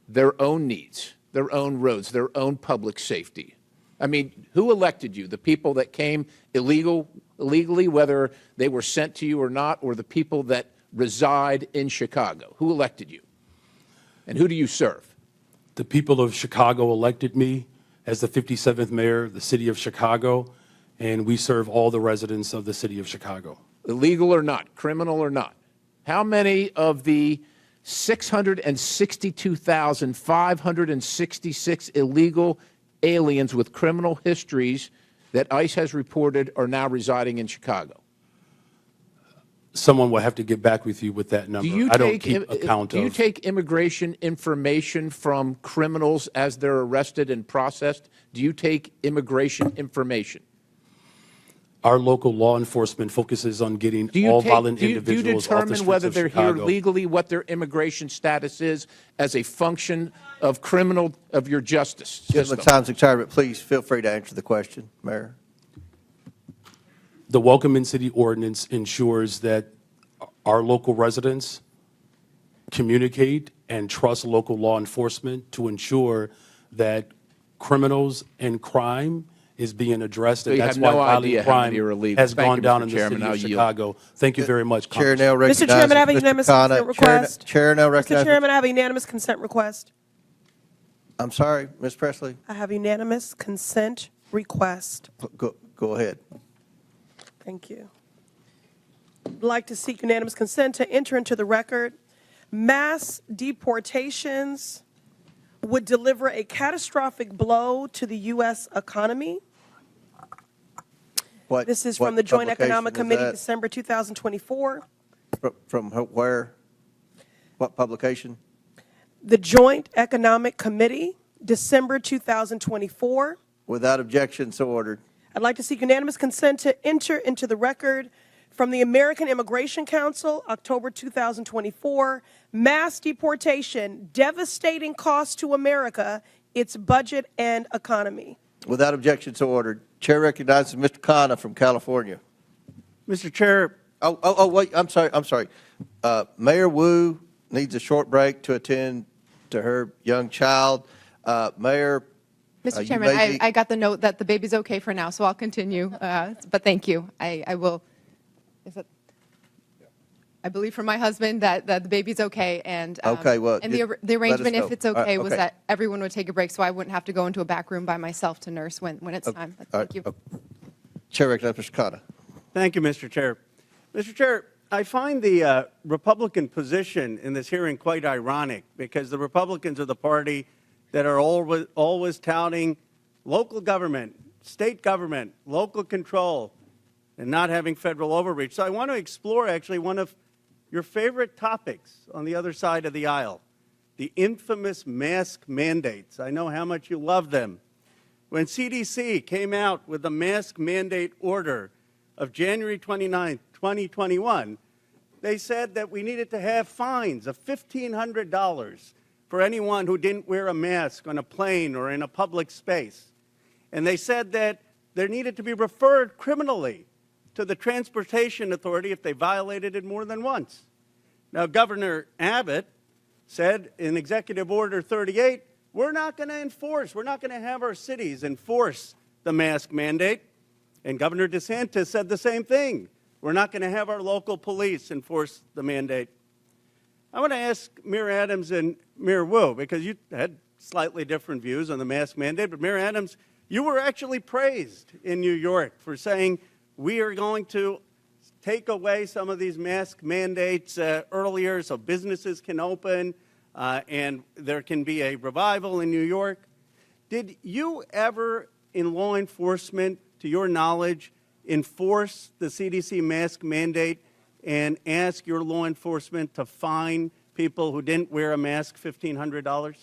their own needs, their own roads, their own public safety? I mean, who elected you? The people that came illegally, whether they were sent to you or not, or the people that reside in Chicago? Who elected you? And who do you serve? The people of Chicago elected me as the 57th mayor of the city of Chicago, and we serve all the residents of the city of Chicago. Illegal or not, criminal or not. How many of the 662,566 illegal aliens with criminal histories that ICE has reported are now residing in Chicago. Someone will have to get back with you with that number. I don't keep account do you of. take immigration information from criminals as they're arrested and processed? Do you take immigration information? Our local law enforcement focuses on getting all violent individuals do you off the determine streets whether of they're Chicago. here legally, what their immigration status is, as a function of your justice system? Gentleman, time's expired, but please feel free to answer the question, Mayor. The Welcome in City ordinance ensures that our local residents communicate and trust local law enforcement to ensure that criminals and crime is being addressed, and that's why violent crime has gone down in the city of Chicago. Thank you very much, Chair now recognizes Mr. Chairman, I have a unanimous consent request. Chair now recognizes. Mr. Chairman, I have a unanimous consent request. I'm sorry, Ms. Presley. I have a unanimous consent request. Go ahead. Thank you. I'd like to seek unanimous consent to enter into the record mass deportations would deliver a catastrophic blow to the U.S. economy. This is from the Joint Economic Committee, December 2024. From where? What publication? The Joint Economic Committee, December 2024. Without objection, so ordered. I'd like to seek unanimous consent to enter into the record from the American Immigration Council, October 2024, mass deportation, devastating cost to America, its budget and economy. Without objection, so ordered. Chair recognizes Mr. Khanna from California. Mr. Chair. Wait, I'm sorry. Mayor Wu needs a short break to attend to her young child. Mayor. Mr. Chairman, I got the note that the baby's okay for now, so I'll continue. But thank you. I will. I believe from my husband that the baby's okay, and the arrangement, if it's okay, was that everyone would take a break, so I wouldn't have to go into a back room by myself to nurse when it's time. But thank you. Chair recognizes Mr. Khanna. Thank you, Mr. Chair. Mr. Chair, I find the Republican position in this hearing quite ironic, because the Republicans are the party that are always touting local government, state government, local control, and not having federal overreach. So I want to explore actually one of your favorite topics on the other side of the aisle, the infamous mask mandates. I know how much you love them. When CDC came out with the mask mandate order of January 29, 2021, they said that we needed to have fines of $1,500 for anyone who didn't wear a mask on a plane or in a public space. And they said that there needed to be referred criminally to the Transportation Authority if they violated it more than once. Now, Governor Abbott said in Executive Order 38, we're not going to enforce, we're not going to have our cities enforce the mask mandate. And Governor DeSantis said the same thing. We're not going to have our local police enforce the mandate. I want to ask Mayor Adams and Mayor Wu, because you had slightly different views on the mask mandate, but Mayor Adams, you were actually praised in New York for saying we are going to take away some of these mask mandates earlier so businesses can open and there can be a revival in New York. Did you ever, in law enforcement, to your knowledge, enforce the CDC mask mandate and ask your law enforcement to fine people who didn't wear a mask $1,500?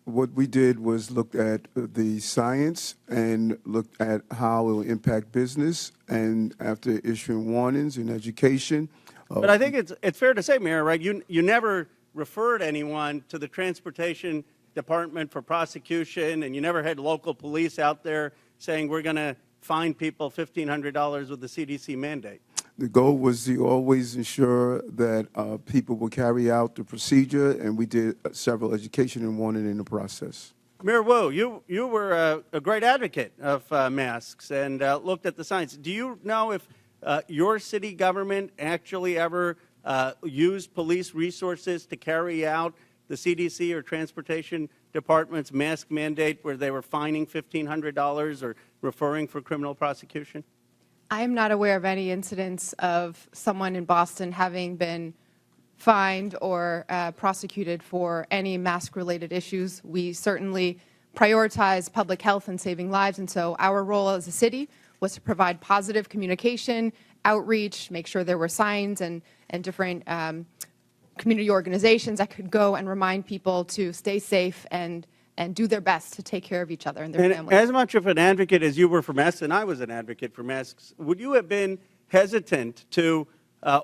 What we did was looked at the science and looked at how it will impact business, and after issuing warnings in education. But I think it's fair to say, Mayor, right, you never referred anyone to the Transportation Department for prosecution, and you never had local police out there saying we're going to fine people $1,500 with the CDC mandate. The goal was to always ensure that people will carry out the procedure, and we did several education and warning in the process. Mayor Wu, you were a great advocate of masks and looked at the science. Do you know if your city government actually ever used police resources to carry out the CDC or Transportation Department's mask mandate where they were fining $1,500 or referring for criminal prosecution? I am not aware of any incidents of someone in Boston having been fined or prosecuted for any mask-related issues. We certainly prioritize public health and saving lives, and so our role as a city was to provide positive communication, outreach, make sure there were signs and different community organizations that could go and remind people to stay safe and do their best to take care of each other and their families. As much of an advocate as you were for masks, and I was an advocate for masks, would you have been hesitant to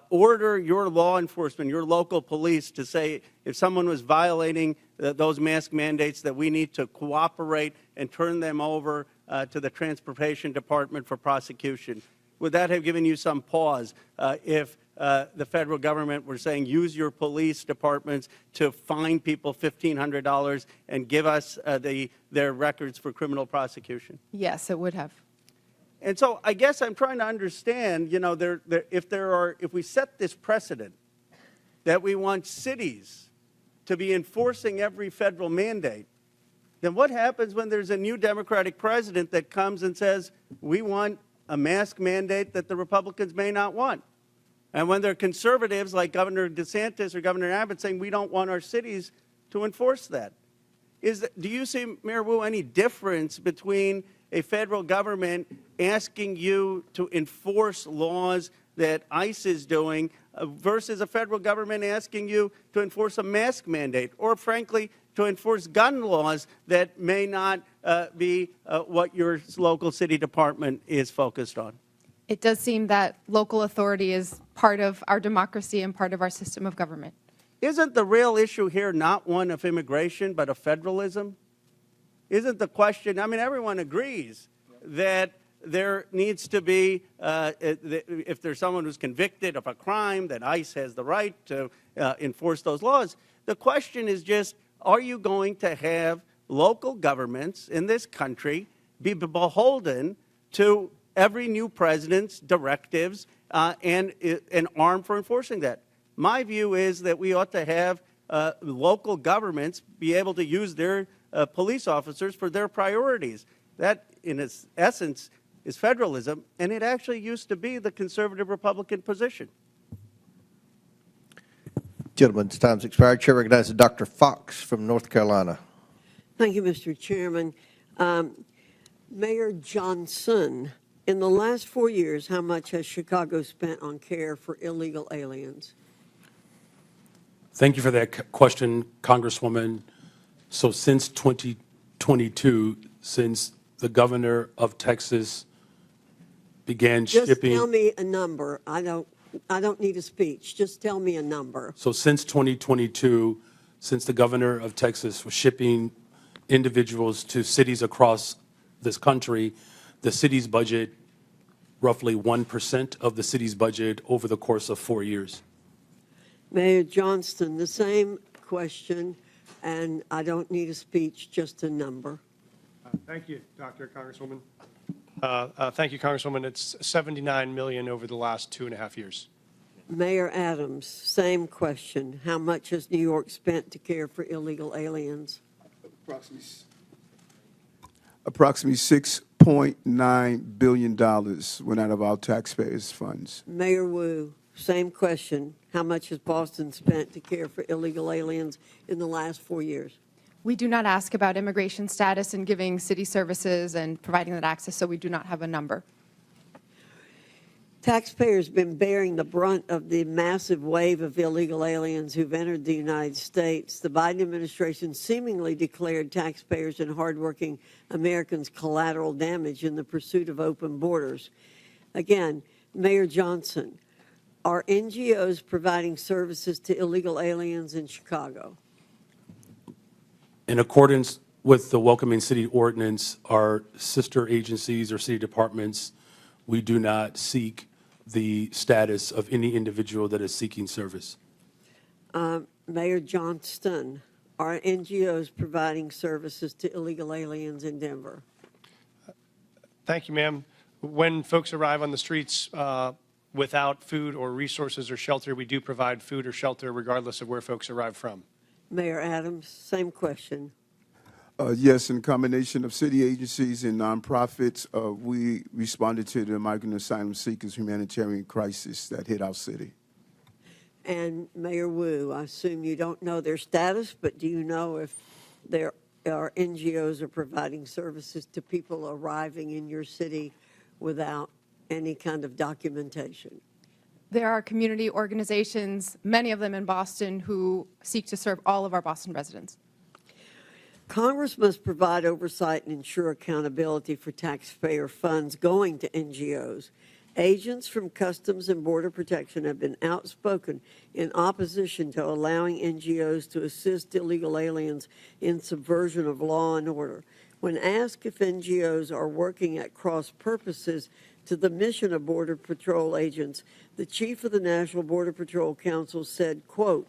order your law enforcement, your local police, to say if someone was violating those mask mandates that we need to cooperate and turn them over to the Transportation Department for prosecution? Would that have given you some pause if the federal government were saying use your police departments to fine people $1,500 and give us their records for criminal prosecution? Yes, it would have. And so I guess I'm trying to understand, you know, if we set this precedent that we want cities to be enforcing every federal mandate, then what happens when there's a new Democratic president that comes and says, we want a mask mandate that the Republicans may not want? And when there are conservatives like Governor DeSantis or Governor Abbott saying we don't want our cities to enforce that. Do you see, Mayor Wu, any difference between a federal government asking you to enforce laws that ICE is doing versus a federal government asking you to enforce a mask mandate or, frankly, to enforce gun laws that may not be what your local city department is focused on? It does seem that local authority is part of our democracy and part of our system of government. Isn't the real issue here not one of immigration, but of federalism? Isn't the question, I mean, everyone agrees that there needs to be, if there's someone who's convicted of a crime, that ICE has the right to enforce those laws. The question is just, are you going to have local governments in this country be beholden to every new president's directives and armed for enforcing that? My view is that we ought to have local governments be able to use their police officers for their priorities. That, in its essence, is federalism, and it actually used to be the conservative Republican position. Gentleman's time's expired. Chair recognizes Dr. Fox from North Carolina. Thank you, Mr. Chairman. Mayor Johnson, in the last 4 years, how much has Chicago spent on care for illegal aliens? Thank you for that question, Congresswoman. So since 2022, since the governor of Texas began shipping. Just tell me a number. I don't need a speech. Just tell me a number. So since 2022, since the governor of Texas was shipping individuals to cities across this country, the city's budget, roughly 1% of the city's budget over the course of 4 years. Mayor Johnston, the same question, and I don't need a speech, just a number. Thank you, Congresswoman. Thank you, Congresswoman. It's $79 million over the last 2.5 years. Mayor Adams, same question. How much has New York spent to care for illegal aliens? Approximately $6.9 billion went out of our taxpayers' funds. Mayor Wu, same question. How much has Boston spent to care for illegal aliens in the last 4 years? We do not ask about immigration status and giving city services and providing that access, so we do not have a number. Taxpayers have been bearing the brunt of the massive wave of illegal aliens who've entered the United States. The Biden administration seemingly declared taxpayers and hardworking Americans collateral damage in the pursuit of open borders. Again, Mayor Johnson, are NGOs providing services to illegal aliens in Chicago? In accordance with the Welcoming City Ordinance, our sister agencies or city departments, we do not seek the status of any individual that is seeking service. Mayor Johnston, are NGOs providing services to illegal aliens in Denver? Thank you, ma'am. When folks arrive on the streets without food or resources or shelter, we do provide food or shelter regardless of where folks arrive from. Mayor Adams, same question. Yes, in combination of city agencies and nonprofits, we responded to the migrant asylum seekers humanitarian crisis that hit our city. And Mayor Wu, I assume you don't know their status, but do you know if there are NGOs are providing services to people arriving in your city without any kind of documentation? There are community organizations, many of them in Boston, who seek to serve all of our Boston residents. Congress must provide oversight and ensure accountability for taxpayer funds going to NGOs. Agents from Customs and Border Protection have been outspoken in opposition to allowing NGOs to assist illegal aliens in subversion of law and order. When asked if NGOs are working at cross purposes to the mission of Border Patrol agents, the chief of the National Border Patrol Council said, quote,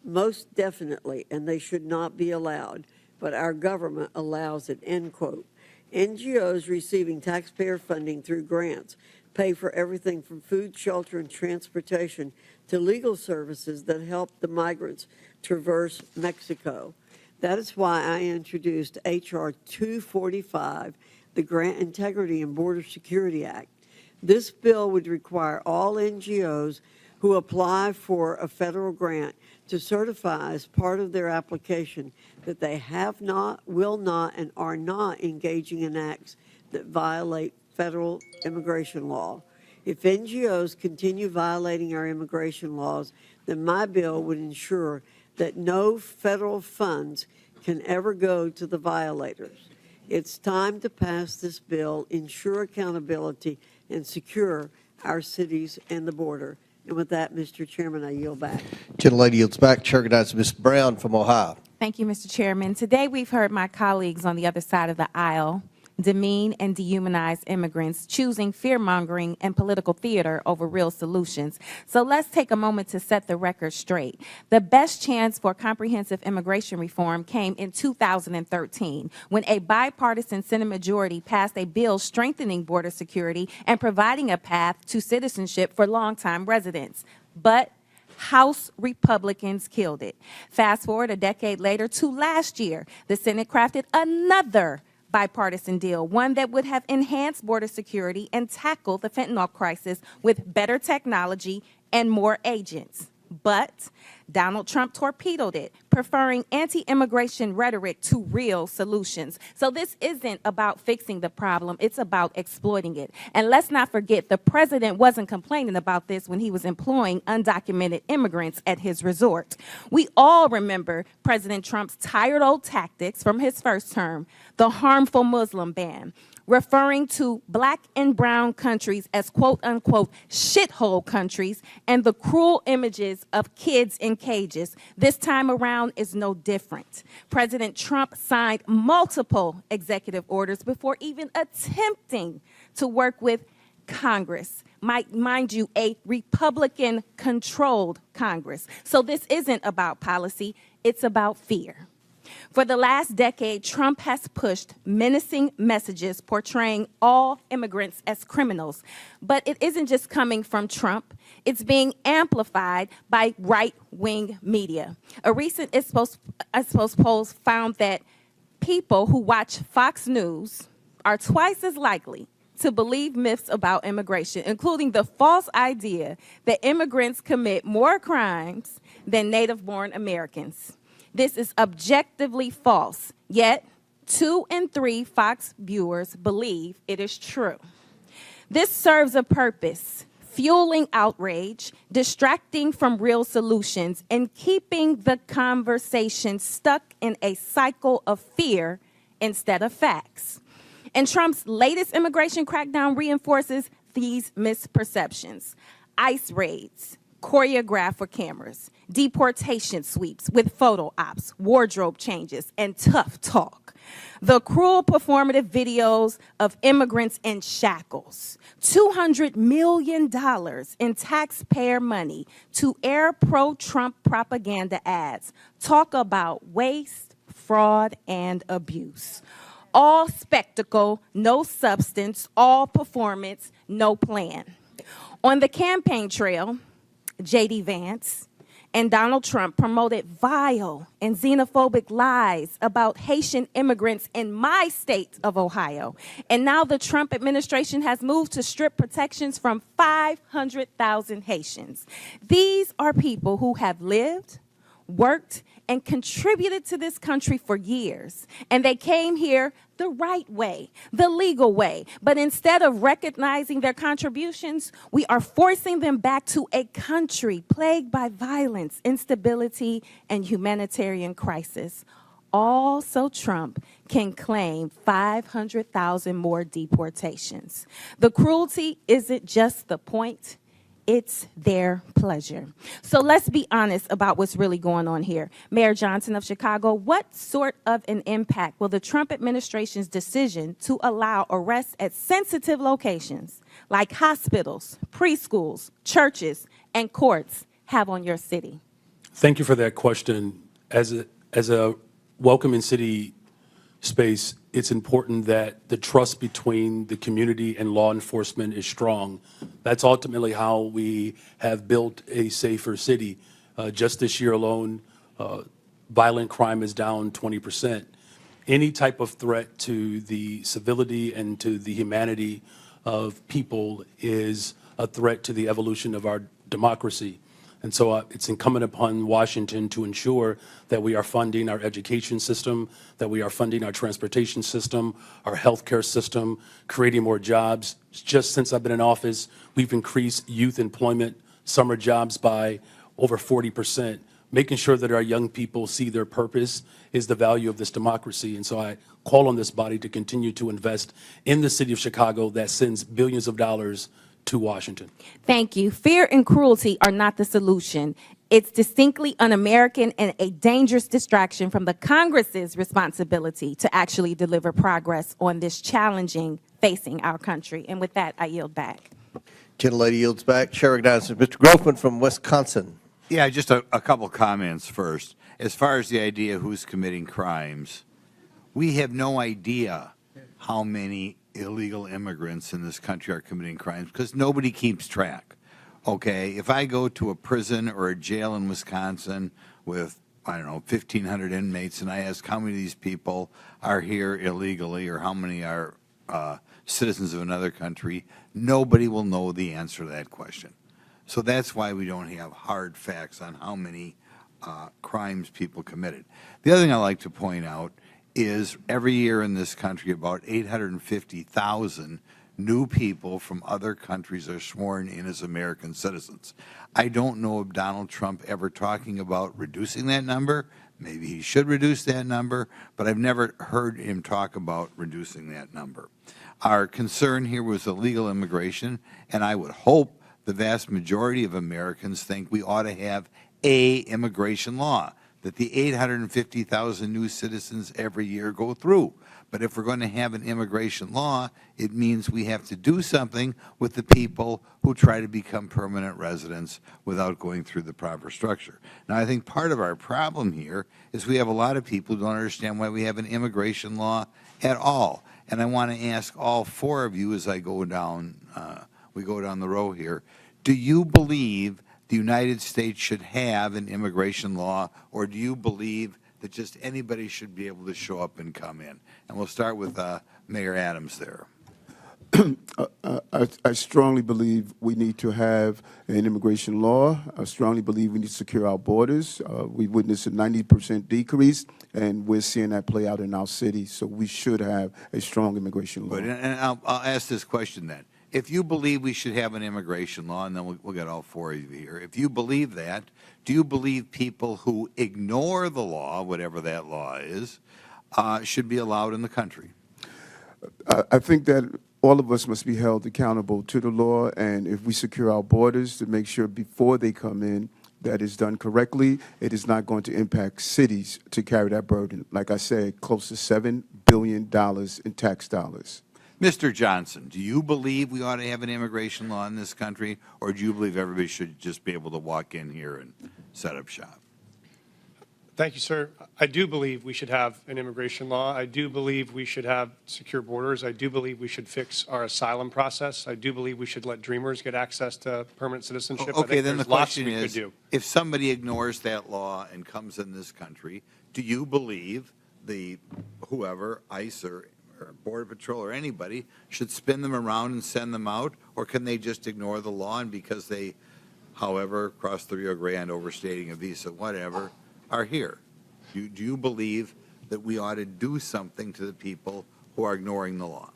"Most definitely, and they should not be allowed, but our government allows it," end quote. NGOs receiving taxpayer funding through grants pay for everything from food, shelter, and transportation to legal services that help the migrants traverse Mexico. That is why I introduced H.R. 245, the Grant Integrity and Border Security Act. This bill would require all NGOs who apply for a federal grant to certify as part of their application that they have not, will not, and are not engaging in acts that violate federal immigration law. If NGOs continue violating our immigration laws, then my bill would ensure that no federal funds can ever go to the violators. It's time to pass this bill, ensure accountability, and secure our cities and the border. And with that, Mr. Chairman, I yield back. Gentlelady yields back. Chair recognizes Ms. Brown from Ohio. Thank you, Mr. Chairman. Today we've heard my colleagues on the other side of the aisle demean and dehumanize immigrants, choosing fear-mongering and political theater over real solutions. So let's take a moment to set the record straight. The best chance for comprehensive immigration reform came in 2013, when a bipartisan Senate majority passed a bill strengthening border security and providing a path to citizenship for longtime residents. But House Republicans killed it. Fast forward a decade later to last year, the Senate crafted another bipartisan deal, one that would have enhanced border security and tackled the fentanyl crisis with better technology and more agents. But Donald Trump torpedoed it, preferring anti-immigration rhetoric to real solutions. So this isn't about fixing the problem, it's about exploiting it. And let's not forget, the president wasn't complaining about this when he was employing undocumented immigrants at his resort. We all remember President Trump's tired old tactics from his first term, the harmful Muslim ban, referring to black and brown countries as quote-unquote shithole countries, and the cruel images of kids in cages. This time around is no different. President Trump signed multiple executive orders before even attempting to work with Congress. Mind you, a Republican-controlled Congress. So this isn't about policy, it's about fear. For the last decade, Trump has pushed menacing messages portraying all immigrants as criminals. But it isn't just coming from Trump. It's being amplified by right-wing media. A recent Ipsos poll found that people who watch Fox News are twice as likely to believe myths about immigration, including the false idea that immigrants commit more crimes than native-born Americans. This is objectively false, yet 2 in 3 Fox viewers believe it is true. This serves a purpose: fueling outrage, distracting from real solutions, and keeping the conversation stuck in a cycle of fear instead of facts. And Trump's latest immigration crackdown reinforces these misperceptions. ICE raids, choreographed for cameras, deportation sweeps with photo ops, wardrobe changes, and tough talk. The cruel performative videos of immigrants in shackles. $200 million in taxpayer money to air pro-Trump propaganda ads. Talk about waste, fraud, and abuse. All spectacle, no substance, all performance, no plan. On the campaign trail, J.D. Vance and Donald Trump promoted vile and xenophobic lies about Haitian immigrants in my state of Ohio. And now the Trump administration has moved to strip protections from 500,000 Haitians. These are people who have lived, worked, and contributed to this country for years. And they came here the right way, the legal way. But instead of recognizing their contributions, we are forcing them back to a country plagued by violence, instability, and humanitarian crisis. All so Trump can claim 500,000 more deportations. The cruelty isn't just the point. It's their pleasure. So let's be honest about what's really going on here. Mayor Johnson of Chicago, what sort of an impact will the Trump administration's decision to allow arrests at sensitive locations like hospitals, preschools, churches, and courts have on your city? Thank you for that question. As a welcoming city space, it's important that the trust between the community and law enforcement is strong. That's ultimately how we have built a safer city. Just this year alone, violent crime is down 20%. Any type of threat to the civility and to the humanity of people is a threat to the evolution of our democracy. And so it's incumbent upon Washington to ensure that we are funding our education system, that we are funding our transportation system, our healthcare system, creating more jobs. Just since I've been in office, we've increased youth employment, summer jobs by over 40%. Making sure that our young people see their purpose is the value of this democracy. And so I call on this body to continue to invest in the city of Chicago that sends billions of dollars to Washington. Thank you. Fear and cruelty are not the solution. It's distinctly un-American and a dangerous distraction from the Congress's responsibility to actually deliver progress on this challenging facing our country. And with that, I yield back. Gentlelady yields back. Chair recognizes Mr. Grofman from Wisconsin. Yeah, just a couple comments first. As far as the idea of who's committing crimes, we have no idea how many illegal immigrants in this country are committing crimes because nobody keeps track. Okay, if I go to a prison or a jail in Wisconsin with, I don't know, 1,500 inmates, and I ask how many of these people are here illegally or how many are citizens of another country, nobody will know the answer to that question. So that's why we don't have hard facts on how many crimes people committed. The other thing I'd like to point out is every year in this country about 850,000 new people from other countries are sworn in as American citizens. I don't know of Donald Trump ever talking about reducing that number. Maybe he should reduce that number, but I've never heard him talk about reducing that number. Our concern here was illegal immigration, and I would hope the vast majority of Americans think we ought to have a immigration law that the 850,000 new citizens every year go through. But if we're going to have an immigration law, it means we have to do something with the people who try to become permanent residents without going through the proper structure. Now, I think part of our problem here is we have a lot of people who don't understand why we have an immigration law at all. And I want to ask all four of you as I go down, we go down the row here, do you believe the United States should have an immigration law, or do you believe that just anybody should be able to show up and come in? And we'll start with Mayor Adams there. I strongly believe we need to have an immigration law. I strongly believe we need to secure our borders. We witnessed a 90% decrease, and we're seeing that play out in our city. So we should have a strong immigration law. Good. And I'll ask this question then. If you believe we should have an immigration law, and then we'll get all four of you here, if you believe that, do you believe people who ignore the law, whatever that law is, should be allowed in the country? I think that all of us must be held accountable to the law, and if we secure our borders to make sure before they come in that is done correctly, it is not going to impact cities to carry that burden. Like I said, close to $7 billion in tax dollars. Mr. Johnson, do you believe we ought to have an immigration law in this country, or do you believe everybody should just be able to walk in here and set up shop? Thank you, sir. I do believe we should have an immigration law. I do believe we should have secure borders. I do believe we should fix our asylum process. I do believe we should let dreamers get access to permanent citizenship. I Okay, think then the there's lots question we could is, do. if somebody ignores that law and comes in this country, do you believe whoever, ICE or Border Patrol or anybody, should spin them around and send them out? Or can they just ignore the law and because they, however, crossed the Rio Grande, overstating a visa, whatever, are here? Do you believe that we ought to do something to the people who are ignoring the law?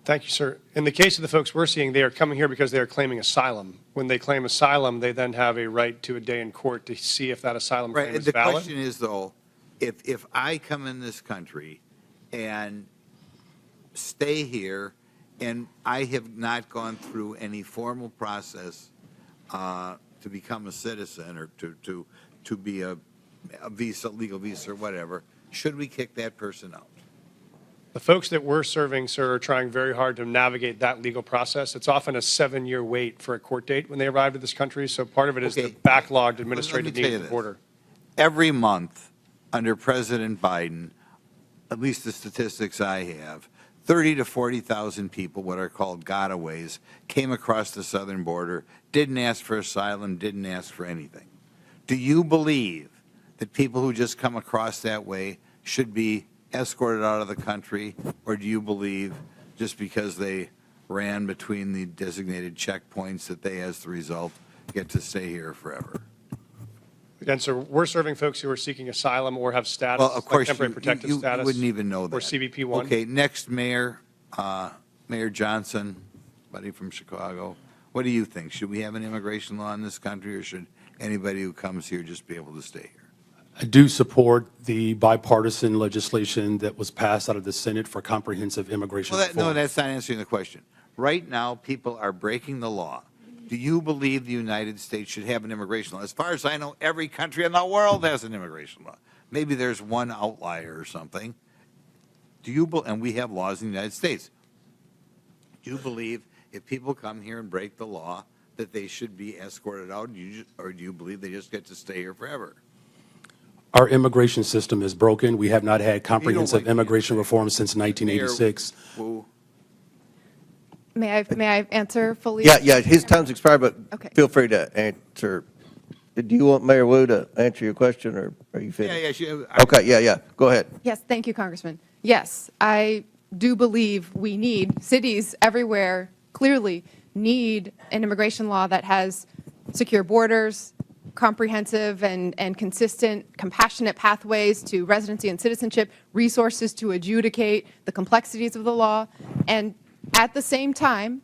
Thank you, sir. In the case of the folks we're seeing, they are coming here because they are claiming asylum. When they claim asylum, they then have a right to a day in court to see if that asylum claim is The valid. question is, though, if I come in this country and stay here and I have not gone through any formal process to become a citizen or to be a visa, legal visa or whatever, should we kick that person out? The folks that we're serving, sir, are trying very hard to navigate that legal process. It's often a 7-year wait for a court date when they arrive to this country, so part of it is the backlogged administrative needs at the border. Every month under President Biden, at least the statistics I have, 30 to 40,000 people, what are called gotaways, came across the southern border, didn't ask for asylum, didn't ask for anything. Do you believe that people who just come across that way should be escorted out of the country, or do you believe just because they ran between the designated checkpoints that they, as the result, get to stay here forever? Again, sir, we're serving folks who are seeking asylum or have status, Well, of course, like temporary protective you status. wouldn't even know that. Or CBP-1. Okay, next, Mayor Johnson, buddy from Chicago, what do you think? Should we have an immigration law in this country, or should anybody who comes here just be able to stay here? I do support the bipartisan legislation that was passed out of the Senate for comprehensive immigration Well, reform. no, that's not answering the question. Right now, people are breaking the law. Do you believe the United States should have an immigration law? As far as I know, every country in the world has an immigration law. Maybe there's one outlier or something. And we have laws in the United States. Do you believe if people come here and break the law that they should be escorted out, or do you believe they just get to stay here forever? Our immigration system is broken. We have not had comprehensive immigration reform since 1986. May I answer fully? Yeah, his time's expired, but Okay. feel free to answer. Do you want Mayor Wu to answer your question, or are you finished? Okay, yeah, go ahead. Yes, thank you, Congressman. Yes, I do believe we need, cities everywhere clearly need an immigration law that has secure borders, comprehensive and consistent, compassionate pathways to residency and citizenship, resources to adjudicate the complexities of the law, and at the same time,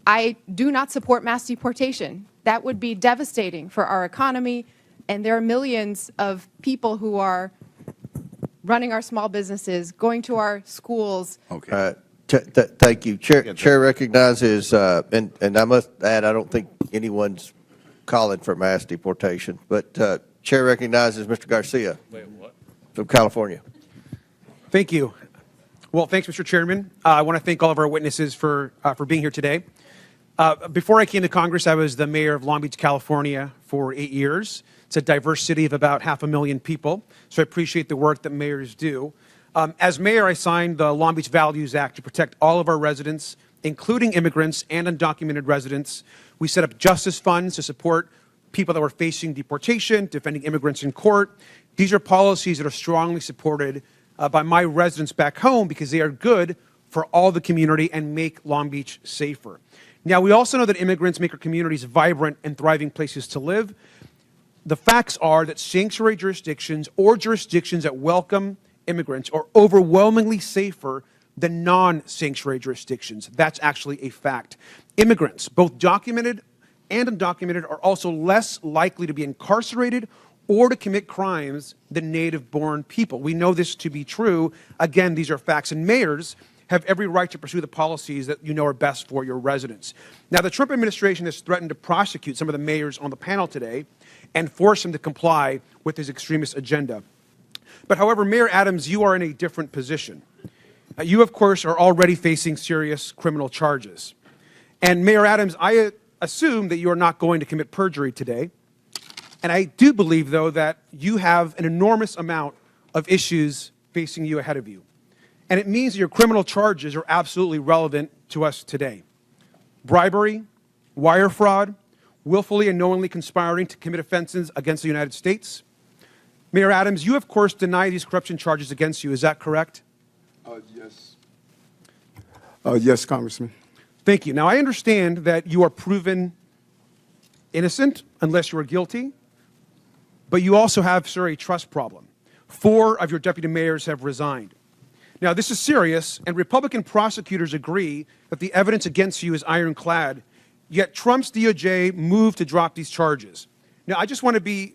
I do not support mass deportation. That would be devastating for our economy, and there are millions of people who are running our small businesses, going to our schools. Okay. Thank you. Chair recognizes, and I must add, I don't think anyone's calling for mass deportation, but Chair recognizes Mr. Garcia. Wait, what? From California. Thank you. Well, thanks, Mr. Chairman. I want to thank all of our witnesses for being here today. Before I came to Congress, I was the mayor of Long Beach, California for 8 years. It's a diverse city of about 500,000 people, so I appreciate the work that mayors do. As mayor, I signed the Long Beach Values Act to protect all of our residents, including immigrants and undocumented residents. We set up justice funds to support people that were facing deportation, defending immigrants in court. These are policies that are strongly supported by my residents back home because they are good for all the community and make Long Beach safer. Now, we also know that immigrants make our communities vibrant and thriving places to live. The facts are that sanctuary jurisdictions or jurisdictions that welcome immigrants are overwhelmingly safer than non-sanctuary jurisdictions. That's actually a fact. Immigrants, both documented and undocumented, are also less likely to be incarcerated or to commit crimes than native-born people. We know this to be true. Again, these are facts, and mayors have every right to pursue the policies that you know are best for your residents. Now, the Trump administration has threatened to prosecute some of the mayors on the panel today and force them to comply with his extremist agenda. But however, Mayor Adams, you are in a different position. You, of course, are already facing serious criminal charges. And Mayor Adams, I assume that you are not going to commit perjury today. And I do believe, though, that you have an enormous amount of issues facing you ahead of you. And it means that your criminal charges are absolutely relevant to us today. Bribery, wire fraud, willfully and knowingly conspiring to commit offenses against the United States. Mayor Adams, you, of course, deny these corruption charges against you. Is that correct? Yes. Yes, Congressman. Thank you. Now, I understand that you are proven innocent unless you are guilty, but you also have, sir, a trust problem. 4 of your deputy mayors have resigned. Now, this is serious, and Republican prosecutors agree that the evidence against you is ironclad, yet Trump's DOJ moved to drop these charges. Now, I just want to be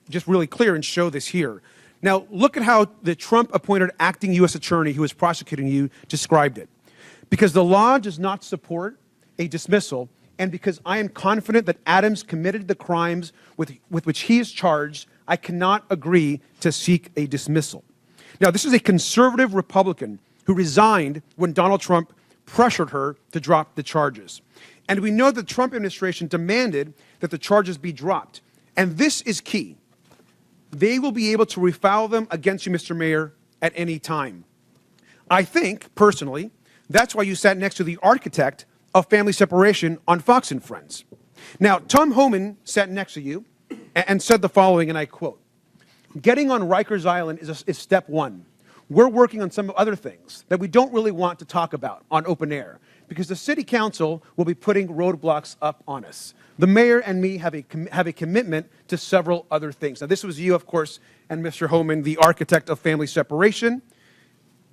just really clear and show this here. Now, look at how the Trump-appointed acting U.S. attorney who is prosecuting you described it. Because the law does not support a dismissal, and because I am confident that Adams committed the crimes with which he is charged, I cannot agree to seek a dismissal. Now, this is a conservative Republican who resigned when Donald Trump pressured her to drop the charges. And we know the Trump administration demanded that the charges be dropped. And this is key. They will be able to refile them against you, Mr. Mayor, at any time. I think, personally, that's why you sat next to the architect of family separation on Fox and Friends. Now, Tom Homan sat next to you and said the following, and I quote, "Getting on Rikers Island is step one. We're working on some other things that we don't really want to talk about on open air because the city council will be putting roadblocks up on us. The mayor and me have a commitment to several other things." Now, this was you, of course, and Mr. Homan, the architect of family separation.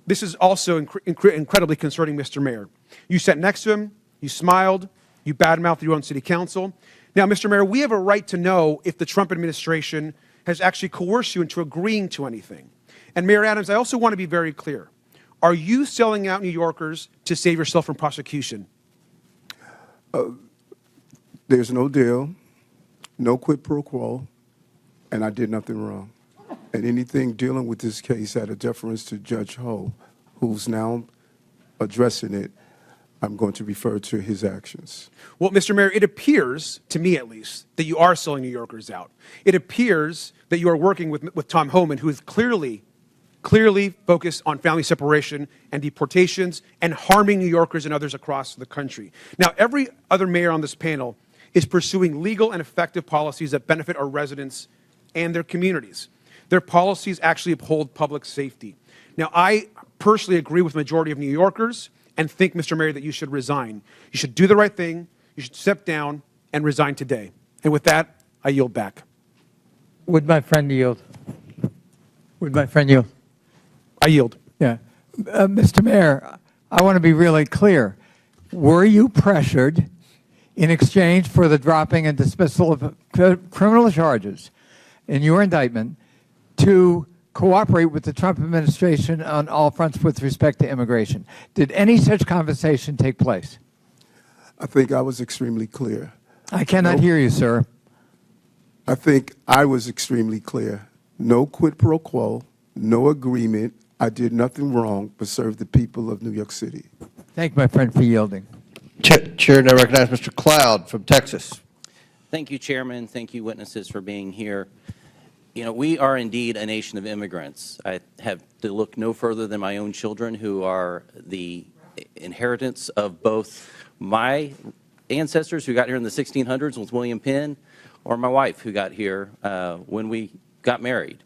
This is also incredibly concerning, Mr. Mayor. You sat next to him, you smiled, you badmouthed your own city council. Now, Mr. Mayor, we have a right to know if the Trump administration has actually coerced you into agreeing to anything. And Mayor Adams, I also want to be very clear. Are you selling out New Yorkers to save yourself from prosecution? There's no deal, no quid pro quo, and I did nothing wrong. And anything dealing with this case out of deference to Judge Ho, who's now addressing it, I'm going to refer to his actions. Well, Mr. Mayor, it appears, to me at least, that you are selling New Yorkers out. It appears that you are working with Tom Homan, who is clearly focused on family separation and deportations and harming New Yorkers and others across the country. Now, every other mayor on this panel is pursuing legal and effective policies that benefit our residents and their communities. Their policies actually uphold public safety. Now, I personally agree with the majority of New Yorkers and think, Mr. Mayor, that you should resign. You should do the right thing. You should step down and resign today. And with that, I yield back. Would my friend yield? Would my friend yield? I yield. Yeah. Mr. Mayor, I want to be really clear. Were you pressured in exchange for the dropping and dismissal of criminal charges in your indictment to cooperate with the Trump administration on all fronts with respect to immigration? Did any such conversation take place? I think I was extremely clear. I cannot hear you, sir. I think I was extremely clear. No quid pro quo, no agreement. I did nothing wrong but serve the people of New York City. Thank my friend for yielding. Chair, I recognize Mr. Cloud from Texas. Thank you, Chairman. Thank you, witnesses, for being here. You know, we are indeed a nation of immigrants. I have to look no further than my own children, who are the inheritance of both my ancestors who got here in the 1600s with William Penn, or my wife who got here when we got married.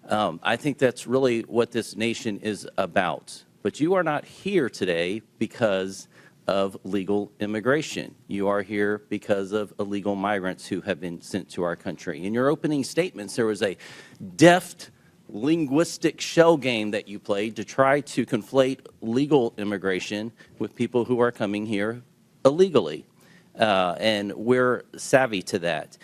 I think that's really what this nation is about. But you are not here today because of legal immigration. You are here because of illegal migrants who have been sent to our country. In your opening statements, there was a deft linguistic shell game that you played to try to conflate legal immigration with people who are coming here illegally. And we're savvy to that.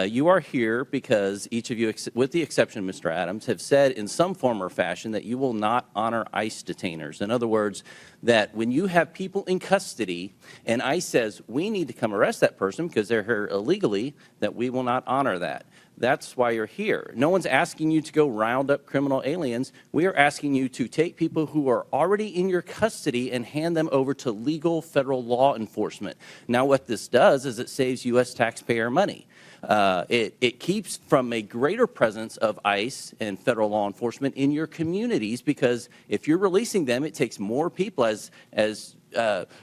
You are here because each of you, with the exception of Mr. Adams, have said in some form or fashion that you will not honor ICE detainers. In other words, that when you have people in custody and ICE says, we need to come arrest that person because they're here illegally, that we will not honor that. That's why you're here. No one's asking you to go round up criminal aliens. We are asking you to take people who are already in your custody and hand them over to legal federal law enforcement. Now, what this does is it saves U.S. taxpayer money. It keeps from a greater presence of ICE and federal law enforcement in your communities, because if you're releasing them, it takes more people, as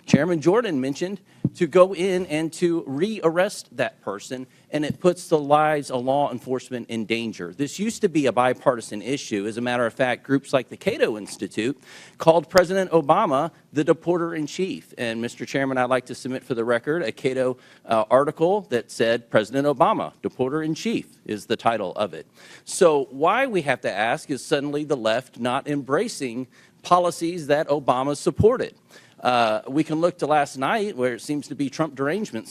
Chairman Jordan mentioned, to go in and to re-arrest that person, and it puts the lives of law enforcement in danger. This used to be a bipartisan issue. As a matter of fact, groups like the Cato Institute called President Obama the deporter-in-chief. And Mr. Chairman, I'd like to submit for the record a Cato article that said President Obama, deporter-in-chief, is the title of it. So why we have to ask is suddenly the left not embracing policies that Obama supported. We can look to last night, where it seems to be Trump derangement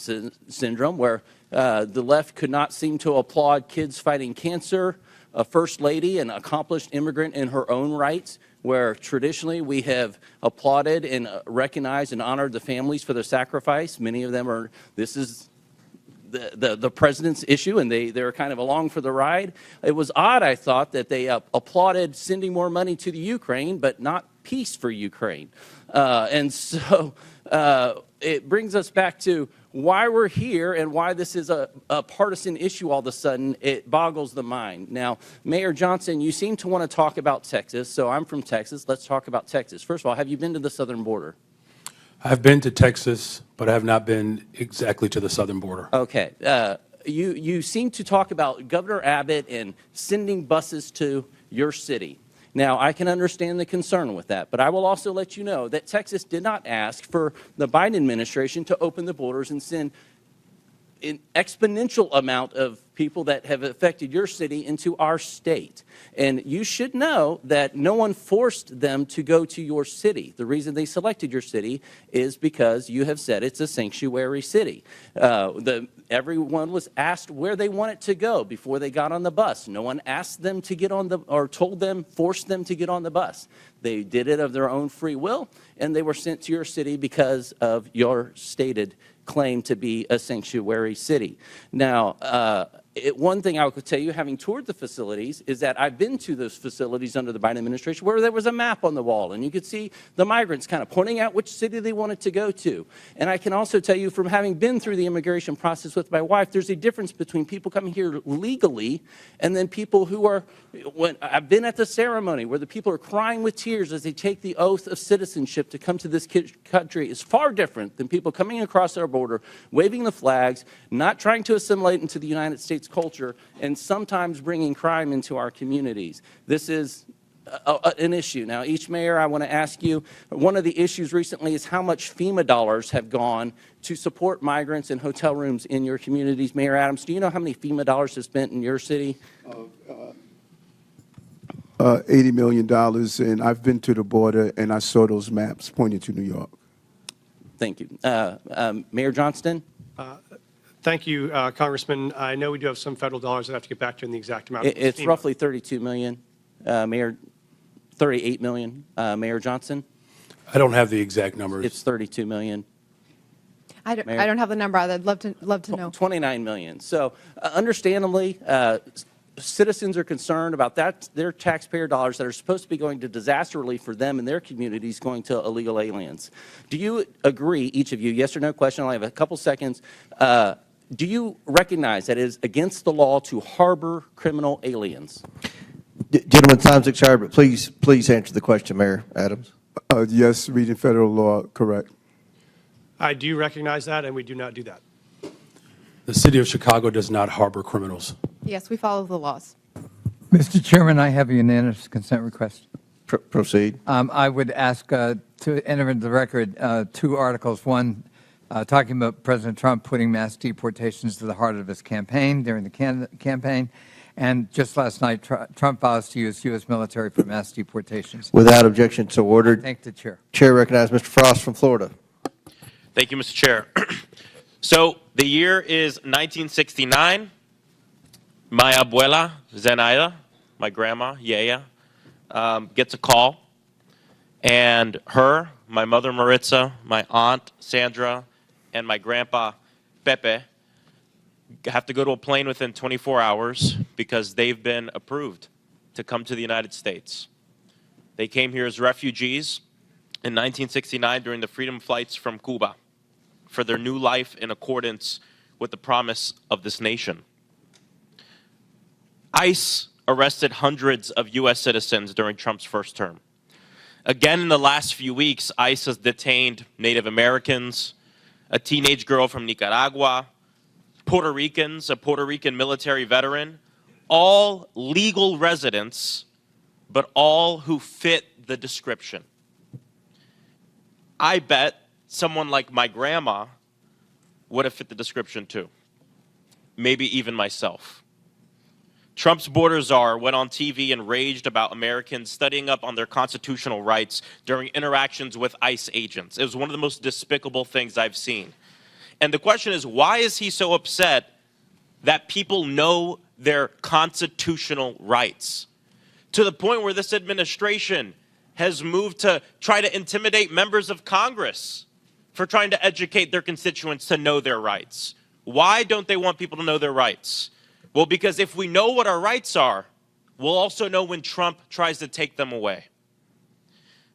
syndrome, where the left could not seem to applaud kids fighting cancer, a first lady, an accomplished immigrant in her own rights, where traditionally we have applauded and recognized and honored the families for their sacrifice. Many of them are, this is the president's issue, and they're kind of along for the ride. It was odd, I thought, that they applauded sending more money to the Ukraine, but not peace for Ukraine. And so it brings us back to why we're here and why this is a partisan issue all of a sudden. It boggles the mind. Now, Mayor Johnson, you seem to want to talk about Texas, so I'm from Texas. Let's talk about Texas. First of all, have you been to the southern border? I've been to Texas, but I have not been exactly to the southern border. Okay. You seem to talk about Governor Abbott and sending buses to your city. Now, I can understand the concern with that, but I will also let you know that Texas did not ask for the Biden administration to open the borders and send an exponential amount of people that have affected your city into our state. And you should know that no one forced them to go to your city. The reason they selected your city is because you have said it's a sanctuary city. Everyone was asked where they wanted to go before they got on the bus. No one asked them to get on the, or told them, forced them to get on the bus. They did it of their own free will, and they were sent to your city because of your stated claim to be a sanctuary city. Now, one thing I could tell you, having toured the facilities, is that I've been to those facilities under the Biden administration where there was a map on the wall, and you could see the migrants kind of pointing out which city they wanted to go to. And I can also tell you, from having been through the immigration process with my wife, there's a difference between people coming here legally and then people who are, when I've been at the ceremony where the people are crying with tears as they take the oath of citizenship to come to this country, is far different than people coming across our border, waving the flags, not trying to assimilate into the United States culture, and sometimes bringing crime into our communities. This is an issue. Now, each mayor, I want to ask you, one of the issues recently is how much FEMA dollars have gone to support migrants and hotel rooms in your communities. Mayor Adams, do you know how many FEMA dollars have spent in your city? $80 million, and I've been to the border, and I saw those maps pointing to New York. Thank you. Mayor Johnston? Thank you, Congressman. I know we do have some federal dollars that I have to get back to in the exact amount. It's roughly $32 million, Mayor, $38 million. Mayor Johnson? I don't have the exact numbers. It's $32 million. I don't have the number. I'd love to know. $29 million. So understandably, citizens are concerned about that, their taxpayer dollars that are supposed to be going to disaster relief for them and their communities going to illegal aliens. Do you agree, each of you, yes or no question, I have a couple seconds, do you recognize that it is against the law to harbor criminal aliens? Gentlemen, time's expired, but please answer the question, Mayor Adams. Yes, reading federal law, correct. I do recognize that, and we do not do that. The city of Chicago does not harbor criminals. Yes, we follow the laws. Mr. Chairman, I have a unanimous consent request. Proceed. I would ask to enter into the record two articles. One, talking about President Trump putting mass deportations to the heart of his campaign during the campaign. And just last night, Trump vows to use U.S. military for mass deportations. Without objection, so ordered. I thank the chair. Chair recognizes Mr. Frost from Florida. Thank you, Mr. Chair. So the year is 1969. My abuela, Zenaida, my grandma, Yaya, gets a call. And her, my mother, Maritza, my aunt, Sandra, and my grandpa, Pepe, have to go to a plane within 24 hours because they've been approved to come to the United States. They came here as refugees in 1969 during the freedom flights from Cuba for their new life in accordance with the promise of this nation. ICE arrested hundreds of U.S. citizens during Trump's first term. Again, in the last few weeks, ICE has detained Native Americans, a teenage girl from Nicaragua, Puerto Ricans, a Puerto Rican military veteran, all legal residents, but all who fit the description. I bet someone like my grandma would have fit the description too. Maybe even myself. Trump's border czar went on TV and raged about Americans studying up on their constitutional rights during interactions with ICE agents. It was one of the most despicable things I've seen. And the question is, why is he so upset that people know their constitutional rights? To the point where this administration has moved to try to intimidate members of Congress for trying to educate their constituents to know their rights. Why don't they want people to know their rights? Well, because if we know what our rights are, we'll also know when Trump tries to take them away.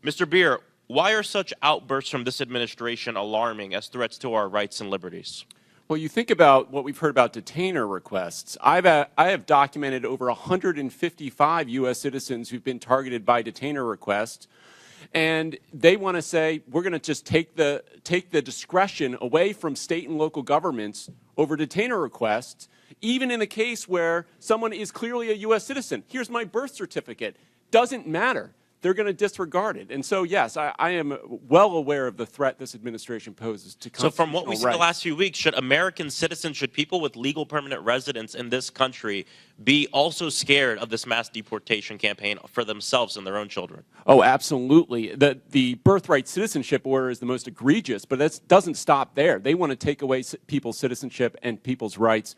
Mr. Beer, why are such outbursts from this administration alarming as threats to our rights and liberties? Well, you think about what we've heard about detainer requests. I have documented over 155 U.S. citizens who've been targeted by detainer requests, and they want to say, we're going to just take the discretion away from state and local governments over detainer requests, even in the case where someone is clearly a U.S. citizen. Here's my birth certificate. Doesn't matter. They're going to disregard it. And so, yes, I am well aware of the threat this administration poses to constitutional rights. So from what we've seen the last few weeks, should American citizens, should people with legal permanent residence in this country be also scared of this mass deportation campaign for themselves and their own children? Oh, absolutely. The birthright citizenship order is the most egregious, but that doesn't stop there. They want to take away people's citizenship and people's rights,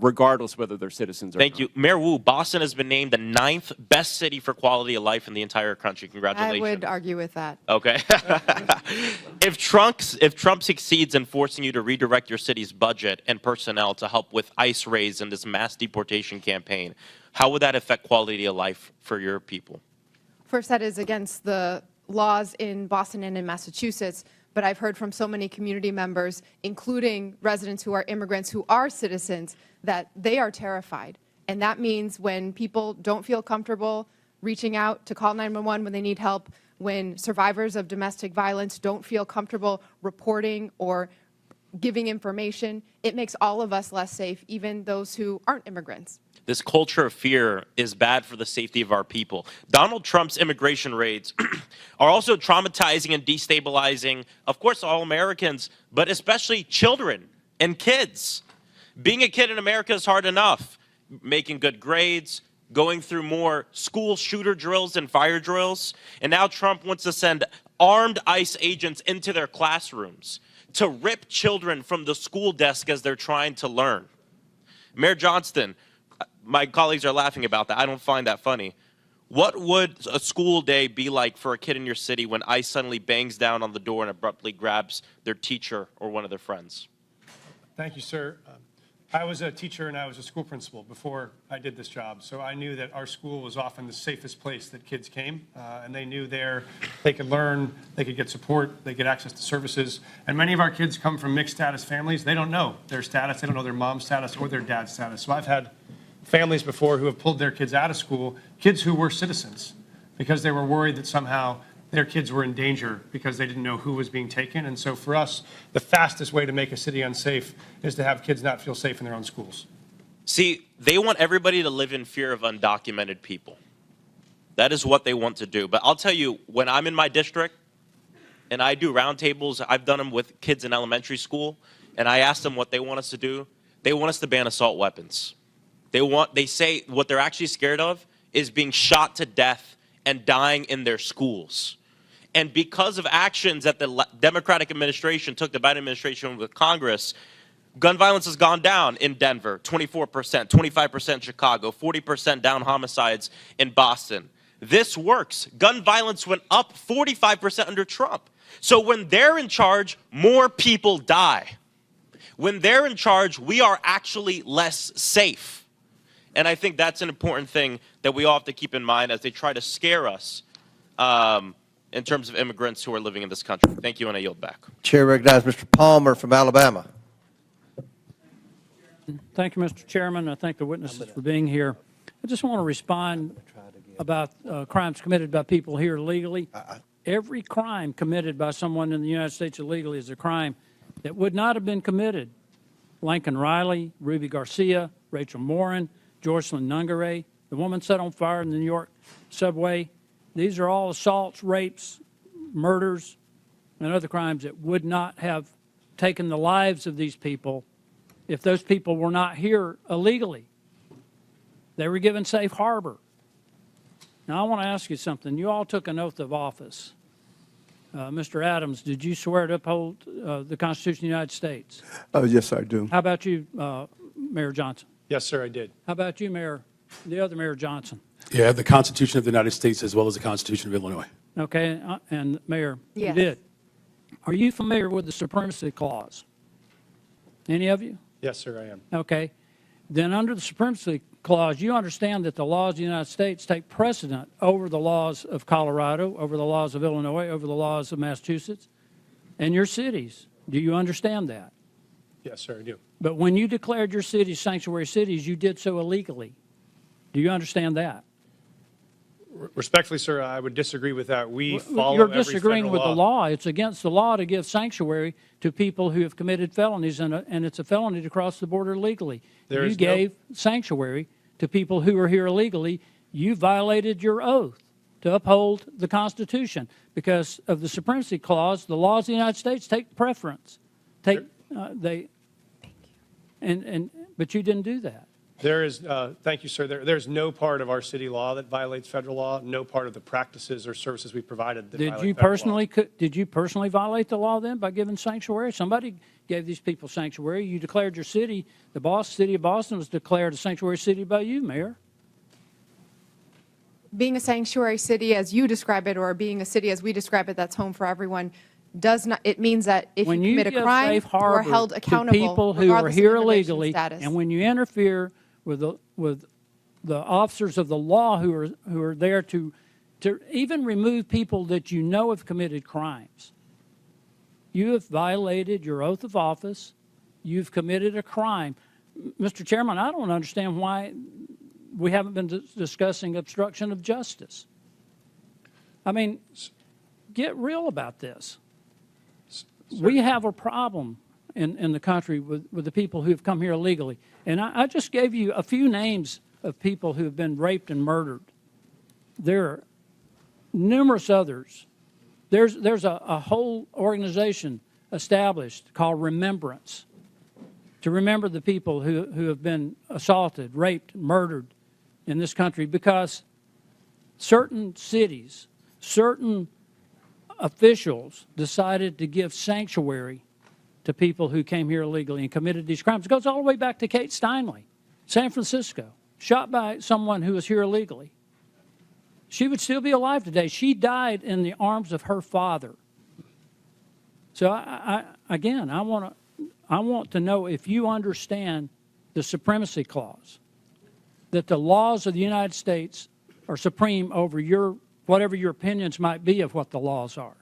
regardless whether they're citizens or not. Thank you. Mayor Wu, Boston has been named the 9th best city for quality of life in the entire country. Congratulations. I would argue with that. Okay. If Trump succeeds in forcing you to redirect your city's budget and personnel to help with ICE raids in this mass deportation campaign, how would that affect quality of life for your people? First, that is against the laws in Boston and in Massachusetts, but I've heard from so many community members, including residents who are immigrants who are citizens, that they are terrified. And that means when people don't feel comfortable reaching out to call 911 when they need help, when survivors of domestic violence don't feel comfortable reporting or giving information, it makes all of us less safe, even those who aren't immigrants. This culture of fear is bad for the safety of our people. Donald Trump's immigration raids are also traumatizing and destabilizing, of course, all Americans, but especially children and kids. Being a kid in America is hard enough. Making good grades, going through more school shooter drills and fire drills, and now Trump wants to send armed ICE agents into their classrooms to rip children from the school desk as they're trying to learn. Mayor Johnston, my colleagues are laughing about that. I don't find that funny. What would a school day be like for a kid in your city when ICE suddenly bangs down on the door and abruptly grabs their teacher or one of their friends? Thank you, sir. I was a teacher and I was a school principal before I did this job, so I knew that our school was often the safest place that kids came, and they knew there they could learn, they could get support, they get access to services. And many of our kids come from mixed status families. They don't know their status, they don't know their mom's status or their dad's status. So I've had families before who have pulled their kids out of school, kids who were citizens, because they were worried that somehow their kids were in danger because they didn't know who was being taken. And so for us, the fastest way to make a city unsafe is to have kids not feel safe in their own schools. See, they want everybody to live in fear of undocumented people. That is what they want to do. But I'll tell you, when I'm in my district and I do roundtables, I've done them with kids in elementary school, and I ask them what they want us to do. They want us to ban assault weapons. They say what they're actually scared of is being shot to death and dying in their schools. And because of actions that the Democratic administration took, the Biden administration with Congress, gun violence has gone down in Denver, 24%, 25% in Chicago, 40% down homicides in Boston. This works. Gun violence went up 45% under Trump. So when they're in charge, more people die. When they're in charge, we are actually less safe. And I think that's an important thing that we all have to keep in mind as they try to scare us in terms of immigrants who are living in this country. Thank you, and I yield back. Chair recognizes Mr. Palmer from Alabama. Thank you, Mr. Chairman. I thank the witnesses for being here. I just want to respond about crimes committed by people here illegally. Every crime committed by someone in the United States illegally is a crime that would not have been committed. Lincoln Riley, Ruby Garcia, Rachel Morin, Joycelyn Nungaray, the woman set on fire in the New York subway. These are all assaults, rapes, murders, and other crimes that would not have taken the lives of these people if those people were not here illegally. They were given safe harbor. Now, I want to ask you something. You all took an oath of office. Mr. Adams, did you swear to uphold the Constitution of the United States? Yes, I do. How about you, Mayor Johnson? Yes, sir, I did. How about you, the other Mayor Johnson? Yeah, the Constitution of the United States as well as the Constitution of Illinois. Okay, and Mayor, Yes. you did. Are you familiar with the Supremacy Clause? Any of you? Yes, sir, I am. Okay. Then under the Supremacy Clause, you understand that the laws of the United States take precedent over the laws of Colorado, over the laws of Illinois, over the laws of Massachusetts, and your cities. Do you understand that? Yes, sir, I do. But when you declared your cities sanctuary cities, you did so illegally. Do you understand that? Respectfully, sir, I would disagree with that. We follow You're every disagreeing federal with law. the law. It's against the law to give sanctuary to people who have committed felonies, and it's a felony to cross the border legally. There You is no- gave sanctuary to people who are here illegally. You violated your oath to uphold the Constitution because of the Supremacy Clause. The laws of the United States take preference. But you didn't do that. There is, thank you, sir. There's no part of our city law that violates federal law, no part of the practices or services we provided that violate federal law. Did you personally violate the law then by giving sanctuary? Somebody gave these people sanctuary. You declared your city, city of Boston was declared a sanctuary city by you, Mayor. Being a sanctuary city as you describe it, or being a city as we describe it, that's home for everyone, does not, it means that if When you you commit a give crime, safe you are harbor held to accountable people who are regardless of here immigration illegally, status. and when you interfere with the officers of the law who are there to even remove people that you know have committed crimes, you have violated your oath of office. You've committed a crime. Mr. Chairman, I don't understand why we haven't been discussing obstruction of justice. I mean, get real about this. We have a problem in the country with the people who have come here illegally. And I just gave you a few names of people who have been raped and murdered. There are numerous others. There's a whole organization established called Remembrance to remember the people who have been assaulted, raped, murdered in this country because certain cities, certain officials decided to give sanctuary to people who came here illegally and committed these crimes. It goes all the way back to Kate Steinle, San Francisco, shot by someone who was here illegally. She would still be alive today. She died in the arms of her father. So again, I want to know if you understand the Supremacy Clause, that the laws of the United States are supreme over whatever your opinions might be of what the laws are.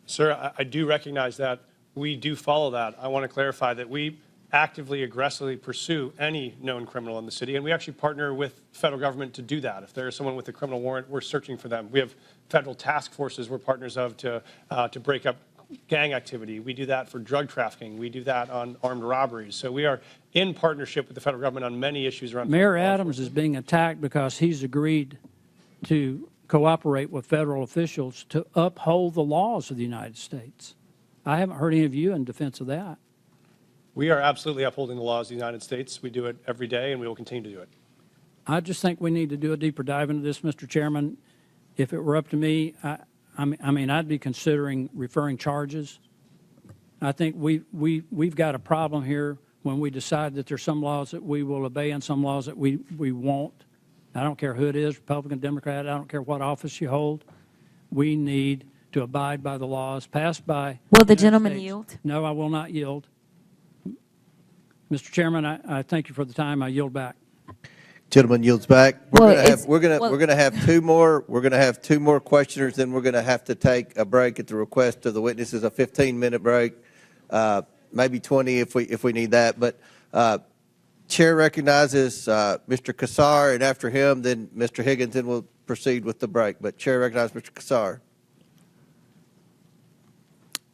Sir, I do recognize that. We do follow that. I want to clarify that we actively, aggressively pursue any known criminal in the city, and we actually partner with federal government to do that. If there is someone with a criminal warrant, we're searching for them. We have federal task forces we're partners of to break up gang activity. We do that for drug trafficking. We do that on armed robberies. So we are in partnership with the federal government on many issues around. Mayor Adams is being attacked because he's agreed to cooperate with federal officials to uphold the laws of the United States. I haven't heard any of you in defense of that. We are absolutely upholding the laws of the United States. We do it every day, and we will continue to do it. I just think we need to do a deeper dive into this, Mr. Chairman. If it were up to me, I mean, I'd be considering referring charges. I think we've got a problem here when we decide that there's some laws that we will obey and some laws that we won't. I don't care who it is, Republican, Democrat, I don't care what office you hold. We need to abide by the laws passed by. Will the gentleman yield? No, I will not yield. Mr. Chairman, I thank you for the time. I yield back. Gentleman yields back. Well, We're gonna have two more. We're gonna have two more questioners. Then we're gonna have to take a break at the request of the witnesses. A 15-minute break, maybe 20 if we need that. But Chair recognizes Mr. Kassar, and after him, then Mr. Higgins, then we'll proceed with the break. But Chair recognizes Mr. Kassar.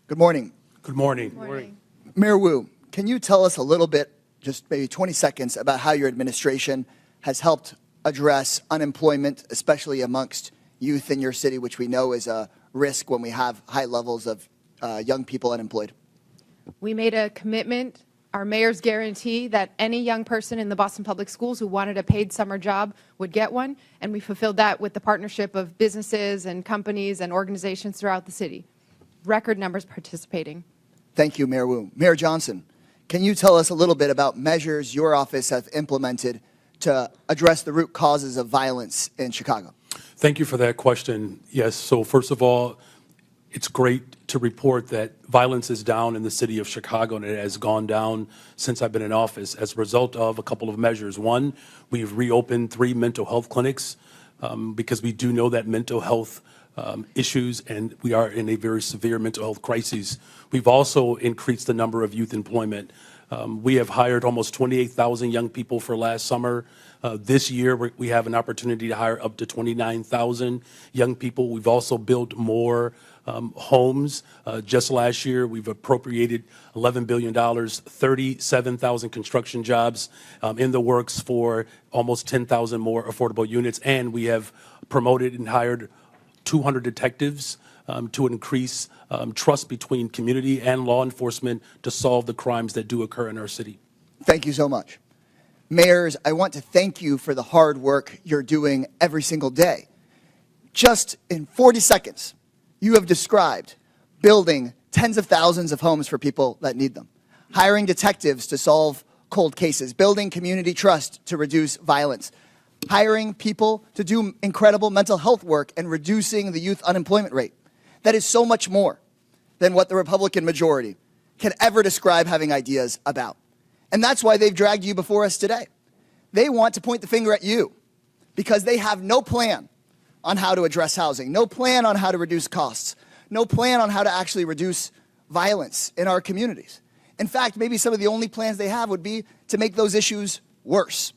Good morning. Good morning. Mayor Wu, can you tell us a little bit, just maybe 20 seconds, about how your administration has helped address unemployment, especially amongst youth in your city, which we know is a risk when we have high levels of young people unemployed? We made a commitment, our mayor's guarantee, that any young person in the Boston Public Schools who wanted a paid summer job would get one, and we fulfilled that with the partnership of businesses and companies and organizations throughout the city. Record numbers participating. Thank you, Mayor Wu. Mayor Johnson, can you tell us a little bit about measures your office has implemented to address the root causes of violence in Chicago? Thank you for that question. Yes, so first of all, it's great to report that violence is down in the city of Chicago, and it has gone down since I've been in office as a result of a couple of measures. One, we've reopened 3 mental health clinics because we do know that mental health issues, and we are in a very severe mental health crisis. We've also increased the number of youth employment. We have hired almost 28,000 young people for last summer. This year, we have an opportunity to hire up to 29,000 young people. We've also built more homes. Just last year, we've appropriated $11 billion, 37,000 construction jobs in the works for almost 10,000 more affordable units, and we have promoted and hired 200 detectives to increase trust between community and law enforcement to solve the crimes that do occur in our city. Thank you so much. Mayors, I want to thank you for the hard work you're doing every single day. Just in 40 seconds, you have described building tens of thousands of homes for people that need them, hiring detectives to solve cold cases, building community trust to reduce violence, hiring people to do incredible mental health work, and reducing the youth unemployment rate. That is so much more than what the Republican majority can ever describe having ideas about. And that's why they've dragged you before us today. They want to point the finger at you because they have no plan on how to address housing, no plan on how to reduce costs, no plan on how to actually reduce violence in our communities. In fact, maybe some of the only plans they have would be to make those issues worse.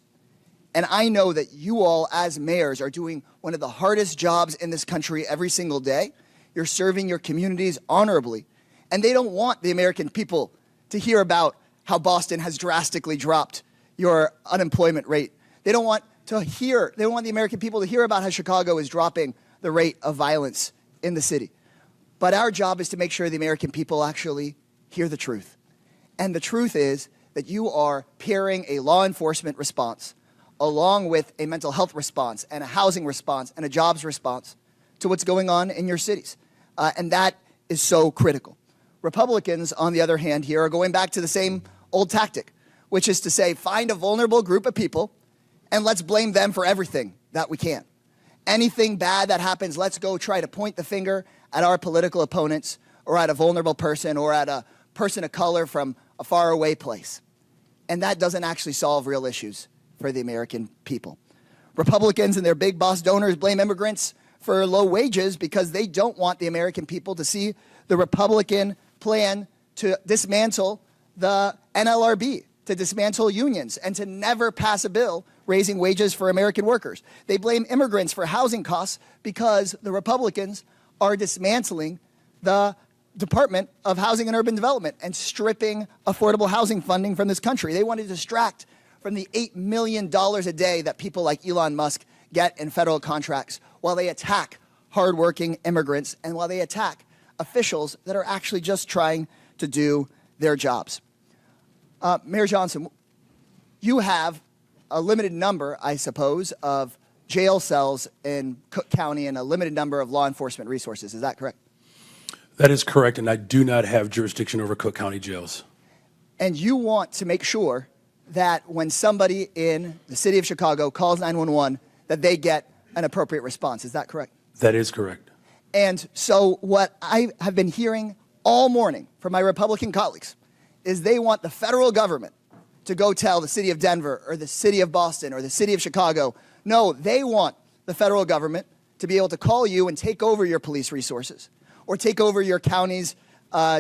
And I know that you all, as mayors, are doing one of the hardest jobs in this country every single day. You're serving your communities honorably. And they don't want the American people to hear about how Boston has drastically dropped your unemployment rate. They don't want the American people to hear about how Chicago is dropping the rate of violence in the city. But our job is to make sure the American people actually hear the truth. And the truth is that you are pairing a law enforcement response along with a mental health response and a housing response and a jobs response to what's going on in your cities. And that is so critical. Republicans, on the other hand, here are going back to the same old tactic, which is to say, find a vulnerable group of people and let's blame them for everything that we can. Anything bad that happens, let's go try to point the finger at our political opponents or at a vulnerable person or at a person of color from a faraway place. And that doesn't actually solve real issues for the American people. Republicans and their big boss donors blame immigrants for low wages because they don't want the American people to see the Republican plan to dismantle the NLRB, to dismantle unions, and to never pass a bill raising wages for American workers. They blame immigrants for housing costs because the Republicans are dismantling the Department of Housing and Urban Development and stripping affordable housing funding from this country. They want to distract from the $8 million a day that people like Elon Musk get in federal contracts while they attack hardworking immigrants and while they attack officials that are actually just trying to do their jobs. Mayor Johnson, you have a limited number, I suppose, of jail cells in Cook County and a limited number of law enforcement resources. Is that correct? That is correct, and I do not have jurisdiction over Cook County jails. And you want to make sure that when somebody in the city of Chicago calls 911, that they get an appropriate response. Is that correct? That is correct. And so what I have been hearing all morning from my Republican colleagues is they want the federal government to go tell the city of Denver or the city of Boston or the city of Chicago. No, they want the federal government to be able to call you and take over your police resources or take over your county's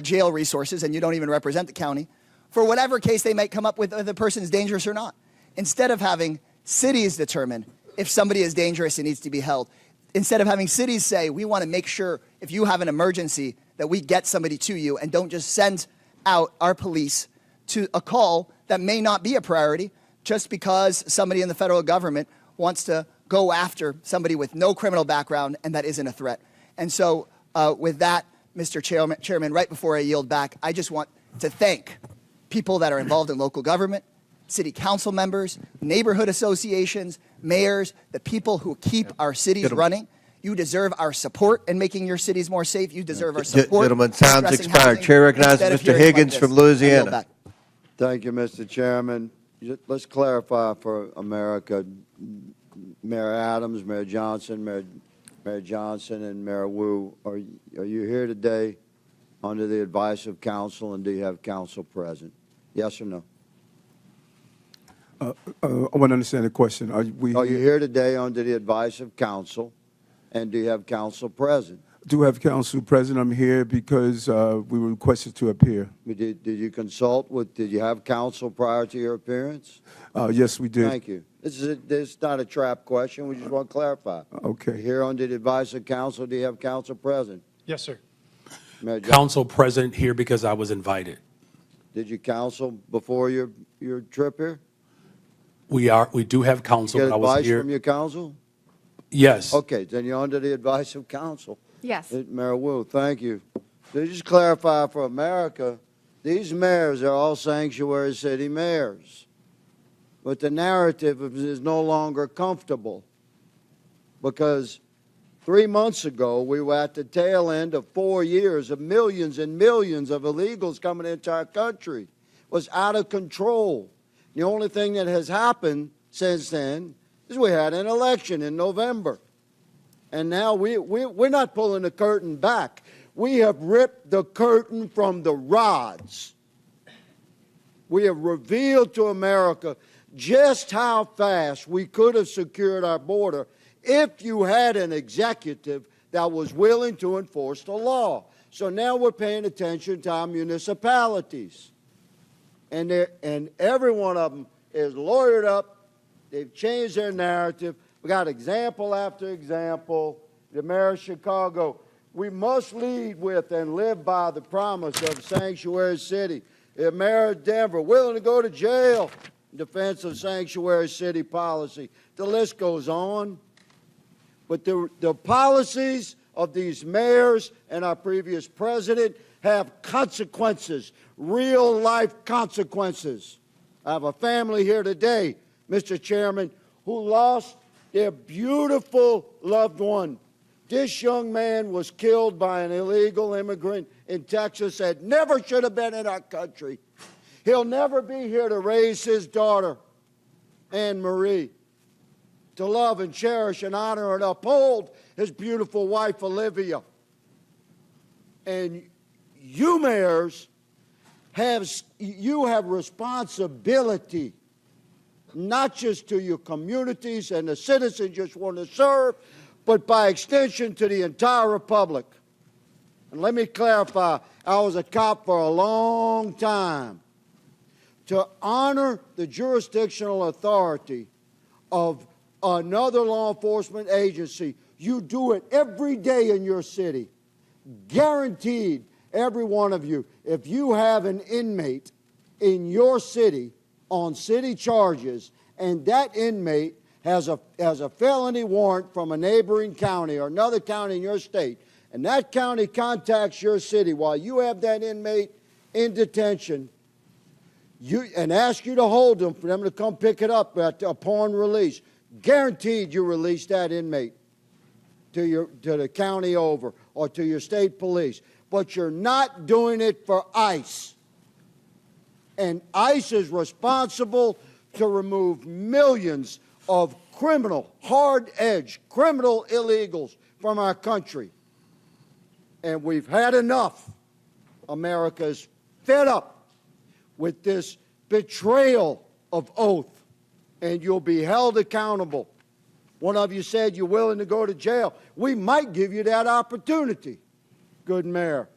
jail resources, and you don't even represent the county, for whatever case they might come up with, whether the person's dangerous or not. instead of having cities determine if somebody is dangerous and needs to be held, instead of having cities say, we want to make sure if you have an emergency that we get somebody to you and don't just send out our police to a call that may not be a priority just because somebody in the federal government wants to go after somebody with no criminal background and that isn't a threat. And so with that, Mr. Chairman, right before I yield back, I just want to thank people that are involved in local government, city council members, neighborhood associations, mayors, the people who keep our cities running. You deserve our support in making your cities more safe. You deserve our support. Gentlemen, time's addressing expired. housing Chair recognizes instead of Mr. hearings like Higgins this. from I yield Louisiana. back. Thank you, Mr. Chairman. Let's clarify for America. Mayor Adams, Mayor Johnson, and Mayor Wu, are you here today under the advice of council, and do you have council present? Yes or no? I want to understand the question. Are you here today under the advice of council, and do you have council present? do have council present. I'm here because we were requested to appear. Did you consult with, did you have council prior to your appearance? Yes, we did. Thank you. This is not a trap question. We just want to clarify. Okay. Here under the advice of council, do you have council present? Yes, sir. Mayor Johnson, Council present here because I was invited. did you counsel before your trip here? We do have counsel, Get but I was advice here. from your council? Yes. Okay, then you're under the advice of council. Yes. Mayor Wu, thank you. To just clarify for America, these mayors are all sanctuary city mayors. But the narrative is no longer comfortable because 3 months ago, we were at the tail end of 4 years of millions and millions of illegals coming into our country. It was out of control. The only thing that has happened since then is we had an election in November. And now we're not pulling the curtain back. We have ripped the curtain from the rods. We have revealed to America just how fast we could have secured our border if you had an executive that was willing to enforce the law. So now we're paying attention to our municipalities. And every one of them is lawyered up. They've changed their narrative. We got example after example. The mayor of Chicago, we must lead with and live by the promise of sanctuary city. The mayor of Denver, willing to go to jail in defense of sanctuary city policy. The list goes on. But the policies of these mayors and our previous president have consequences, real-life consequences. I have a family here today, Mr. Chairman, who lost their beautiful loved one. This young man was killed by an illegal immigrant in Texas that never should have been in our country. He'll never be here to raise his daughter, Anne Marie, to love and cherish and honor and uphold his beautiful wife, Olivia. And you mayors have responsibility, not just to your communities and the citizens you just want to serve, but by extension to the entire republic. And let me clarify, I was a cop for a long time. To honor the jurisdictional authority of another law enforcement agency, you do it every day in your city. Guaranteed, every one of you, if you have an inmate in your city on city charges, and that inmate has a felony warrant from a neighboring county or another county in your state, and that county contacts your city while you have that inmate in detention, and ask you to hold them for them to come pick it up upon release, guaranteed you release that inmate to the county over or to your state police. But you're not doing it for ICE. And ICE is responsible to remove millions of criminal, hard-edged, criminal illegals from our country. And we've had enough. America's fed up with this betrayal of oath, and you'll be held accountable. One of you said you're willing to go to jail. We might give you that opportunity, good mayor.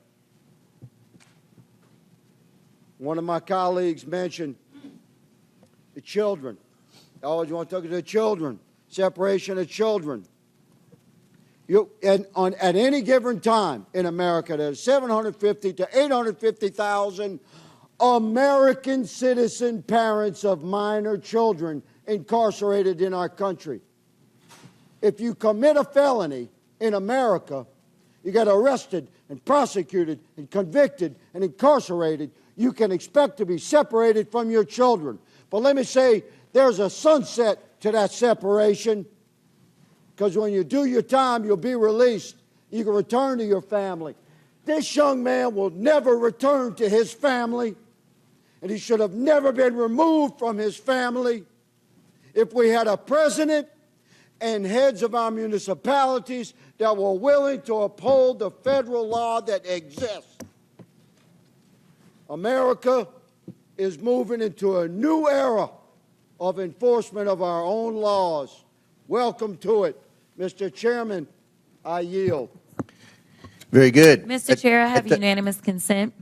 One of my colleagues mentioned the children. They always want to talk to the children, separation of children. At any given time in America, there's 750 to 850,000 American citizen parents of minor children incarcerated in our country. If you commit a felony in America, you get arrested and prosecuted and convicted and incarcerated, you can expect to be separated from your children. But let me say, there's a sunset to that separation, because when you do your time, you'll be released. You can return to your family. This young man will never return to his family, and he should have never been removed from his family. If we had a president and heads of our municipalities that were willing to uphold the federal law that exists. America is moving into a new era of enforcement of our own laws. Welcome to it. Mr. Chairman, I yield. Very good. Mr. Chair, I have unanimous consent.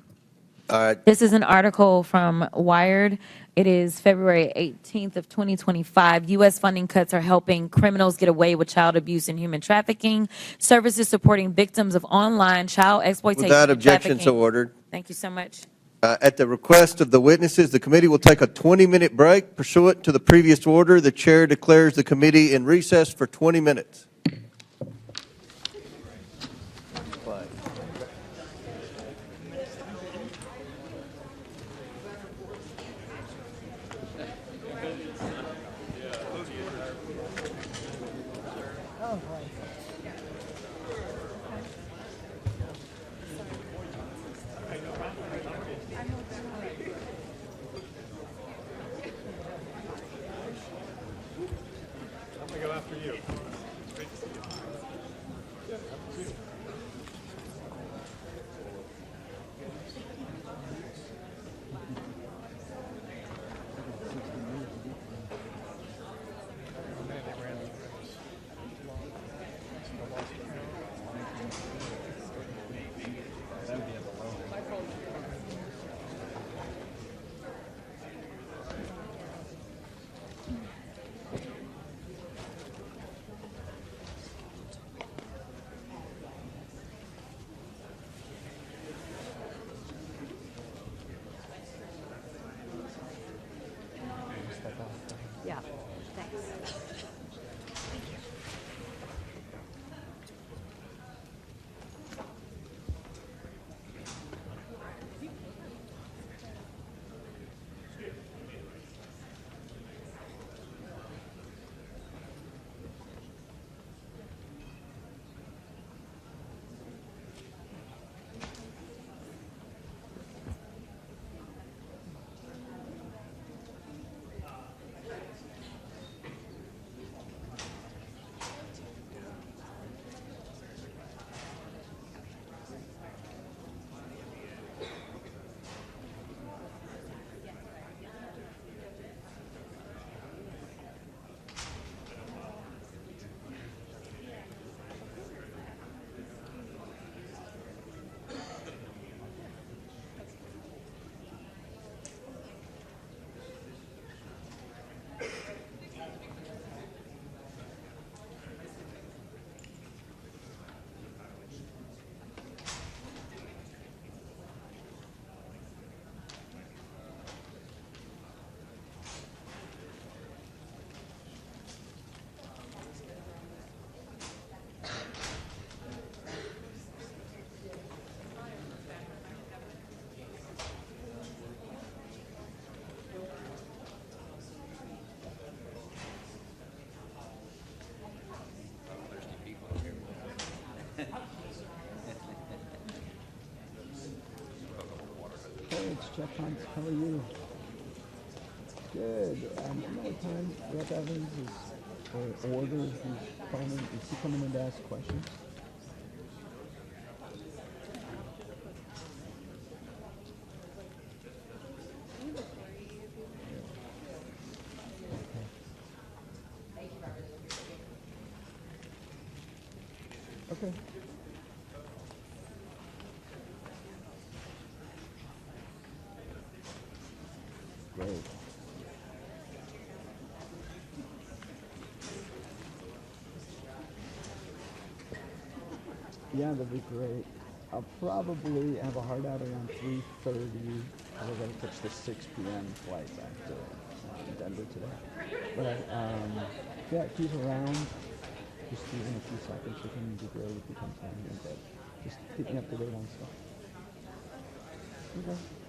This is an article from Wired. It is February 18th of 2025. U.S. funding cuts are helping criminals get away with child abuse and human trafficking. Services supporting victims of online child exploitation Without and objection, trafficking. so ordered. Thank you so much. At the request of the witnesses, the committee will take a 20-minute break. Pursuant to the previous order, the chair declares the committee in recess for 20 minutes. Yeah, thanks. Thanks, Jeff Hunt. How are you? Good. You know what time Rep. Evans is, or orders is he coming in to ask questions? Okay. Great. Yeah, that'd be great. I'll probably have a hard out around 3:30. I gotta catch the 6 p.m. flight back to Denver today. But yeah, if he's around, just even a few seconds with him would be great if he comes down here. But just keep me up to date on stuff. Okay.